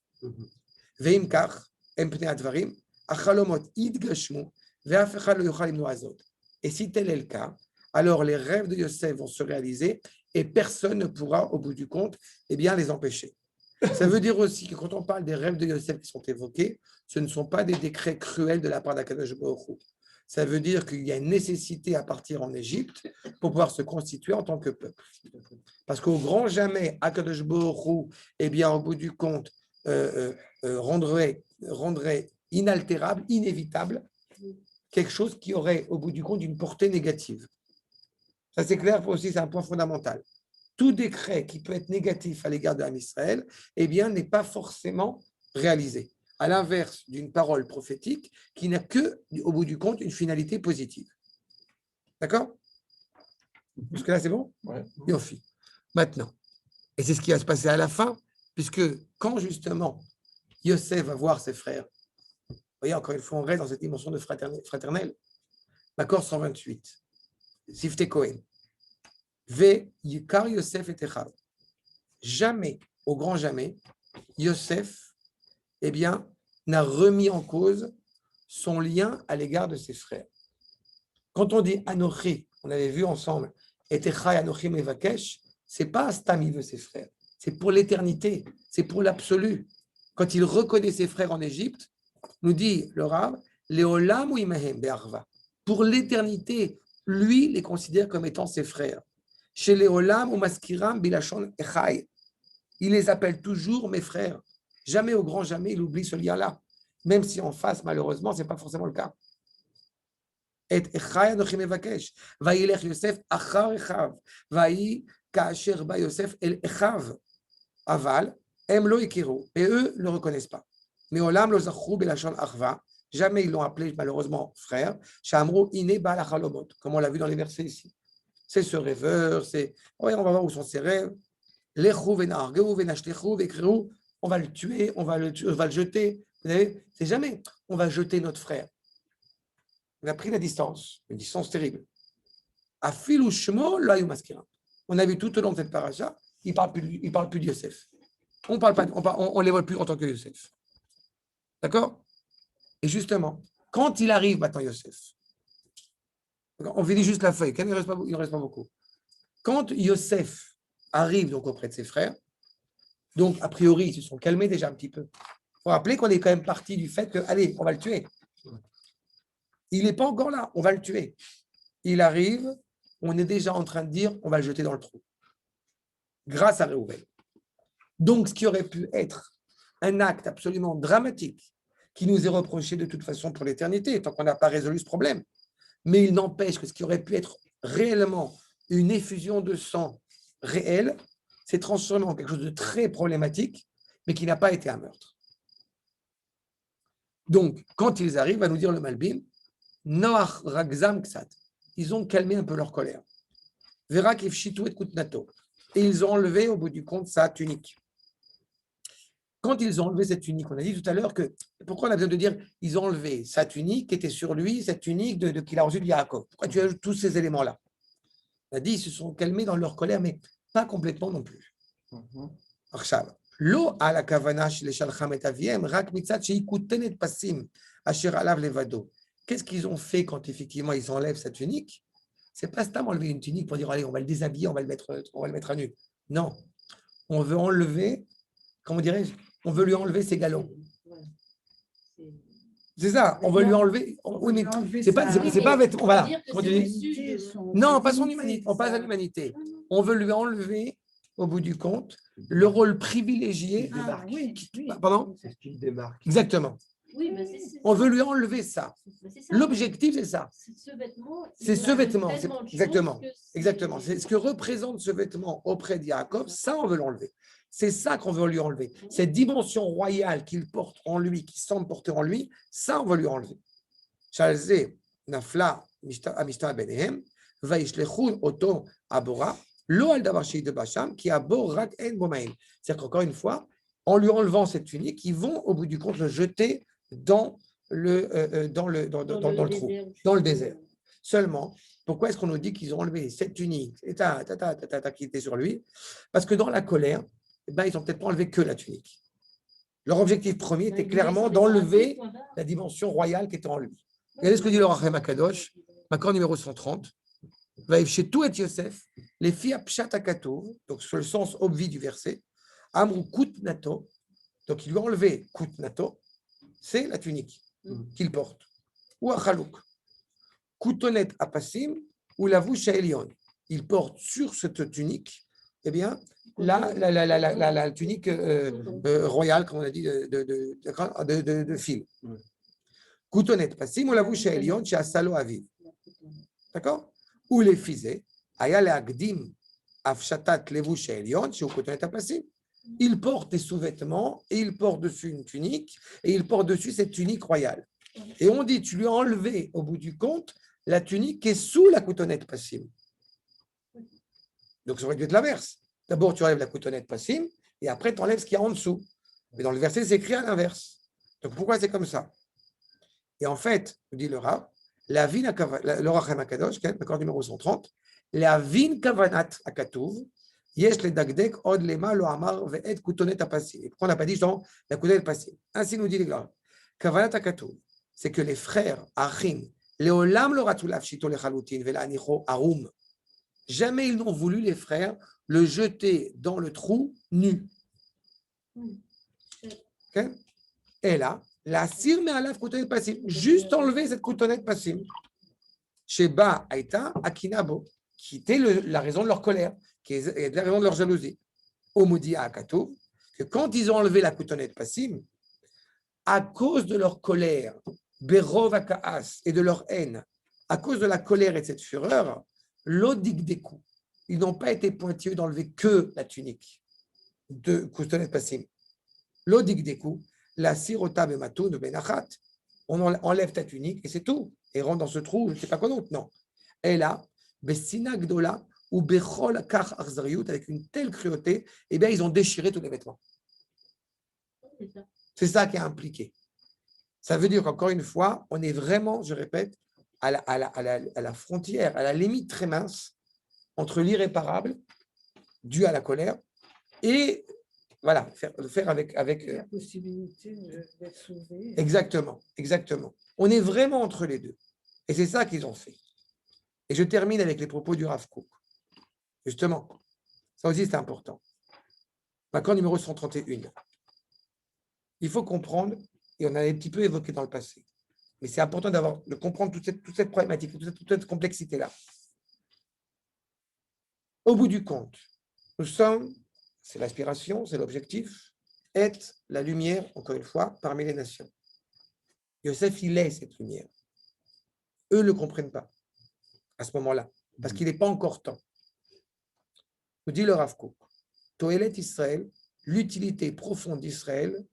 Veim kach, em pnei advarim, achalomot yidgashmu, ve'af echad lo yochal limnoa zot. Et si tel est le cas, alors les rêves de Yosef vont se réaliser et personne ne pourra, au bout du compte, les empêcher. Ça veut dire aussi que quand on parle des rêves de Yosef qui sont évoqués, ce ne sont pas des décrets cruels de la part d'Akadosh Baruch Hu. Ça veut dire qu'il y a une nécessité à partir en Égypte pour pouvoir se constituer en tant que peuple. Parce qu'au grand jamais, Akadosh Baruch Hu, au bout du compte, rendrait inaltérable, inévitable, quelque chose qui aurait, au bout du compte, une portée négative. Ça, c'est clair aussi, c'est un point fondamental. Tout décret qui peut être négatif à l'égard de l'Am Israël, n'est pas forcément réalisé. À l'inverse d'une parole prophétique qui n'a que, au bout du compte, une finalité positive. D'accord? Parce que là, c'est bon? Ouais. Yofi. Maintenant, et c'est ce qui va se passer à la fin, puisque quand justement Yosef va voir ses frères, vous voyez, encore une fois, on reste dans cette dimension de fraternelle. L'accord 128. Sifte Cohen. Ve Yikar Yosef et Echav. Jamais, au grand jamais, Yosef, n'a remis en cause son lien à l'égard de ses frères. Quand on dit Anochi, on avait vu ensemble, et Echai Anochi Mevakesh, c'est pas Stam, il veut ses frères, c'est pour l'éternité, c'est pour l'absolu. Quand il reconnaît ses frères en Égypte, nous dit le Rav, Leolam ou Imahem Be'arva. Pour l'éternité, lui les considère comme étant ses frères. Chez Leolam ou Maskiram Bilachon Echai, il les appelle toujours mes frères. Jamais, au grand jamais, il oublie ce lien-là. Même si en face, malheureusement, ce n'est pas forcément le cas. Et Echai Anochi Mevakesh, Vaïlech Yosef Achar Echav, Vaï Kaasher Ba Yosef El Echav, Aval, Em Lo Ikiru, et eux ne le reconnaissent pas. Mais Olam Lo Zachru Belachon Achva, jamais ils l'ont appelé malheureusement frère, Shamru Ine Ba Lachalomot, comme on l'a vu dans les versets ici. C'est ce rêveur, c'est. Oui, on va voir où sont ses rêves. Lechu Venargeu Venashtechu Vekreu. On va le tuer, on va le jeter. Vous savez, c'est jamais, on va jeter notre frère. On a pris la distance, une distance terrible. Afilu Shmo lo hayu maskirim. On a vu tout au long de cette paracha, il ne parle plus de Yosef. On ne les voit plus en tant que Yosef. D'accord? Et justement, quand il arrive maintenant Yosef, on finit juste la feuille, il ne reste pas beaucoup. Quand Yosef arrive donc auprès de ses frères, donc, a priori, ils se sont calmés déjà un petit peu. Il faut rappeler qu'on est quand même parti du fait que, allez, on va le tuer. Il n'est pas encore là, on va le tuer. Il arrive, on est déjà en train de dire, on va le jeter dans le trou. Grâce à Réhouven. Donc, ce qui aurait pu être un acte absolument dramatique, qui nous est reproché de toute façon pour l'éternité, tant qu'on n'a pas résolu ce problème. Mais il n'empêche que ce qui aurait pu être réellement une effusion de sang réelle, c'est transformé en quelque chose de très problématique, mais qui n'a pas été un meurtre. Donc, quand ils arrivent à nous dire le Malbim, Noach Ragzam Ksat, ils ont calmé un peu leur colère. Vera Kifshitu et Kutnato. Et ils ont enlevé au bout du compte sa tunique. Quand ils ont enlevé cette tunique, on a dit tout à l'heure que, pourquoi on a besoin de dire, ils ont enlevé sa tunique qui était sur lui, cette tunique qu'il a reçue de Yaakov. Pourquoi tu ajoutes tous ces éléments-là? On a dit, ils se sont calmés dans leur colère, mais pas complètement non plus. Lo à la kavana chez les shalcham et aviem, rak mitzat chez ikutenet pasim, asher alav levado. Qu'est-ce qu'ils ont fait quand effectivement ils enlèvent cette tunique? C'est pas seulement enlever une tunique pour dire allez, on va le déshabiller, on va le mettre à nu. Non, on veut enlever, comment dirais-je, on veut lui enlever ses galons. C'est ça, on veut lui enlever. Oui, mais c'est pas vêtement. Voilà. Non, pas son humanité. On passe à l'humanité. On veut lui enlever, au bout du compte, le rôle privilégié. Pardon? C'est ce qu'il démarque. Exactement. Oui, mais on veut lui enlever ça. L'objectif, c'est ça. C'est ce vêtement. Exactement. Exactement. C'est ce que représente ce vêtement auprès de Yaakov. Ça, on veut l'enlever. C'est ça qu'on veut lui enlever. Cette dimension royale qu'il porte en lui, qu'il semble porter en lui, ça, on veut lui enlever. Shalze nafla amishta benehem vaishlechu oto abora lo al davar shei de basham qui abor rak en bomaim. C'est-à-dire qu'encore une fois, en lui enlevant cette tunique, ils vont au bout du compte le jeter dans le trou, dans le désert. Seulement, pourquoi est-ce qu'on nous dit qu'ils ont enlevé cette tunique et qui était sur lui? Parce que dans la colère, ils n'ont peut-être pas enlevé que la tunique. Leur objectif premier était clairement d'enlever la dimension royale qui était en lui. Regardez ce que dit le Rachem Akadosh, Makor numéro 130. Chez tout et Yosef, les filles à Pshat Akatov, donc sur le sens obvi du verset, Amrou Kut Nato, donc il lui a enlevé Kut Nato, c'est la tunique qu'il porte. Ou à Chalouk. Koutonet Apassim, ou la Voucha Elion. Il porte sur cette tunique, eh bien, la tunique royale, comme on a dit, de fil. Koutonet Passim, ou la Voucha Elion, chez Asalo Aviv. D'accord? Ou les fisés, Aya le Agdim, Afshatat Levoucha Elion, chez Koutonet Apassim. Il porte des sous-vêtements et il porte dessus une tunique et il porte dessus cette tunique royale. Et on dit, tu lui as enlevé au bout du compte la tunique qui est sous la coutonnette passim. Donc ça aurait dû être l'inverse. D'abord, tu enlèves la coutonnette passim et après, tu enlèves ce qu'il y a en dessous. Mais dans le verset, c'est écrit à l'inverse. Donc pourquoi c'est comme ça? Et en fait, dit le Rav, la vin le Rachem Akadosh, d'accord, numéro 130, la vin kavanat akatuv, yesh le dagdek od lema lo amar ve'et koutonet apassim. Et pourquoi on n'a pas dit dans la coutonnette passim? Ainsi nous dit les gars, kavanat akatuv, c'est que les frères Achim, Leolam lo ratu lafshito lechalutin velanicho arum. Jamais ils n'ont voulu, les frères, le jeter dans le trou nu. Okay? Et là, la sir me alaf koutonet passim, juste enlever cette koutonet passim. Sheba aita akinabo, qui était la raison de leur colère, qui est la raison de leur jalousie. Omodi akatou, que quand ils ont enlevé la koutonet passim, à cause de leur colère, Berov Akaas, et de leur haine, à cause de la colère et de cette fureur, l'odik des coups, ils n'ont pas été pointilleux d'enlever que la tunique de Koustonet Passim. L'odik des coups, la sirota bematou de benachat, on enlève ta tunique et c'est tout, et rentre dans ce trou, je ne sais pas quoi d'autre, non. Et là, Bessina Gdola, ou Bechol Kach Arzariut, avec une telle cruauté, eh bien, ils ont déchiré tous les vêtements. C'est ça qui est impliqué. Ça veut dire qu'encore une fois, on est vraiment, je répète, à la frontière, à la limite très mince entre l'irréparable, dû à la colère, et voilà, faire avec la possibilité d'être sauvé. Exactement, exactement. On est vraiment entre les deux. Et c'est ça qu'ils ont fait. Et je termine avec les propos du Rav Kook. Justement, ça aussi c'est important. Macron numéro 131. Il faut comprendre, et on a un petit peu évoqué dans le passé, mais c'est important de comprendre toute cette problématique, toute cette complexité-là. Au bout du compte, nous sommes, c'est l'aspiration, c'est l'objectif, être la lumière, encore une fois, parmi les nations. Yosef, il est cette lumière. Eux ne le comprennent pas à ce moment-là, parce qu'il n'est pas encore temps. Nous dit le Rav Kook, Toelet Israël, l'utilité profonde d'Israël,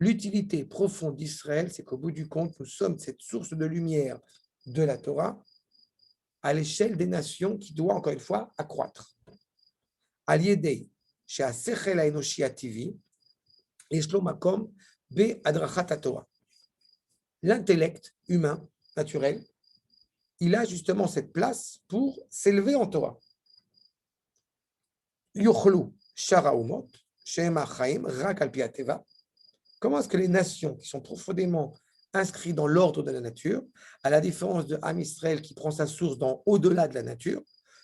l'utilité profonde d'Israël, c'est qu'au bout du compte, nous sommes cette source de lumière de la Torah à l'échelle des nations qui doit, encore une fois, accroître. Aliedei, chez Asechel Haenoshi Ativi, Yeshlo Makom Be Adrachat Torah. L'intellect humain, naturel, il a justement cette place pour s'élever en Torah. Yochlu Sharaumot, Shema Chaim, Rak al Piateva. Comment est-ce que les nations qui sont profondément inscrites dans l'ordre de la nature, à la différence de Am Israël qui prend sa source dans au-delà de la nature,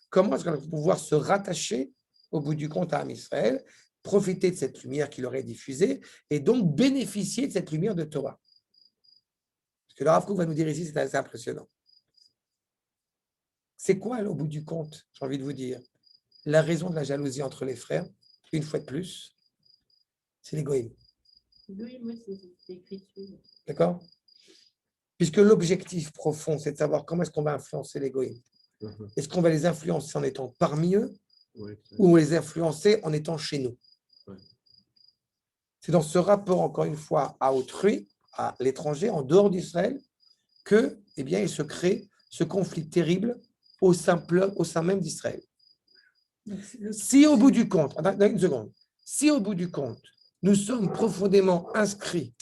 comment est-ce qu'elles vont pouvoir se rattacher au bout du compte à Am Israël, profiter de cette lumière qui leur est diffusée et donc bénéficier de cette lumière de Torah? Ce que le Rav Kook va nous dire ici, c'est assez impressionnant. C'est quoi, au bout du compte, j'ai envie de vous dire, la raison de la jalousie entre les frères, une fois de plus, c'est l'égoïsme. C'est écrit dessus. D'accord? Puisque l'objectif profond, c'est de savoir comment est-ce qu'on va influencer l'égoïsme. Est-ce qu'on va les influencer en étant parmi eux ou les influencer en étant chez nous? C'est dans ce rapport, encore une fois, à autrui, à l'étranger, en dehors d'Israël, que, eh bien, il se crée ce conflit terrible au sein même d'Israël. Si au bout du compte, une seconde, si au bout du compte, nous sommes profondément inscrits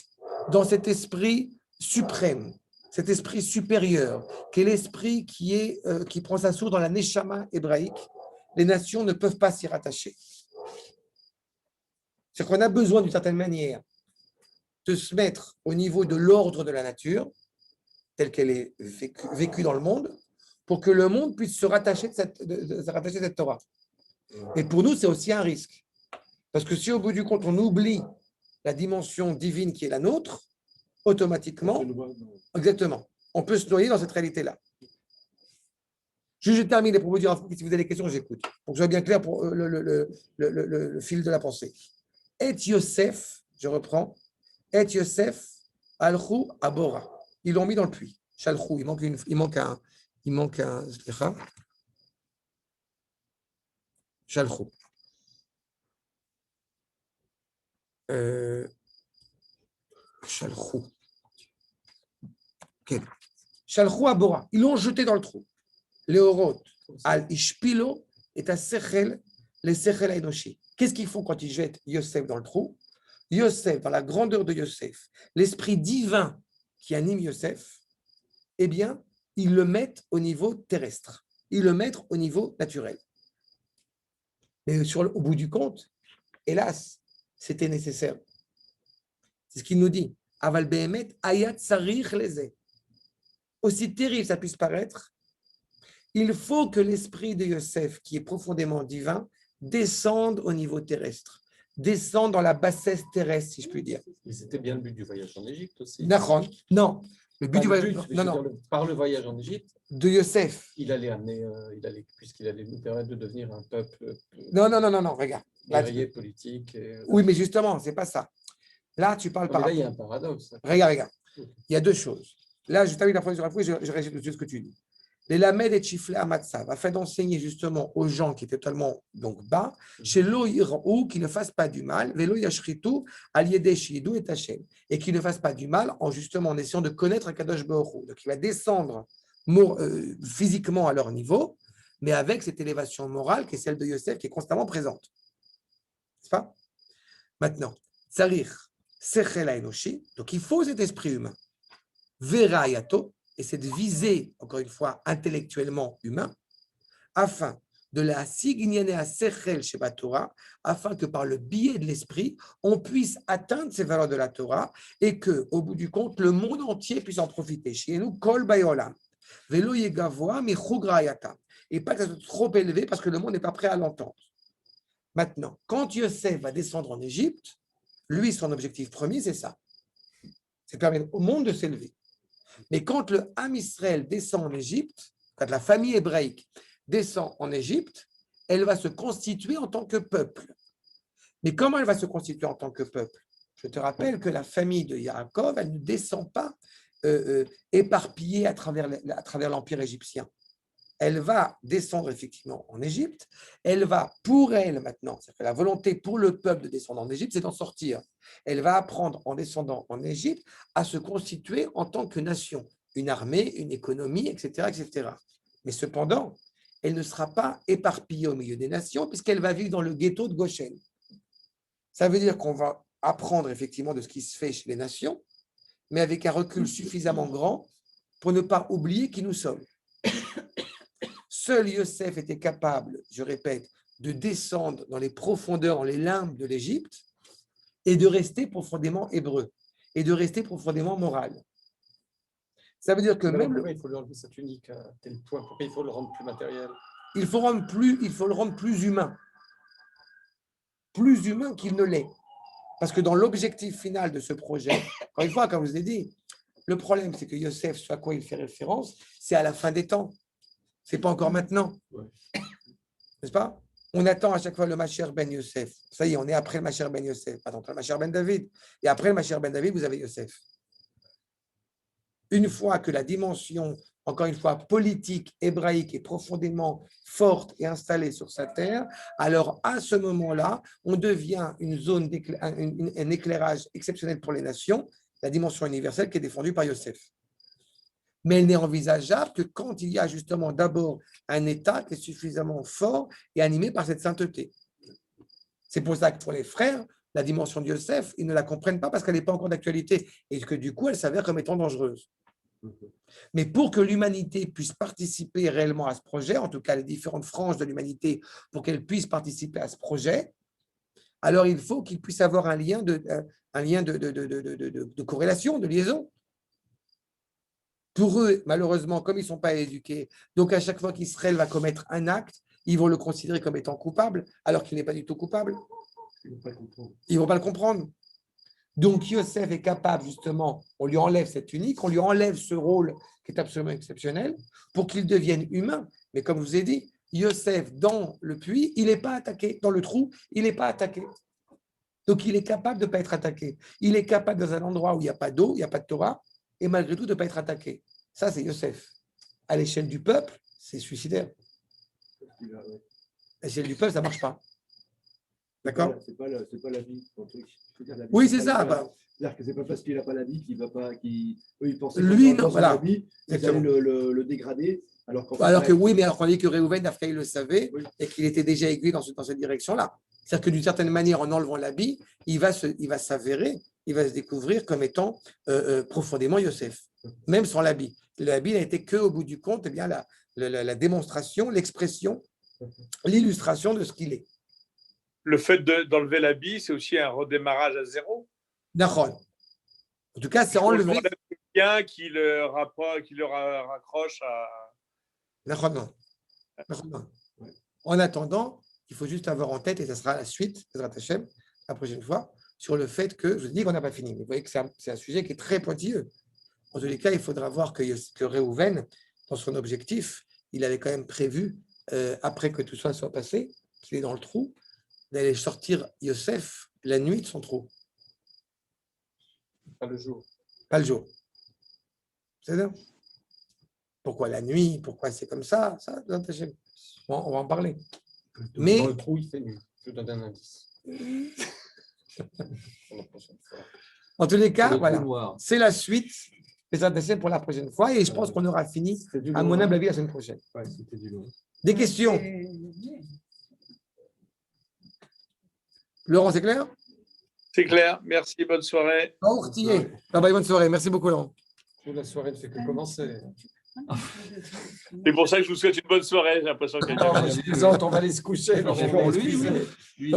dans cet esprit suprême, cet esprit supérieur, qui est l'esprit qui prend sa source dans la neshama hébraïque, les nations ne peuvent pas s'y rattacher. C'est qu'on a besoin d'une certaine manière de se mettre au niveau de l'ordre de la nature, telle qu'elle est vécue dans le monde, pour que le monde puisse se rattacher de cette Torah. Et pour nous, c'est aussi un risque. Parce que si au bout du compte, on oublie la dimension divine qui est la nôtre, automatiquement, exactement, on peut se noyer dans cette réalité-là. Je termine pour vous dire, si vous avez des questions, j'écoute. Pour que je sois bien clair pour le fil de la pensée. Et Yosef, je reprends, Et Yosef, Alchou Abora. Ils l'ont mis dans le puits. Chalchou, il manque un. Chalchou. Chalchou. Ok. Chalchou Abora. Ils l'ont jeté dans le trou. Léorot, al Ishpilo et à Sechel, les Sechel Ainoshi. Qu'est-ce qu'ils font quand ils jettent Yosef dans le trou? Yosef, dans la grandeur de Yosef, l'esprit divin qui anime Yosef, eh bien, ils le mettent au niveau terrestre. Ils le mettent au niveau naturel. Mais au bout du compte, hélas, c'était nécessaire. C'est ce qu'il nous dit. Aval behemet ayat sarich leze. Aussi terrible ça puisse paraître, il faut que l'esprit de Yosef, qui est profondément divin, descende au niveau terrestre, descende dans la bassesse terrestre, si je puis dire. Mais c'était bien le but du voyage en Égypte aussi. Non. Le but du voyage, par le voyage en Égypte, de Yosef. il allait puisqu'il allait nous permettre de devenir un peuple. Non, regarde. Guerrier politique. Oui, mais justement, c'est pas ça. Là, tu parles par. Là, il y a un paradoxe. Regarde. Il y a deux choses. Là, je termine la phrase sur la foi et je réagis dessus ce que tu dis. Les lamed et chiflé à Matsav, afin d'enseigner justement aux gens qui étaient totalement donc bas, chez l'Oïrou, qui ne fassent pas du mal, vélo yashritu, aliedesh yidou et Hachem, et qui ne fassent pas du mal en justement en essayant de connaître Kadosh Baruch Hu. Donc il va descendre physiquement à leur niveau, mais avec cette élévation morale qui est celle de Yosef, qui est constamment présente. N'est-ce pas? Maintenant, Tsarir, Sechel Aenoshi, donc il faut cet esprit humain. Vera Yato, et cette visée, encore une fois, intellectuellement humain, afin de la signer à Sechel Sheba Torah, afin que par le biais de l'esprit, on puisse atteindre ces valeurs de la Torah et que, au bout du compte, le monde entier puisse en profiter. Chez nous, Kol Bayolam, Velo Yegavoa, Michugrayata, et pas que ça soit trop élevé parce que le monde n'est pas prêt à l'entendre. Maintenant, quand Yosef va descendre en Égypte, lui, son objectif premier, c'est ça. C'est permettre au monde de s'élever. Mais quand le Ham Israël descend en Égypte, quand la famille hébraïque descend en Égypte, elle va se constituer en tant que peuple. Mais comment elle va se constituer en tant que peuple? Je te rappelle que la famille de Yaakov, elle ne descend pas éparpillée à travers l'empire égyptien. Elle va descendre effectivement en Égypte. Elle va, pour elle maintenant, c'est-à-dire que la volonté pour le peuple de descendre en Égypte, c'est d'en sortir. Elle va apprendre en descendant en Égypte à se constituer en tant que nation, une armée, une économie, etc., etc. Mais cependant, elle ne sera pas éparpillée au milieu des nations puisqu'elle va vivre dans le ghetto de Goshen. Ça veut dire qu'on va apprendre effectivement de ce qui se fait chez les nations, mais avec un recul suffisamment grand pour ne pas oublier qui nous sommes. Seul Yosef était capable, je répète, de descendre dans les profondeurs, dans les limbes de l'Égypte et de rester profondément hébreu et de rester profondément moral. Ça veut dire que même pourquoi il faut lui enlever sa tunique à tel point? Pourquoi il faut le rendre plus matériel? Il faut le rendre plus humain qu'il ne l'est. Parce que dans l'objectif final de ce projet, encore une fois, comme je vous ai dit, le problème, c'est que Yosef, ce à quoi il fait référence, c'est à la fin des temps. Ce n'est pas encore maintenant. Ouais. N'est-ce pas? On attend à chaque fois le Mashiach ben Yosef. Ça y est, on est après le Mashiach ben Yosef. Attends, le Mashiach ben David. Et après le Mashiach ben David, vous avez Yosef. Une fois que la dimension, encore une fois, politique, hébraïque est profondément forte et installée sur sa terre, alors à ce moment-là, on devient une zone, un éclairage exceptionnel pour les nations, la dimension universelle qui est défendue par Yosef. Mais elle n'est envisageable que quand il y a justement d'abord un État qui est suffisamment fort et animé par cette sainteté. C'est pour ça que pour les frères, la dimension de Yosef, ils ne la comprennent pas parce qu'elle n'est pas encore d'actualité et que du coup, elle s'avère comme étant dangereuse. Mais pour que l'humanité puisse participer réellement à ce projet, en tout cas les différentes franges de l'humanité, pour qu'elles puissent participer à ce projet, alors il faut qu'ils puissent avoir un lien de corrélation, de liaison. Pour eux, malheureusement, comme ils ne sont pas éduqués, donc à chaque fois qu'Israël va commettre un acte, ils vont le considérer comme étant coupable, alors qu'il n'est pas du tout coupable. Ils ne vont pas le comprendre. Donc Yosef est capable, justement, on lui enlève cette tunique, on lui enlève ce rôle qui est absolument exceptionnel, pour qu'il devienne humain. Mais comme je vous ai dit, Yosef, dans le puits, il n'est pas attaqué. Dans le trou, il n'est pas attaqué. Donc il est capable de ne pas être attaqué. Il est capable, dans un endroit où il n'y a pas d'eau, il n'y a pas de Torah, et malgré tout de ne pas être attaqué. Ça, c'est Yosef. À l'échelle du peuple, c'est suicidaire. À l'échelle du peuple, ça ne marche pas. D'accord? C'est pas la vie. Oui, c'est ça. C'est-à-dire que c'est pas parce qu'il n'a pas la vie qu'il va pas. Eux, ils pensaient lui, que non, voilà. La vie, ils allaient le dégrader. Alors que oui, mais alors qu'on dit que Réhouven, Dafka, il le savait et qu'il était déjà aiguillé dans cette direction-là. C'est-à-dire que d'une certaine manière, en enlevant l'habit, il va s'avérer, il va se découvrir comme étant profondément Yosef, même sans l'habit. L'habit n'a été qu'au bout du compte, eh bien, la démonstration, l'expression, l'illustration de ce qu'il est. Le fait d'enlever l'habit, c'est aussi un redémarrage à zéro. D'accord. En tout cas, c'est enlever. Le lien qui le raccroche à. Non. En attendant, il faut juste avoir en tête, et ça sera la suite, la prochaine fois, sur le fait que, je vous dis qu'on n'a pas fini, mais vous voyez que c'est un sujet qui est très pointilleux. En tous les cas, il faudra voir que Réhouven, dans son objectif, il avait quand même prévu, après que tout ça soit passé, qu'il est dans le trou, d'aller sortir Yosef la nuit de son trou. Pas le jour. Pas le jour. C'est ça? Pourquoi la nuit? Pourquoi c'est comme ça? On va en parler. Mais dans le trou, il fait nuit. Je donne un indice. En tous les cas, voilà. C'est la suite des pour la prochaine fois et je pense qu'on aura fini, à mon humble avis, la semaine prochaine. Ouais, c'était du long. Des questions? Laurent, c'est clair? C'est clair. Merci. Bonne soirée. Bonne soirée. Merci beaucoup, Laurent. La soirée ne fait que commencer. C'est pour ça que je vous souhaite une bonne soirée. J'ai l'impression qu'il y a Les autres, on va aller se coucher. Pour lui,